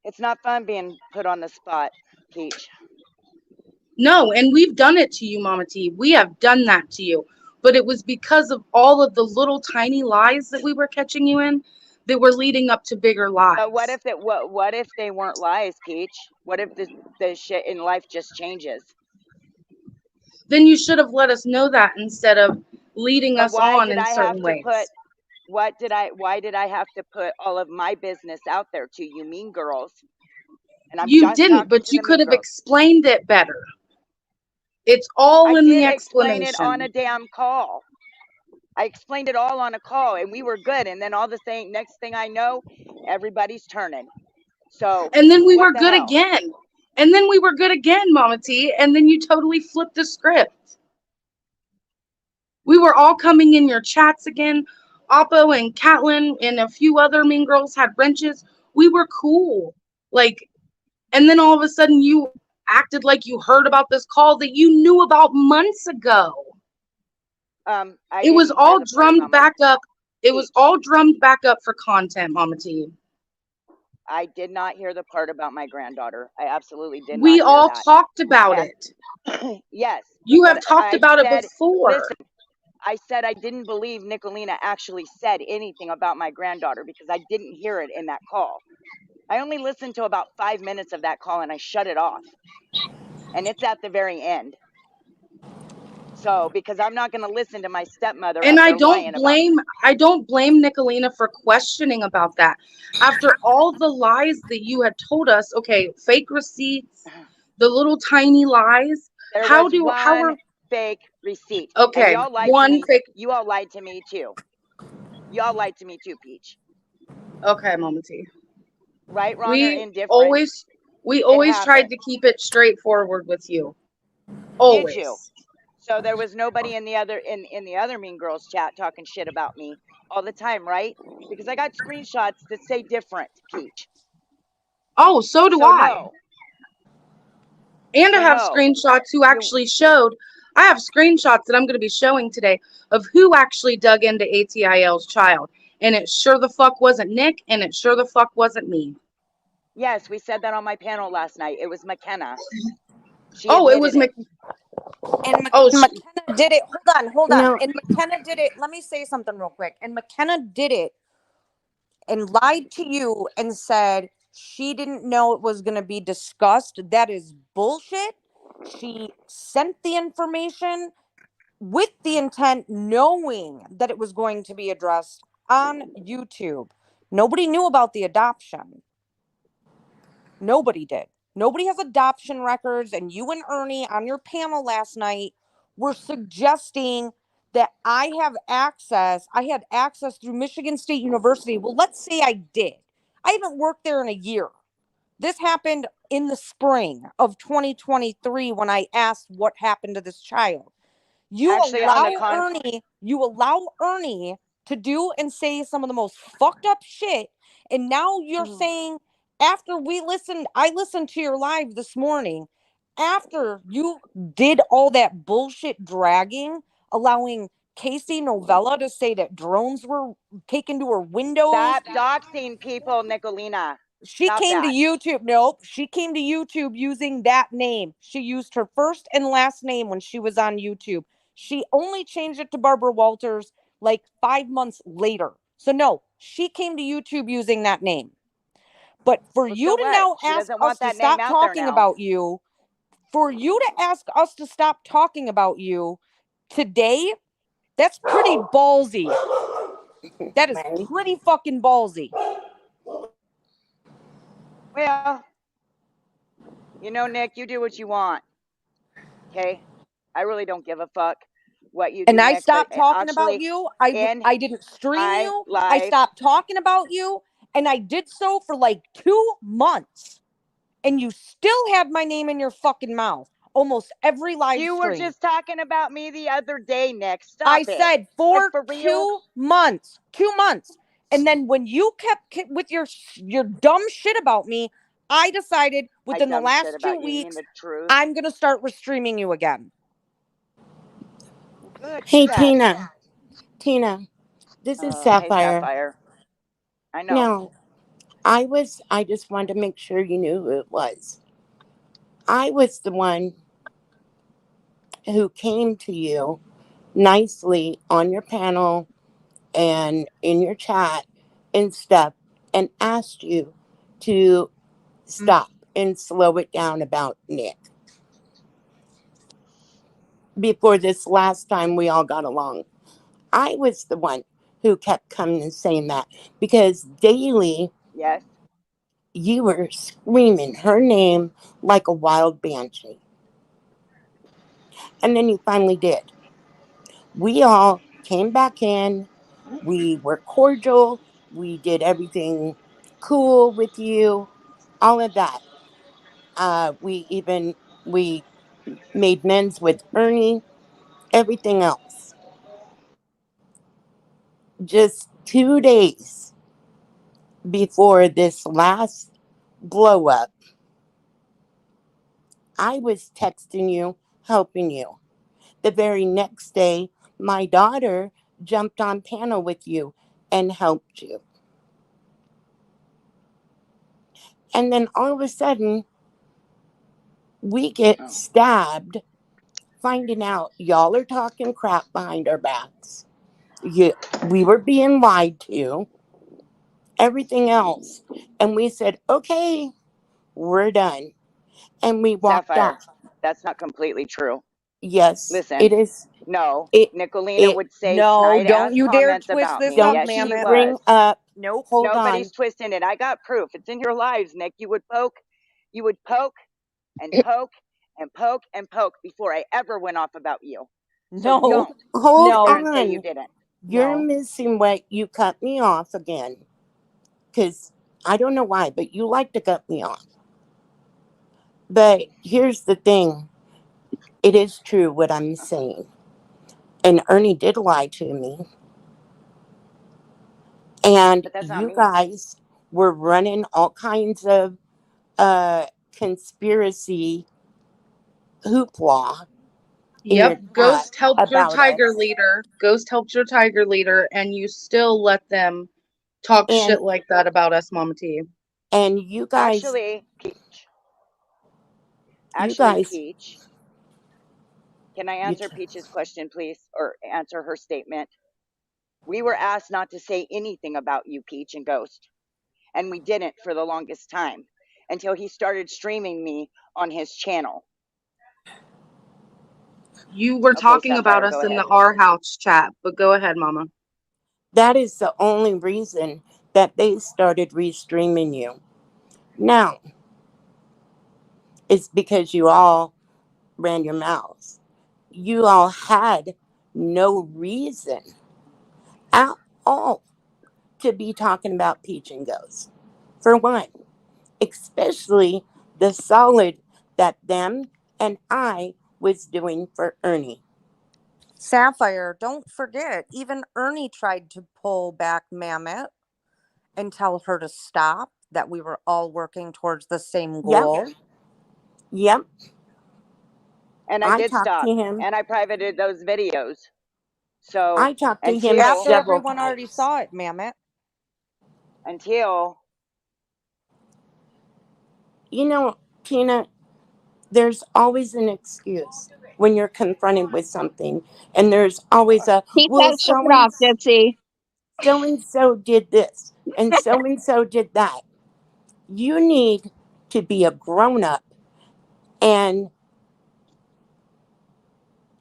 It's not fun being put on the spot, Peach. No, and we've done it to you, Mama T. We have done that to you. But it was because of all of the little tiny lies that we were catching you in that were leading up to bigger lies. But what if they weren't lies, Peach? What if the shit in life just changes? Then you should have let us know that instead of leading us on in certain ways. Why did I have to put all of my business out there to you Mean Girls? And You didn't, but you could have explained it better. It's all in the explanation. I did explain it on a damn call. I explained it all on a call, and we were good. And then all the next thing I know, everybody's turning. So and then we were good again. And then we were good again, Mama T. And then you totally flipped the script. We were all coming in your chats again. Oppo and Catelyn and a few other Mean Girls had wrenches. We were cool. And then all of a sudden you acted like you heard about this call that you knew about months ago. It was all drummed back up. It was all drummed back up for content, Mama T. I did not hear the part about my granddaughter. I absolutely did not. We all talked about it. Yes. You have talked about it before. Listen, I said I didn't believe Nicolina actually said anything about my granddaughter because I didn't hear it in that call. I only listened to about 5 minutes of that call and I shut it off. And it's at the very end. So, because I'm not going to listen to my stepmother. And I don't blame Nicolina for questioning about that. After all the lies that you had told us, okay, fake receipts, the little tiny lies. How are fake receipt? Okay, You all lied to me too. You all lied to me too, Peach. Okay, Mama T. Right, wrong, or indifferent. We always tried to keep it straightforward with you. Always. Did you? So there was nobody in the other Mean Girls chat talking shit about me all the time, right? Because I got screenshots that say different, Peach. Oh, so do I. No. And I have screenshots who actually showed. I have screenshots that I'm going to be showing today of who actually dug into ATIL's child. And it sure the fuck wasn't Nick, and it sure the fuck wasn't me. Yes, we said that on my panel last night. It was McKenna. It was McKenna. And McKenna did it. Hold on. And McKenna did it. Let me say something real quick. And McKenna did it and lied to you and said she didn't know it was going to be discussed. That is bullshit. She sent the information with the intent, knowing that it was going to be addressed on YouTube. Nobody knew about the adoption. Nobody did. Nobody has adoption records, and you and Ernie on your panel last night were suggesting that I had access through Michigan State University. Well, let's say I did. I haven't worked there in a year. This happened in the spring of 2023 when I asked what happened to this child. You allow Ernie to do and say some of the most fucked up shit, and now you're saying, after I listened to your live this morning, after you did all that bullshit dragging, allowing Casey Novella to say that drones were taken to her windows. Stop doxing people, Nicolina. She came to YouTube. Nope. She came to YouTube using that name. She used her first and last name when she was on YouTube. She only changed it to Barbara Walters like 5 months later. So no, she came to YouTube using that name. But for you to now ask us to stop talking about you, today, that's pretty ballsy. That is pretty fucking ballsy. Well, You know, Nick, you do what you want. Okay? I really don't give a fuck what you do, And I Nick. stopped But talking about actually, you. in I didn't stream high you. I life, stopped talking about you. And I did so for like 2 months. And you still have my name in your fucking mouth. Almost every live you stream. were just talking about me the other day, Nick. Stop I it. said Like, for for real? 2 months. 2 months. And then when you kept with your dumb shit about me, I decided within the dumb last shit 2 about you, you mean weeks, the truth? I'm going to start restreaming you again. Good. Hey, do that. Tina, this is Hey, Sapphire. Sapphire. I know. Now, I just wanted to make sure you knew who it was. I was the one who came to you nicely on your panel and in your chat and stuff and asked you to stop and slow it down about Nick. Before this last time we all got along, I was the one who kept coming and saying that because daily, yes, you were screaming her name like a wild banshee. And then you finally did. We all came back in. We were cordial. We did everything cool with you. All of that. We made amends with Ernie. Everything else. Just 2 days before this last blow up, I was texting you, helping you. The very next day, my daughter jumped on panel with you and helped you. And then all of a sudden, we get stabbed finding out y'all are talking crap behind our backs. We were being lied to. Everything else. And we said, okay, we're done. And we walked Sapphire, off. that's not completely true. Yes, Listen, it is. No, Nicolina it- would say No, snide don't ass you dare comments twist about this me. up, Yes, ma'am. she Bring was. up. Nope. Hold Nobody's on. twisting it. I got proof. It's in your lives, Nick. You would poke and poke and poke and poke before I ever went off about you. So No. don't Hold sit there and say on. you didn't. You're No. missing what you cut me off again. Because I don't know why, but you like to cut me off. But here's the thing. It is true what I'm saying. And Ernie did lie to me. And But that's not you me. guys were running all kinds of conspiracy hoopla. Yep. Ghost helped your about tiger us. leader. Ghost helped your tiger leader, and you still let them talk And- shit like that about us, Mama T. And you guys. Actually, Peach. Can I answer Peach's question, please? Or answer her statement? We were asked not to say anything about you, Peach and Ghost. And we didn't for the longest time until he started streaming me on his channel. You were talking about us in the Our House chat, but go ahead, Mama. That is the only reason that they started restreaming you. Now, it's because you all ran your mouths. You all had no reason at all to be talking about Peach and Ghost. For one, especially the solid that them and I was doing for Ernie. Sapphire, don't forget, even Ernie tried to pull back Mammoth and tell her to stop, that we were all working towards the same goal. Yep. And I did talked stop. to him. And I privated those videos. So I talked to him After several everyone times. already saw it, Mammoth. Until. You know, Tina, there's always an excuse when you're confronted with something. And there's always a, well, so-and-so did this, and so did that. You need to be a grown-up and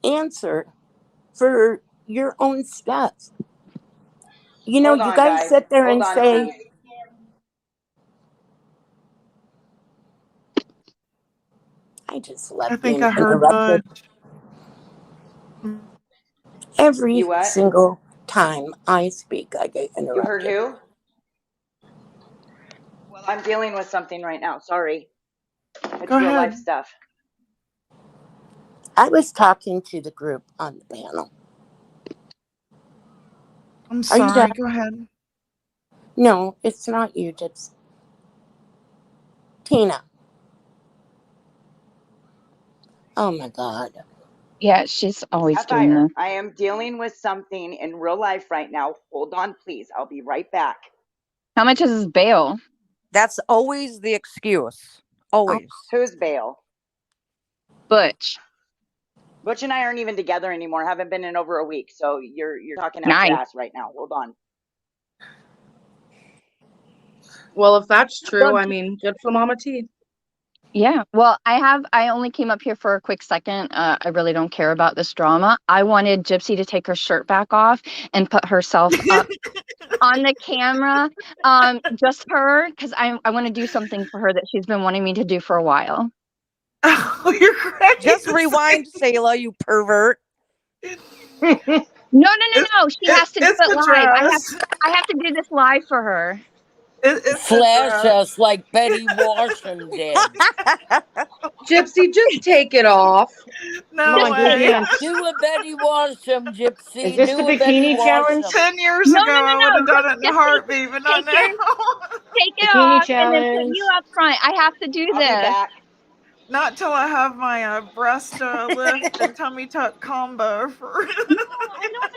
answer for your own stuff. You know, Hold you on, guys sit there Hold and on, say, please. I just love being interrupted. Every You what? single time I speak, I get You heard interrupted. who? Well, I'm dealing with something right now. Sorry. It's Go real ahead. life stuff. I was talking to the group on the panel. I'm Are you sorry. done? Go ahead. No, it's not you, it's Tina. Oh my God. Yeah, she's always doing Sapphire, this. I am dealing with something in real life right now. Hold on, please. I'll be right back. How much is his bail? That's always the excuse. Always. Who's bail? Butch. Butch and I aren't even together anymore. Haven't been in over a week. So you're talking out Nice. your ass right now. Hold on. Well, if that's true, I mean, good for Mama T. Yeah. Well, I only came up here for a quick second. I really don't care about this drama. I wanted Gypsy to take her shirt back off and put herself up on the camera. Just her, because I want to do something for her that she's been wanting me to do for a while. Oh, you're crazy. Just rewind, Sayla, you pervert. No. She has to do it's it the live. dress. I have to do this live for her. It's Flash us like Betty Washington did. Gypsy, just take it off. No Come on, way. Vivian. Do a Betty Washington, Gypsy. Is this Do the a Betty bikini challenge? Washington. 10 years ago, I would have done it in a heartbeat, but not now. Take it Bikini off and then put challenge. you up front. I have to do I'll be this. back. Not till I have my breast lift and tummy tuck combo for.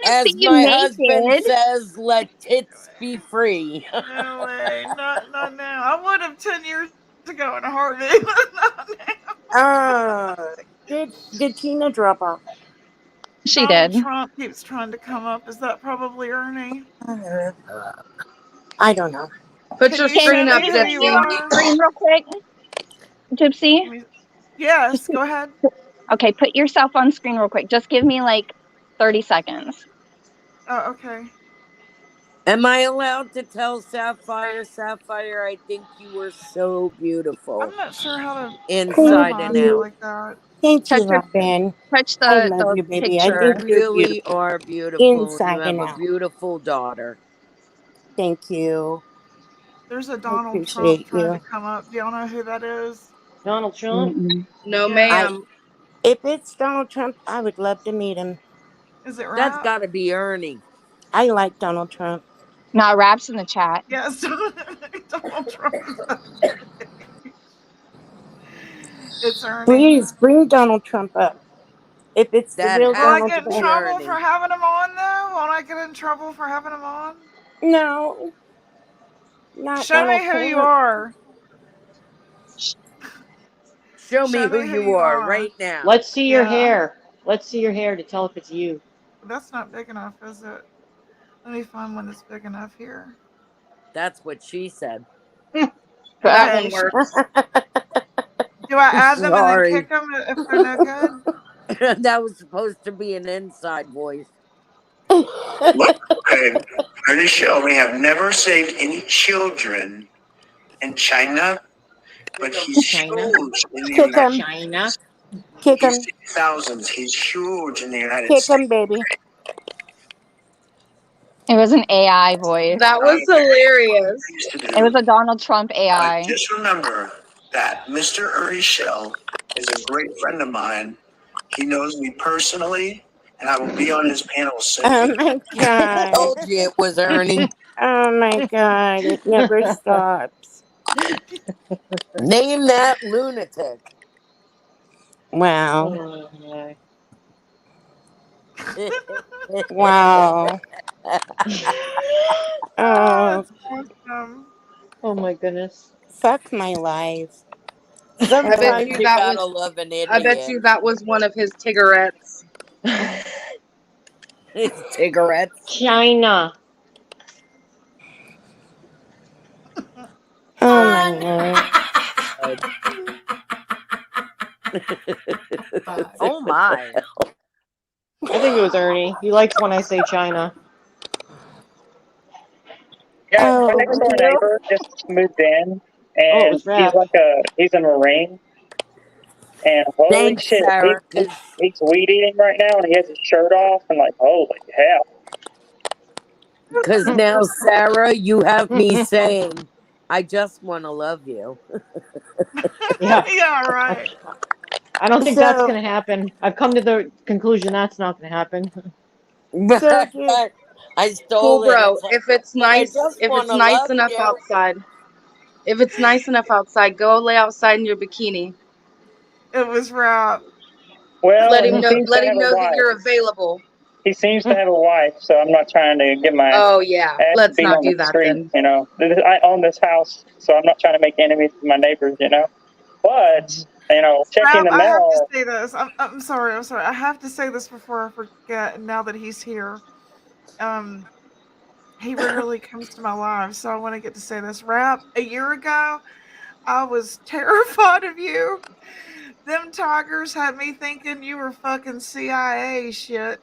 As see you my husband naked. says, let tits be free. No way, not now. I would have 10 years ago in a heartbeat, but not now. Did Tina drop off? She Donald did. Trump keeps trying to come up. Is that probably Ernie? I don't know. Put Can your you screen show up, me who you Gypsy. are? Screen real quick, Gypsy. Yes, go ahead. Okay, put yourself on screen real quick. Just give me like 30 seconds. Oh, okay. Am I allowed to tell Sapphire, I think you were so beautiful. I'm not sure how to inside and it out. like that. Thank you, Touch your- Robin. Touch I the love you, baby. I picture. think You you're really beautiful. are beautiful. Inside You have and a out. beautiful daughter. Thank you. There's a I Donald Trump appreciate trying you. to come up. Do y'all know who that is? Donald Trump? No, Yeah. ma'am. If it's Donald Trump, I would love to meet him. Is it That's rap? got to be Ernie. I like Donald Trump. No, Rap's in the chat. Yes, Donald Trump. It's Ernie. Please bring Donald Trump up. If it's the That real Will I Donald get in Trump. trouble for having him on, though? Won't I get in trouble for having him on? No. Not Show Donald me who you Trump. are. Show me who you are right now. Let's see your Yeah. hair. Let's see your hair to tell if it's you. That's not big enough, is it? Let me find one that's big enough here. That's what she said. That Okay. one works. Do I add them and Sorry. then kick them if they're no good? That was supposed to be an inside voice. Look, okay, Ernie Shell, we have never saved any children in China, but he's China. huge in the Kick United him. China. Kick him. States. Thousands. He's huge in the United Kick States. him, baby. It was an AI voice. That was hilarious. It was a Donald Trump AI. Just remember that Mr. Ernie Shell is a great friend of mine. He knows me personally, and I will be on his panel soon. Oh my God. Told you it was Ernie. Oh my God. It never stops. Name that lunatic. Wow. Oh, my. Wow. Oh, Oh my goodness. fuck my life. I bet Sometimes you You that gotta was. love an idiot. I bet you that was one of his cigarettes. Cigarettes. China. Oh my God. Oh my. I think it was Ernie. He likes when I say China. Yeah, Oh, my next door neighbor just moved in, Oh, it and was Raph. he's a Marine, And holy Thanks, shit, Sarah, 'cause he's weed eating right now, and he has his shirt off, and like, holy hell. Because now, Sarah, you have me saying, I just want to love you. Yeah. Yeah, right. I don't think that's So- going to happen. I've come to the conclusion that's not going to happen. But I stole Cool, it. bro. It's like, If it's but I nice, just if want it's to nice love enough you. outside, if it's nice enough outside, go lay outside in your bikini. It was Rap. Well, Let him he know. seems Let to him have a know that wife. you're available. He seems to have a wife, so I'm not trying to get my Oh yeah, ass let's beat not on do the that street. then. You know, I own this house, so I'm not trying to make enemies with my neighbors. You know, but you know, checking Rap, the I have to mail. say this. I'm sorry. I'm sorry. I have to say this before I forget. Now that he's here, he rarely comes to my live, so I want to get to say this. Rap, a year ago, I was terrified of you. Them tigers had me thinking you were fucking CIA shit.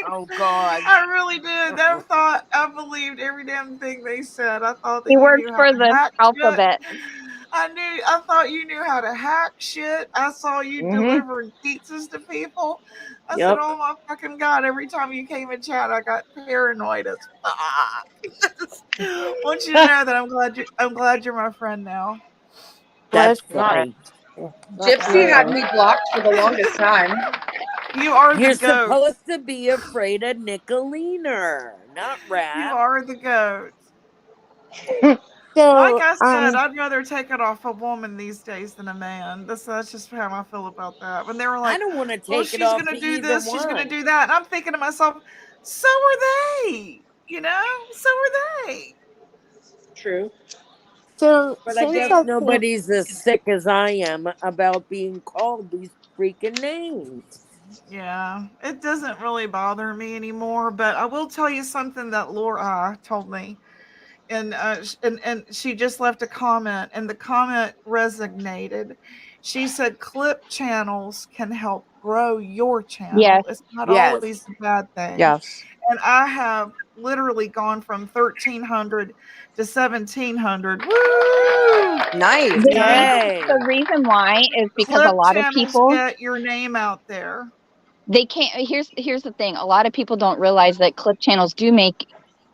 Oh God. I really did. I believed every damn thing they said. I thought that He you works knew how for to the hack shit. alphabet. I thought you knew how to hack shit. I saw you delivering pizzas to people. I said, Yep. "Oh my fucking God." Every time you came in chat, I got paranoid as fuck. I want you to know that I'm glad you're my friend now. That's Not- funny. Gypsy had me blocked for the longest time. You are You're the goat. supposed to be afraid of Nicolina, not Rap. You are the goat. So, Like I said, I'd rather take it off a woman these days than a man. That's just how I feel about that. When they were like, I don't want to "Oh, take it she's off gonna to do either this, she's gonna one. do that," and I'm thinking to myself, "So are they. You know, so are they." True. so But I since guess I can't, nobody's as sick as I am about being called these freaking names. Yeah, it doesn't really bother me anymore. But I will tell you something that Laura told me, and and she just left a comment, and the comment resonated. She said, "Clip channels can help grow your channel. Yes. It's not Yes. always a bad thing." yes, And I have literally gone from 1,300 to 1,700. Woo! nice. The Yay. the reason why is because a Clip lot of channels people get your name out there. they can't. Here's the thing. A lot of people don't realize that clip channels do make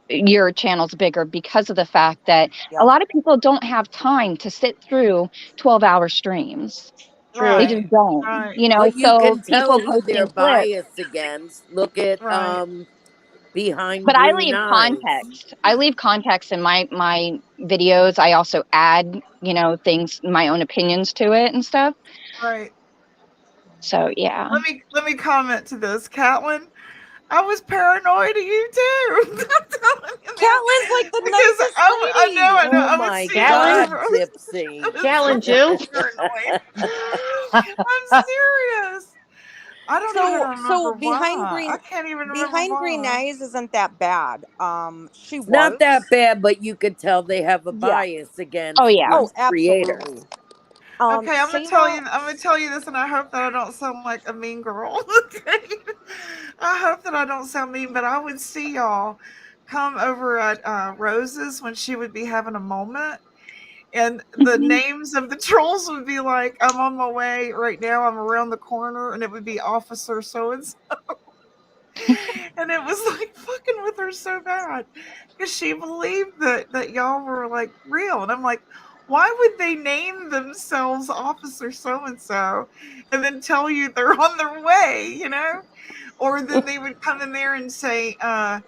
your channels bigger because of the fact that a Yep. lot of people don't have time to sit through 12-hour streams. They just Right. don't. Right. You know, Well, you so can tell people who they're posting clips. biased against. Look at Right. Behind But I Green leave Eyes. context. I leave context in my videos. I also add, things, my own opinions to it and stuff. Right. So yeah. Let me comment to this, Catlin. I was paranoid of you too. I'm telling you now. Caitlin's like the Because nicest I lady. know. Oh I would my see her. God, I was Gypsy. Callan so too. paranoid. I'm serious. I don't even So remember why. I can't even remember behind green why. eyes isn't that bad. She It's was not that bad, but you could tell they have a Yeah. bias against Oh yeah. Oh, its creator. absolutely. Okay, I'm gonna Shayna, tell you this, and I hope that I don't sound like a mean girl. Okay, I hope that I don't sound mean, but I would see y'all come over at Rose's when she would be having a moment, and the names of the trolls would be like, "I'm on my way right now. I'm around the corner," and it would be Officer so and so, and it was like fucking with her so bad because she believed that y'all were like real, and I'm like, why would they name themselves Officer so and so and then tell you they're on their way, or then they would come in there and say, I'm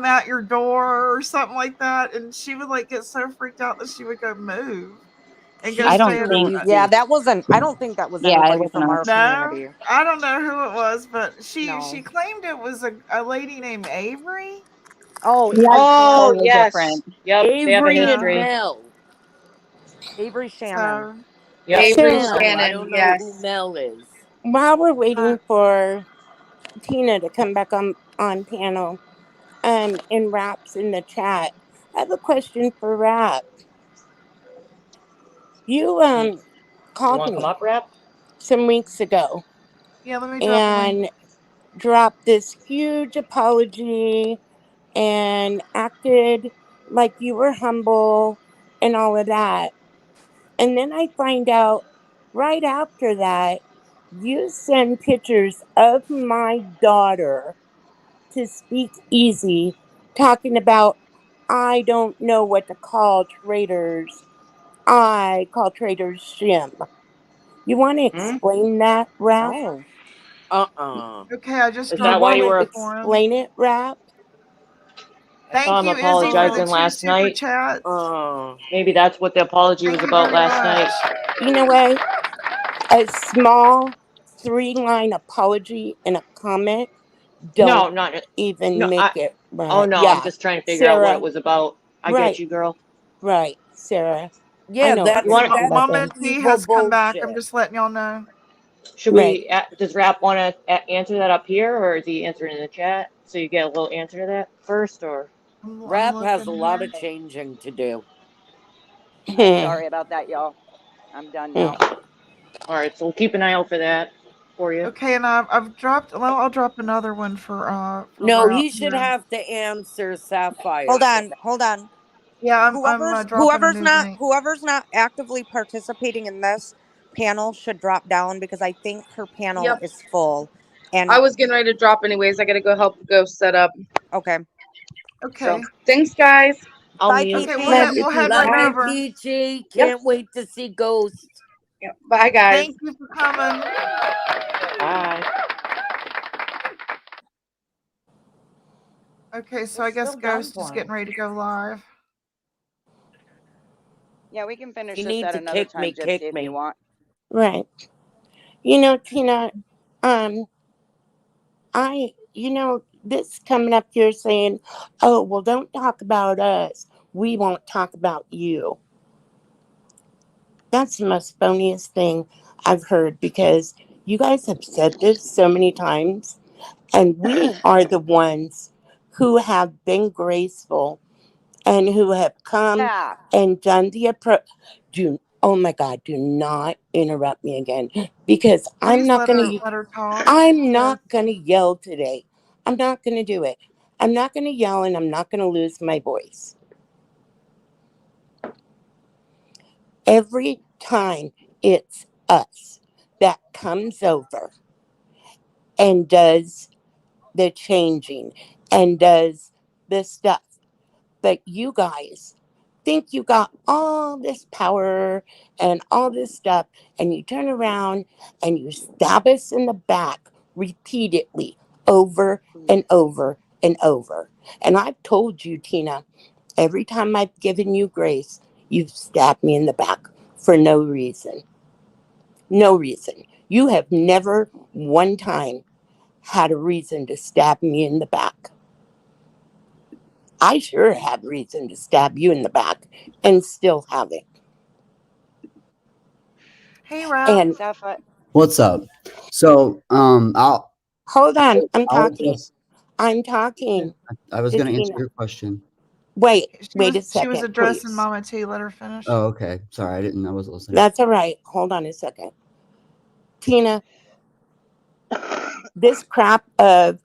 at your door or something like that, and she would like get so freaked out that she would go move and go I don't stay at think. yeah, that wasn't. I don't think that was Yeah, it anybody wasn't from us. our no, community. I don't know who it was, but she No. claimed it was a lady named Avery. Oh, Yeah, Avery it's Oh Shannon. totally yes. different. Yep. They have a Avery and Yeah. history. Mel. Avery Shannon. So Yep. Avery Mel. I Shannon, don't know who yes. Mel is. While we're waiting uh, for Tina to come back on panel, and Raps in the chat, I have a question for Rap. You You called want to come me up, Rap? some weeks ago yeah, let me drop a link. and dropped this huge apology and acted like you were humble and all of that. And then I find out right after that, you send pictures of my daughter to Speak Easy, talking about, I don't know what to call traitors. I call traitors Shim. You want to explain that, Rap? Oh. Okay, I just You dropped want the to link for him. explain it, Rap? Thank you, Izzy, for the 2 super chats. Maybe that's what the apology was about last night. You know what? A small 3-line apology in a comment No, don't not even no. make it right. Oh no, I'm just trying to figure out what Sarah. it was about. I Right. get you, girl. Right, Sarah. Yeah, I know that's what you're talking about Mama then. T evil has come back. I'm bullshit. just letting y'all know. Should Right. we? Does Rap want to answer that up here, or is he answering in the chat? So you get a little answer to that first, or Rap has a lot of changing to do. Sorry about that, y'all. I'm done now. All right, so we'll keep an eye out for that for you. Okay, and I've dropped. Well, I'll drop another one for No, Rap he should here. have to answer Sapphire. Hold on. Yeah, I'm dropping a new link. Whoever's not actively participating in this panel should drop down because I think her panel Yep. is full. And I was getting ready to drop anyways. I gotta go help Ghost set up. Okay. Okay. So thanks, guys. Bye, Okay, Peachy. we'll head Love right you, over. Peachy. Can't wait to see Ghost. Yep. Bye, guys. Thank you for coming. Bye. Okay, so I guess Ghost is getting ready to go live. Yeah, we can finish You this need at to another kick time, me, Gypsy, kick if me. you want. Right. You know, Tina, this coming up here saying, oh, well, don't talk about us. We won't talk about you. That's the most phoniest thing I've heard, because you guys have said this so many times, and we are the ones who have been graceful and who have come and done the approach. Oh my God, do not interrupt me again, because I'm not going to. Let her talk. I'm not going to yell today. I'm not going to do it. I'm not going to yell, and I'm not going to lose my voice. Every time it's us that comes over and does the changing and does the stuff, but you guys think you got all this power and all this stuff, and you turn around and you stab us in the back repeatedly over and over and over. And I've told you, Tina, every time I've given you grace, you've stabbed me in the back for no reason. No reason. You have never one time had a reason to stab me in the back. I sure had reason to stab you in the back and still have it. Hey, Ralph. And What's up? So, I'll hold on. I'm I'll talking. address- I'm talking. I was going to answer Tina. your question. Wait a She second. was addressing please. Mama T. Let her finish. Oh, okay. Sorry, I wasn't listening. That's all right. Hold on a second. Tina, this crap of,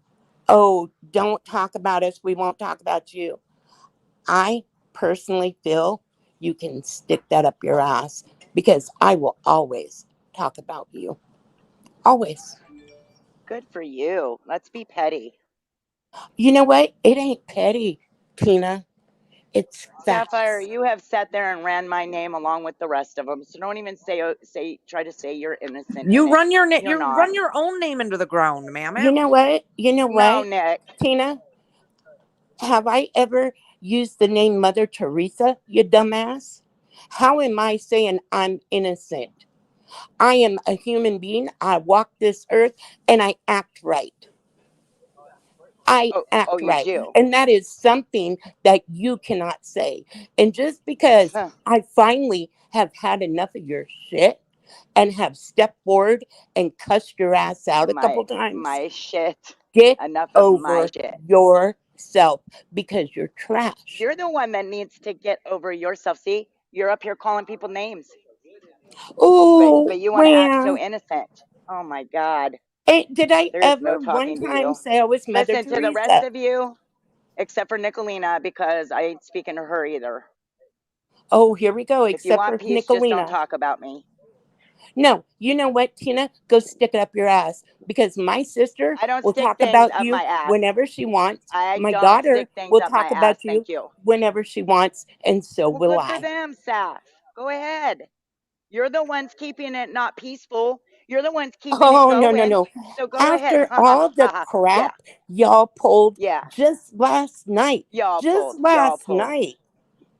oh, don't talk about us, we won't talk about you. I personally feel you can stick that up your ass, because I will always talk about you. Always. Good for you. Let's be petty. You know what? It ain't petty, Tina. It's facts. Sapphire, you have sat there and ran my name along with the rest of them. So don't even try to say you're innocent. You in run it. your You're not. run your own name into the ground, ma'am. You know what? No, Nick. Tina, have I ever used the name Mother Teresa, you dumbass? How am I saying I'm innocent? I am a human being. I walk this earth and I act right. I act you right. do. And that is something that you cannot say. And just because I finally have had enough of your shit and have stepped forward and cussed your ass out a couple times. My shit. Get Enough of over my shit. yourself, because you're trash. You're the one that needs to get over yourself. See, you're up here calling people names. Oh, but you want to act so innocent. Oh my God. Hey, did I There is ever no one talking to time you. say I was Mother Listen Teresa? to the rest of you, except for Nicolina, because I ain't speaking to her either. Oh, here we go. If you Except want for peace, just don't Nicolina. talk about me. No, you know what, Tina? Go stick it up your ass because my sister I don't will stick talk things about up you my ass. whenever she wants. I My don't daughter stick things will up my talk ass. about you Thank you. whenever she wants, and so Well, will good for I. them, Saf. Go ahead. You're the ones keeping it not peaceful. You're the ones keeping it Oh, no, no, going. no. So go ahead. After all the Yeah. crap y'all pulled Yeah. just last night, Y'all just pulled. Y'all last pulled. night,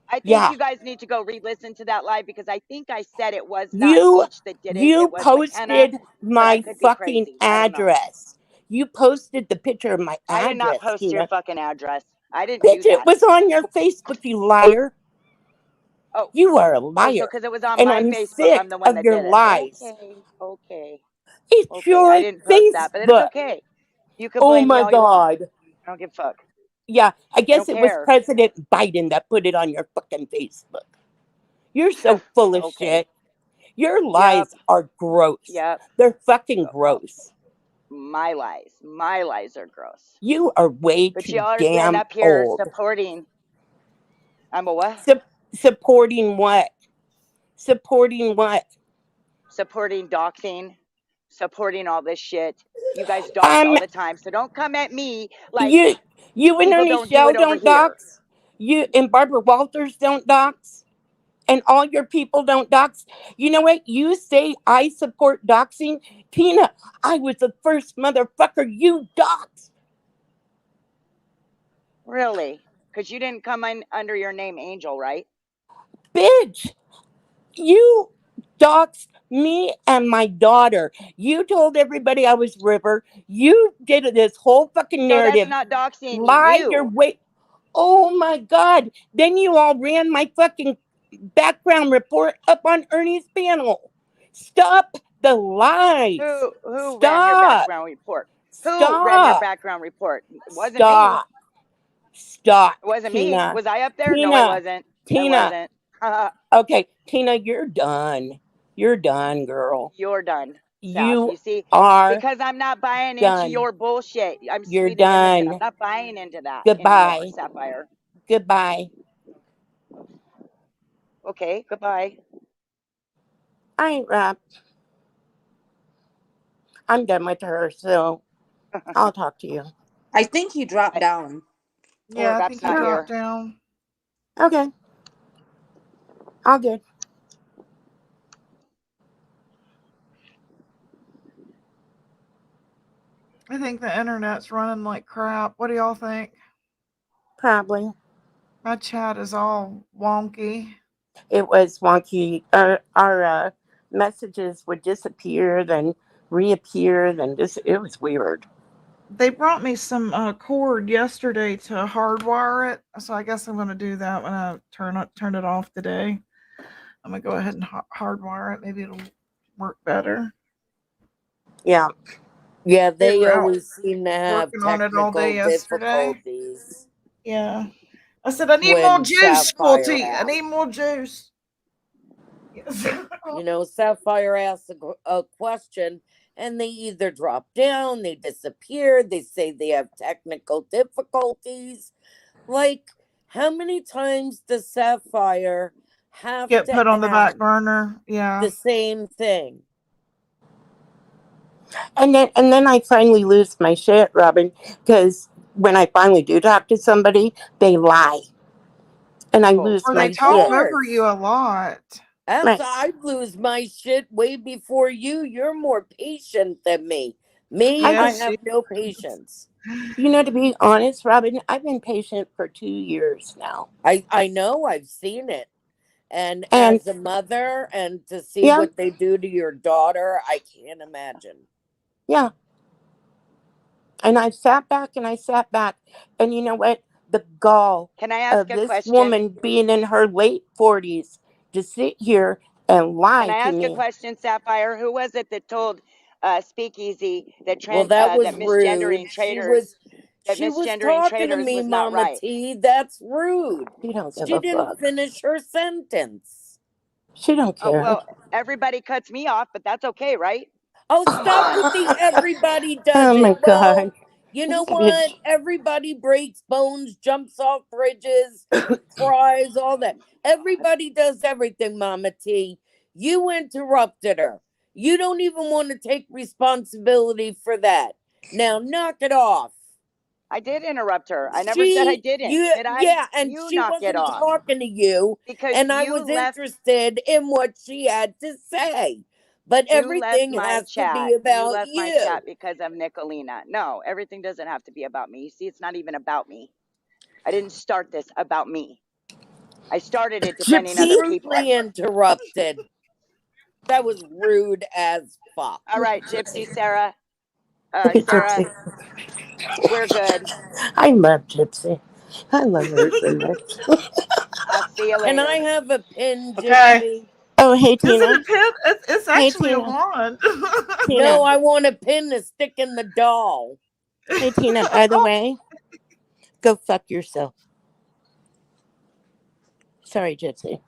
I think yeah, you guys need to go re-listen to that live because I think I said it was not you Teach that did it. you It was McKenna, posted but I my could be fucking crazy. I don't know. address. You posted the picture of my I did not address, post your Tina. fucking address. I didn't Bitch, do it that. was on your Facebook, you liar. Oh, You are a so liar. because it was on And my I'm Facebook, I'm sick the one of that your did it. lies. Okay. It's Okay. I your didn't post that, but it's Facebook. okay. You can Oh blame me my all you want. God. I don't give a fuck. Yeah, I I guess don't it was care. President Biden that put it on your fucking Facebook. You're so full of Okay. shit. Your Yep. lies are gross. Yep. They're fucking gross. My lies are gross. You are way But too y'all are sitting damn up here old. supporting. I'm a what? Supporting what? Supporting what? Supporting doxing, supporting all this shit. You guys dox all the time, so don't come at me like You and people Ernie don't do Shell it over don't here. dox. You and Barbara Walters don't dox. And all your people don't dox. You know what? You say I support doxing. Tina, I was the first motherfucker you doxed. Really? Because you didn't come in under your name Angel, right? Bitch, you doxed me and my daughter. You told everybody I was River. You did this whole fucking So that's narrative. not doxing Lie your you. way. Oh my God. Then you all ran my fucking background report up on Ernie's panel. Stop the lies. Who ran your background report? Who ran your background report? It wasn't me. Stop. It wasn't Tina. me. Was I up there? No, Tina. I wasn't. Tina. I wasn't. Okay, Tina, you're done. You're done, girl. You're done. You You see, are because I'm not buying into done. your bullshit. I'm You're sweet and innocent. I'm done. not buying into that Goodbye. anymore, Sapphire. Goodbye. Okay, goodbye. I ain't rap. I'm done with her, so I'll talk to you. I think he dropped down. Yeah, I think he not dropped here. down. Okay. All good. I think the internet's running like crap. What do y'all think? Probably. My chat is all wonky. It was wonky. Our messages would disappear, then reappear, then it was weird. They brought me some cord yesterday to hardwire it, so I guess I'm going to do that when I turn it off today. I'm going to go ahead and hardwire it. Maybe it'll work better. Yeah. Yeah, they were out always seem to have working on it all technical day yesterday. difficulties. Yeah. I said, I need when more juice, Sapphire Scotty. I asked. need more juice. Yes. You know, Sapphire asks a question and they either drop down, they disappear, they say they have technical difficulties. Like, how many times does Sapphire have Get to put on the ask back burner. Yeah. the same thing? And then I finally lose my shit, Robin, because when I finally do talk to somebody, they lie. And I lose Or my they talk shit. over you a lot. As I'd lose my shit way before you. You're more patient than me. I have no patience. You know, to be honest, Robin, I've been patient for 2 years now. I know, I've seen it. And as a mother, and to see what they do to your daughter, I can't imagine. Yeah. And I sat back. And you know what? The gall Can I ask of a this question? woman being in her late 40s to sit here and lie Can I to ask me. a question, Sapphire? Who was it that told Speakeasy that Well, that was misgendering rude. traders? She was talking to me, was not Mama right. T. That's rude. She don't give She a didn't fuck. finish her sentence. She don't Oh, care. well, everybody cuts me off, but that's okay, right? Oh, stop with the everybody does Oh it. my Well, God. you know This what? bitch. Everybody breaks bones, jumps off bridges, cries, all that. Everybody does everything, Mama T. You interrupted her. You don't even want to take responsibility for that. Now knock it off. I did interrupt her. I never said I didn't. Did I? Yeah, and You she knock it wasn't off. talking to you, Because and I you was left interested in what she had to say. But you left everything my has to chat. be You about left my you. chat because of Nicolina. No, everything doesn't have to be about me. You see, it's not even about me. I didn't start this about me. I started it defending Gypsy other people. rudely interrupted. That was rude as fuck. All right, Gypsy Sarah. Look at Sarah, Gypsy. we're good. I love Gypsy. I love her so much. I'll see you Can later. I have a pin, Okay. Gypsy? Oh, hey, Is it Tina. a pin? It's Hey, actually a Tina. wand. Tina. No, I want a pin to stick in the doll. Hey, Tina, by the way, go fuck yourself. Sorry, Gypsy.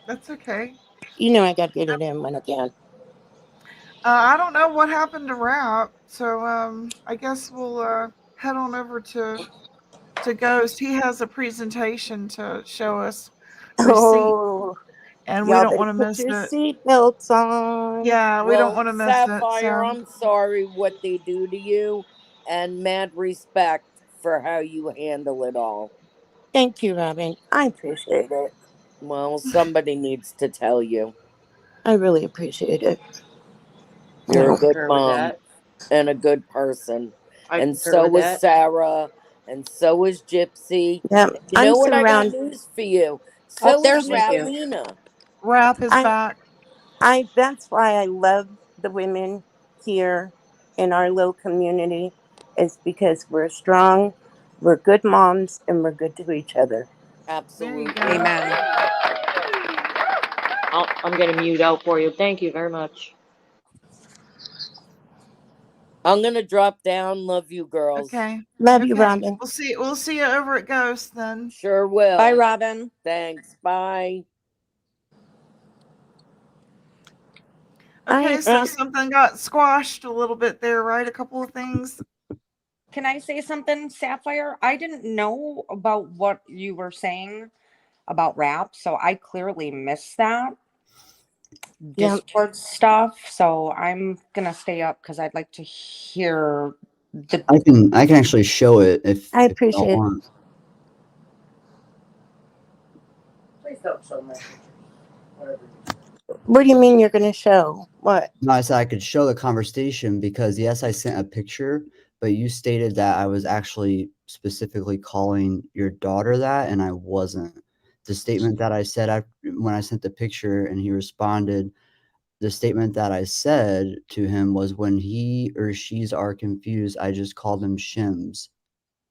That's okay. You know I gotta get it in when I can. I don't know what happened to Rap, so I guess we'll head on over to Ghost. He has a presentation to show us receipt, Oh, and we y'all don't better want to put miss your it. seatbelts on. Yeah, we don't want to miss it. Sapphire, So I'm sorry what they do to you, and mad respect for how you handle it all. Thank you, Robin. I appreciate it. Well, somebody needs to tell you. I really appreciate it. You're I a good concur with mom that. and a good person. I And concur so with was that. Sarah, and so is Gypsy. Yep, And you know what? I got news for you. So is Nicolina. Rap is I- back. That's why I love the women here in our little community, is because we're strong, we're good moms, and we're good to each other. Absolutely. Amen. I'm going to mute out for you. Thank you very much. I'm gonna drop down. Love you, girls. Okay. Love you, Okay. Robin. We'll see you over at Ghost then. Sure will. Bye, Robin. Thanks. Bye. Okay, so something got squashed a little bit there, right? A couple of things. Can I say something, Sapphire? I didn't know about what you were saying about Rap, so I clearly missed that Discord stuff. So I'm gonna stay up because I'd like to hear the. I can actually show it if I if you don't appreciate it. want. Please don't show me. What do you mean you're going to show? What? No, I said I could show the conversation because yes, I sent a picture, but you stated that I was actually specifically calling your daughter that, and I wasn't. The statement that I said when I sent the picture and he responded, the statement that I said to him was, when he or she's are confused, I just call them shims.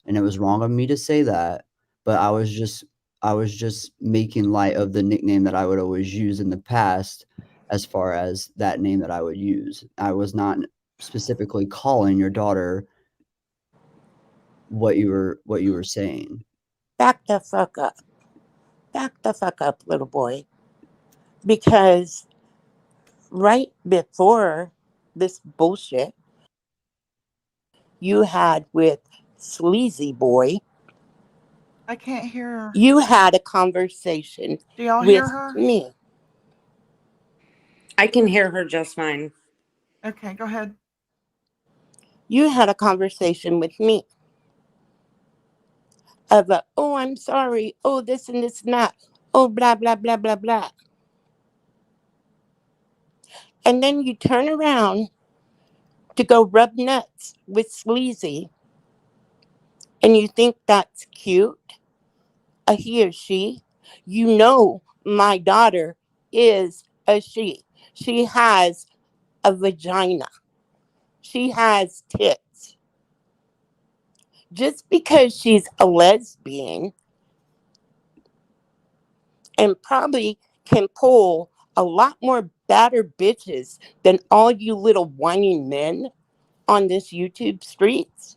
And it was wrong of me to say that, but I was just making light of the nickname that I would always use in the past, as far as that name that I would use. I was not specifically calling your daughter what you were saying. Back the fuck up. Back the fuck up, little boy. Because right before this bullshit you had with Sleazy Boy, I can't hear her. you had a conversation Do y'all with hear her? me. I can hear her just fine. Okay, go ahead. You had a conversation with me of a, oh, I'm sorry, oh, this and this and that, oh, blah, blah, blah, blah, blah. And then you turn around to go rub nuts with Sleazy, and you think that's cute, a he or she. You know my daughter is a she. She has a vagina. She has tits. Just because she's a lesbian and probably can pull a lot more badder bitches than all you little whining men on this YouTube streets,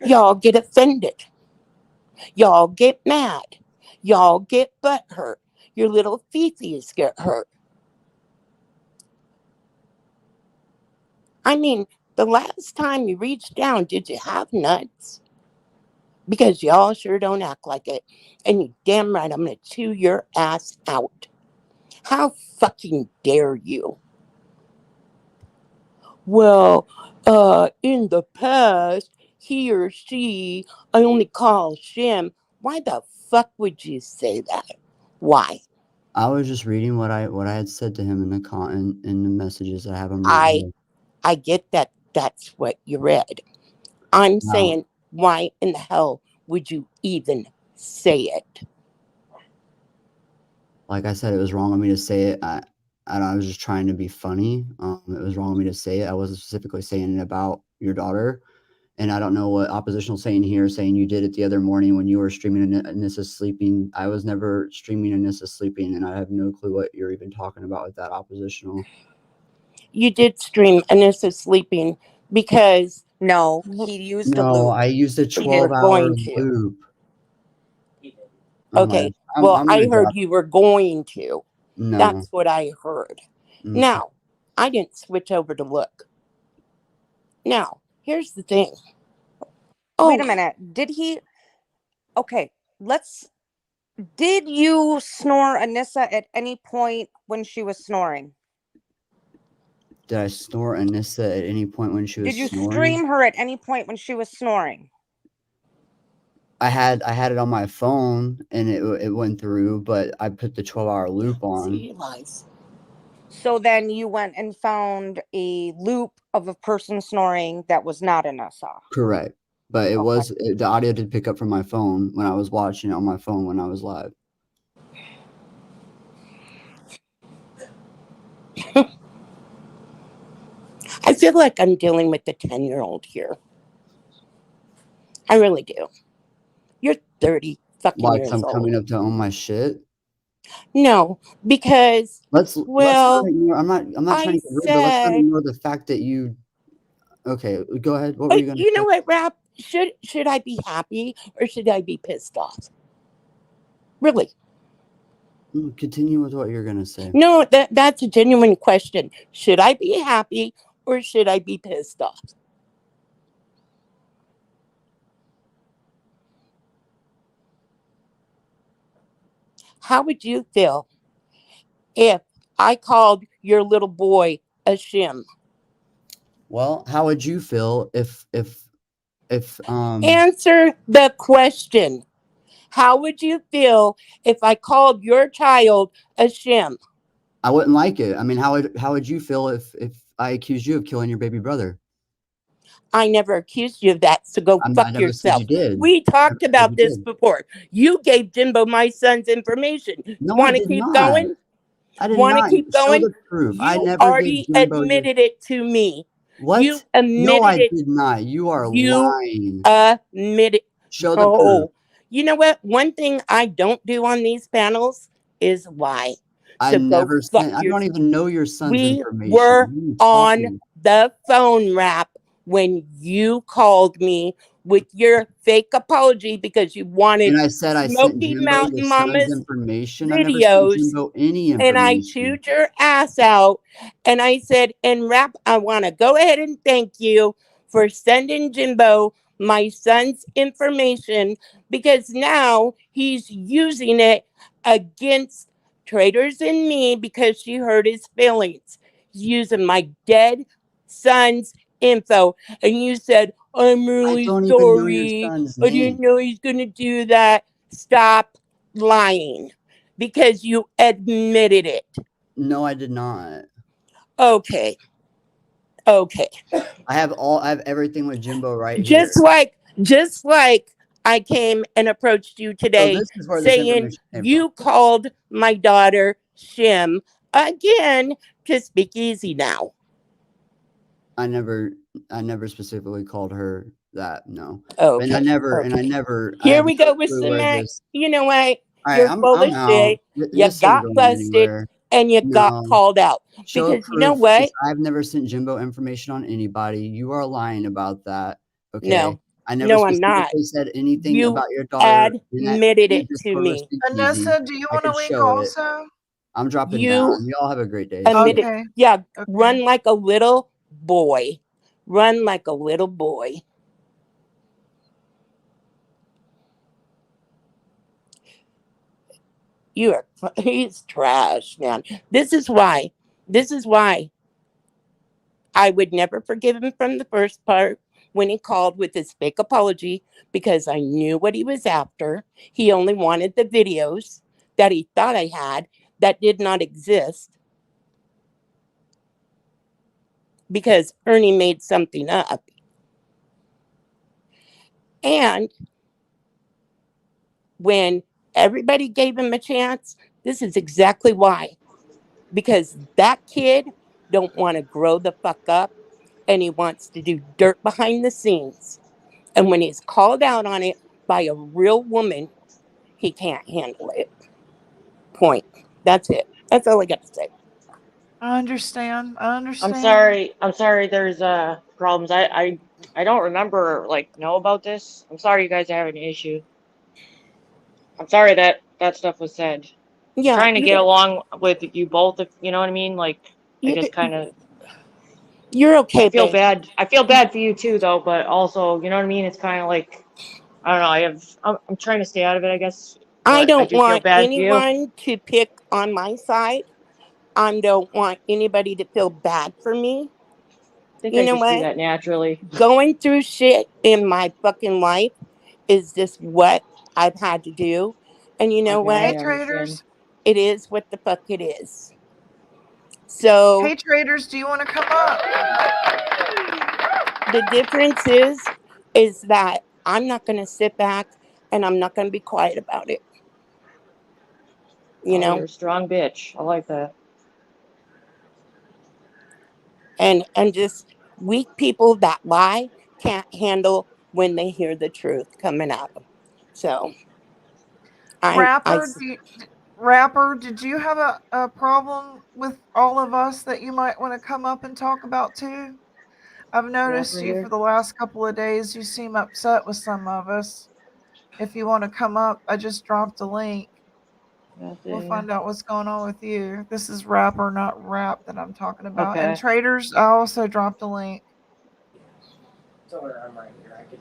y'all get offended. Y'all get mad. Y'all get butthurt. Your little fifis get hurt. I mean, the last time you reached down, did you have nuts? Because y'all sure don't act like it. And you damn right, I'm going to chew your ass out. How fucking dare you? well, in the past, he or she, I only call Shim. Why the fuck would you say that? Why? I was just reading what I had said to him in the messages. I have them right here. I get that that's what you read. I'm Wow. saying, why in the hell would you even say it? Like I said, it was wrong of me to say it. I was just trying to be funny. It was wrong of me to say it. I wasn't specifically saying it about your daughter. And I don't know what oppositional saying here, saying you did it the other morning when you were streaming Anissa sleeping. I was never streaming Anissa sleeping, and I have no clue what you're even talking about with that oppositional. You did stream Anissa sleeping because no, he used a No, loop. I used a He was 12-hour going to. loop. Okay. Well, I heard you were going to. No. That's what I heard. Okay. Now, I didn't switch over to look. Now, here's the thing. Wait a minute. Did he? Okay, did you snore Anissa at any point when she was snoring? Did I snore Anissa at any point when she was Did you snoring? stream her at any point when she was snoring? I had it on my phone and it went through, but I put the 12-hour loop on. So then you went and found a loop of a person snoring that was not Anissa. Correct. But it was the audio did pick up from my phone when I was watching it on my phone when I was live. I feel like I'm dealing with the 10-year-old here. I really do. You're 30 fucking Like years I'm old. coming up to own my shit. No, because I'm not trying to get rude, but let's not ignore the fact that you. Okay, go ahead. What were you going to say? You know what, Rap? Should I be happy or should I be pissed off? Really? Continue with what you're going to say. No, that's a genuine question. Should I be happy or should I be pissed off? How would you feel if I called your little boy a shim? Well, how would you feel if Answer the question. How would you feel if I called your child a shim? I wouldn't like it. I mean, how would you feel if I accused you of killing your baby brother? I never accused you of that, so go fuck yourself. You did. We talked about this before. You gave Jimbo my son's information. No, Want I to did keep not. going? I did Want to not. keep Show going? the proof. You I never already gave Jimbo admitted it to me. What? You admitted no, I it. did not. You are You lying. Admitted. Show the proof. You know what? One thing I don't do on these panels is lie. I So never go fuck sent. I don't even know your son's We information. were What are you on talking? the phone, Rap, when you called me with your fake apology because you wanted And I said I sent Smoky Jimbo Mountain your son's Mama's information. I never sent videos, Jimbo any and I information. chewed your ass out, and I said, and Rap, I want to go ahead and thank you for sending Jimbo my son's information because now he's using it against Traders and me because she hurt his feelings. He's using my dead son's info, and you said, I'm really don't even know your sorry. son's I didn't know he's gonna do that. Stop lying because you admitted it. No, I did not. Okay. I have everything with Jimbo right Just here. like I came and approached you today this is where this saying information came you called my daughter Shim again to speak easy now. I never specifically called her that. No. Okay. And I never. I Here have we no go with clue some where act. this- You know what? All right, You're I'm full of out. shit. You This got ain't going busted anywhere. and you got No. called out. Show Because you know proof, what? because I've never sent Jimbo information on anybody. You are lying about that. Okay. No. I never No, I'm not. specifically said anything You about your daughter. admitted it to me. Vanessa, do you want to link also? I'm dropping You down. You all have a great day. admitted. Okay. Yeah. Run like a little boy. Run like a little boy. He's trash, man. This is why I would never forgive him from the first part when he called with his fake apology because I knew what he was after. He only wanted the videos that he thought I had that did not exist because Ernie made something up. And when everybody gave him a chance, this is exactly why. Because that kid don't want to grow the fuck up and he wants to do dirt behind the scenes. And when he's called out on it by a real woman, he can't handle it. Point. That's it. That's all I got to say. I understand. I understand. I'm sorry there's problems. I don't remember know about this. I'm sorry you guys are having an issue. I'm sorry that stuff was said. Yeah. I'm trying to get along with you both, if you know what I mean. I just kind of. You're okay. I feel babe. bad. I feel bad for you too, though. But also, you know what I mean. It's kind of I don't know. I'm trying to stay out of it, I guess. I don't do feel want bad for you. anyone to pick on my side. I don't want anybody to feel bad for me. I think You I know just do what? that naturally. Going through shit in my fucking life is just what I've had to do. And you know Okay, what? I Hey, understand. traders. It is what the fuck it is. So Hey, traders, do you want to come up? the difference is that I'm not going to sit back and I'm not going to be quiet about it. You Oh, know? you're a strong bitch. I like that. And just weak people that lie can't handle when they hear the truth coming out of them. So Rapper, Rapper, did you have a problem with all of us that you might want to come up and talk about too? I've noticed Rapper you here? for the last couple of days. You seem upset with some of us. If you want to come up, I just dropped a link. We'll find out what's going on with you. This is Rapper, not Rap, that I'm talking about. And Okay. traders, I also dropped a link.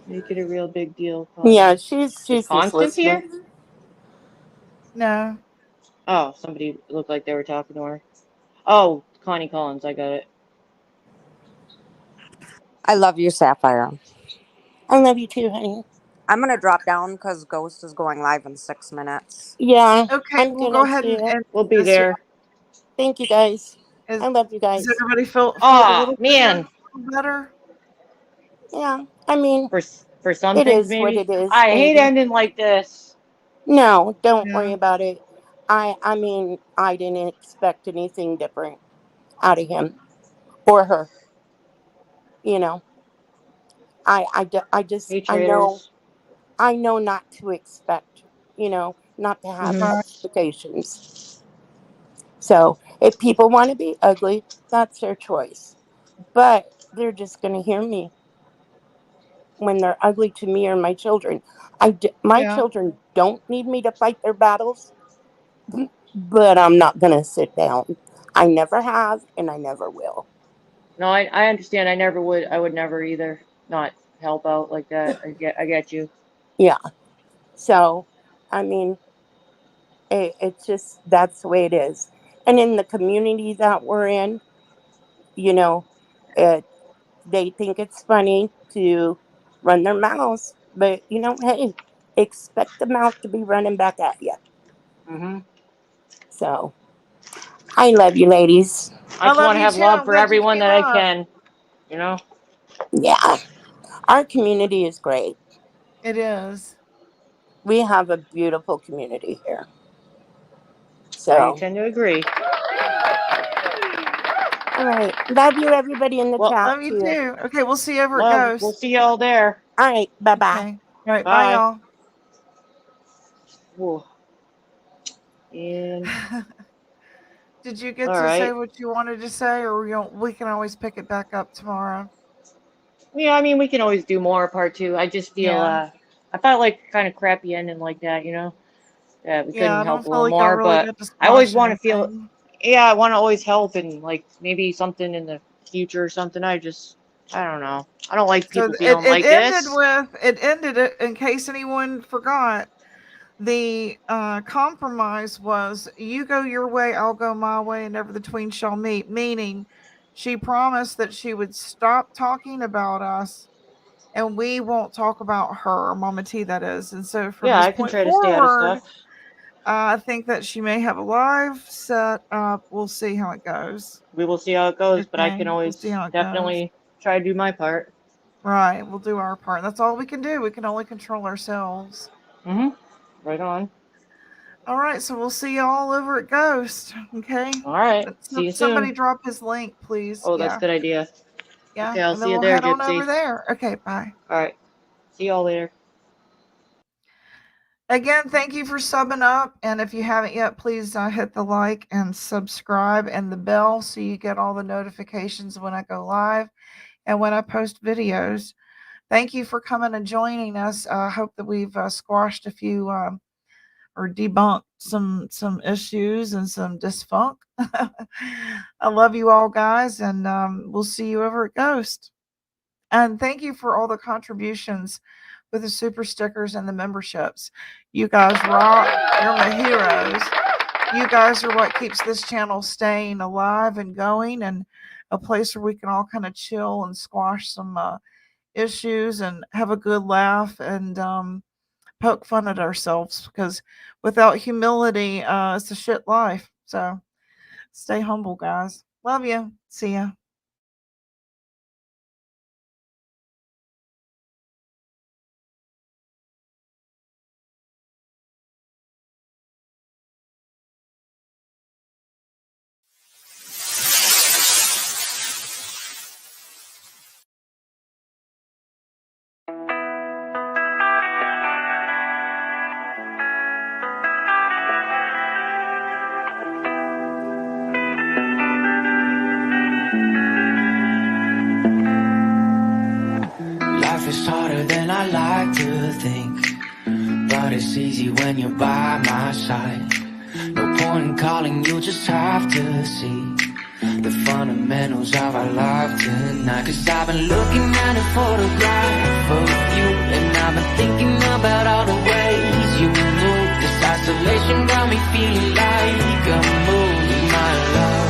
Make it a real big deal. yeah, she's Is just Constance listening. here? No. Oh, somebody looked like they were talking to her. Oh, Connie Collins. I got it. I love you, Sapphire. I love you too, honey. I'm gonna drop down because Ghost is going live in 6 minutes. Yeah. Okay, I'm we'll gonna go ahead see it. and We'll be this, yeah. there. Thank you guys. I love you guys. Does everybody feel a Ah, little man. better? Yeah. I mean, For some it things, is what maybe. it is. I hate baby. ending like this. No, don't Yeah. worry about it. I mean, I didn't expect anything different out of him or her. You know, I just, Hey, I know traders. not to expect, not to have Mhm. expectations. So if people want to be ugly, that's their choice. But they're just going to hear me when they're ugly to me or my children. My Yeah. children don't need me to fight their battles, but I'm not going to sit down. I never have, and I never will. No, I understand. I would never either. Not help out like that. I get you. Yeah. So, I mean, it's just, that's the way it is. And in the community that we're in, they think it's funny to run their mouths, but hey, expect the mouth to be running back at you. Mhm. So, I love you, ladies. I just love want to you have too. love I'm for glad you everyone came that I up. can. You know. Yeah, our community is great. It is. We have a beautiful community here. I So, tend to agree. all right, love you, everybody in the Well, chat Love you too. too. Okay, we'll see you over at Love. Ghost. We'll see y'all there. All right, bye bye. Okay. All right. Bye, Bye. y'all. Whoa. And Did you get all to say right. what you wanted to say, or we can always pick it back up tomorrow? Yeah, I mean, we can always do more part 2. I just feel Yeah. I felt like kind of crappy ending like that, that we Yeah, couldn't I don't help a feel little like I more, really but got to I always squash want to feel, anything. yeah, I want to always help and maybe something in the future or something. I don't know. I don't like So people feeling like this. it ended it in case anyone forgot. The compromise was you go your way, I'll go my way, and never the twain shall meet. Meaning, she promised that she would stop talking about us and we won't talk about her, Mama T, that is. And so from Yeah, this I can point try to stay out of forward, stuff. I think that she may have a live set up. We'll see how it goes. We will see how it goes, but I Okay, can we'll always see how it definitely try to do my part. Right, we'll do our part. That's all we can do. We can only control ourselves. Right on. All right, so we'll see y'all over at Ghost. Okay. All right. See you Somebody soon. drop his link, please. Oh, that's Yeah. a good idea. Yeah. Okay, I'll and see then you we'll there, head on over Gypsy. there. Okay, bye. All right. See y'all later. Again, thank you for subbing up. And if you haven't yet, please hit the like and subscribe and the bell so you get all the notifications when I go live and when I post videos. Thank you for coming and joining us. I hope that we've squashed a few or debunked some issues and some dysfunct. I love you all, guys, and we'll see you over at Ghost. And thank you for all the contributions with the super stickers and the memberships. You guys rock. You're my heroes. You guys are what keeps this channel staying alive and going, and a place where we can all kind of chill and squash some issues and have a good laugh and poke fun at ourselves, because without humility, it's a shit life. So stay humble, guys. Love you. See ya. Life is harder than I like to think, but it's easy when you're by my side. No point in calling, you just have to see the fundamentals of our life tonight. Cause I've been looking at a photograph of you, and I've been thinking about all the ways you move. This isolation got me feeling like I'm moving my life.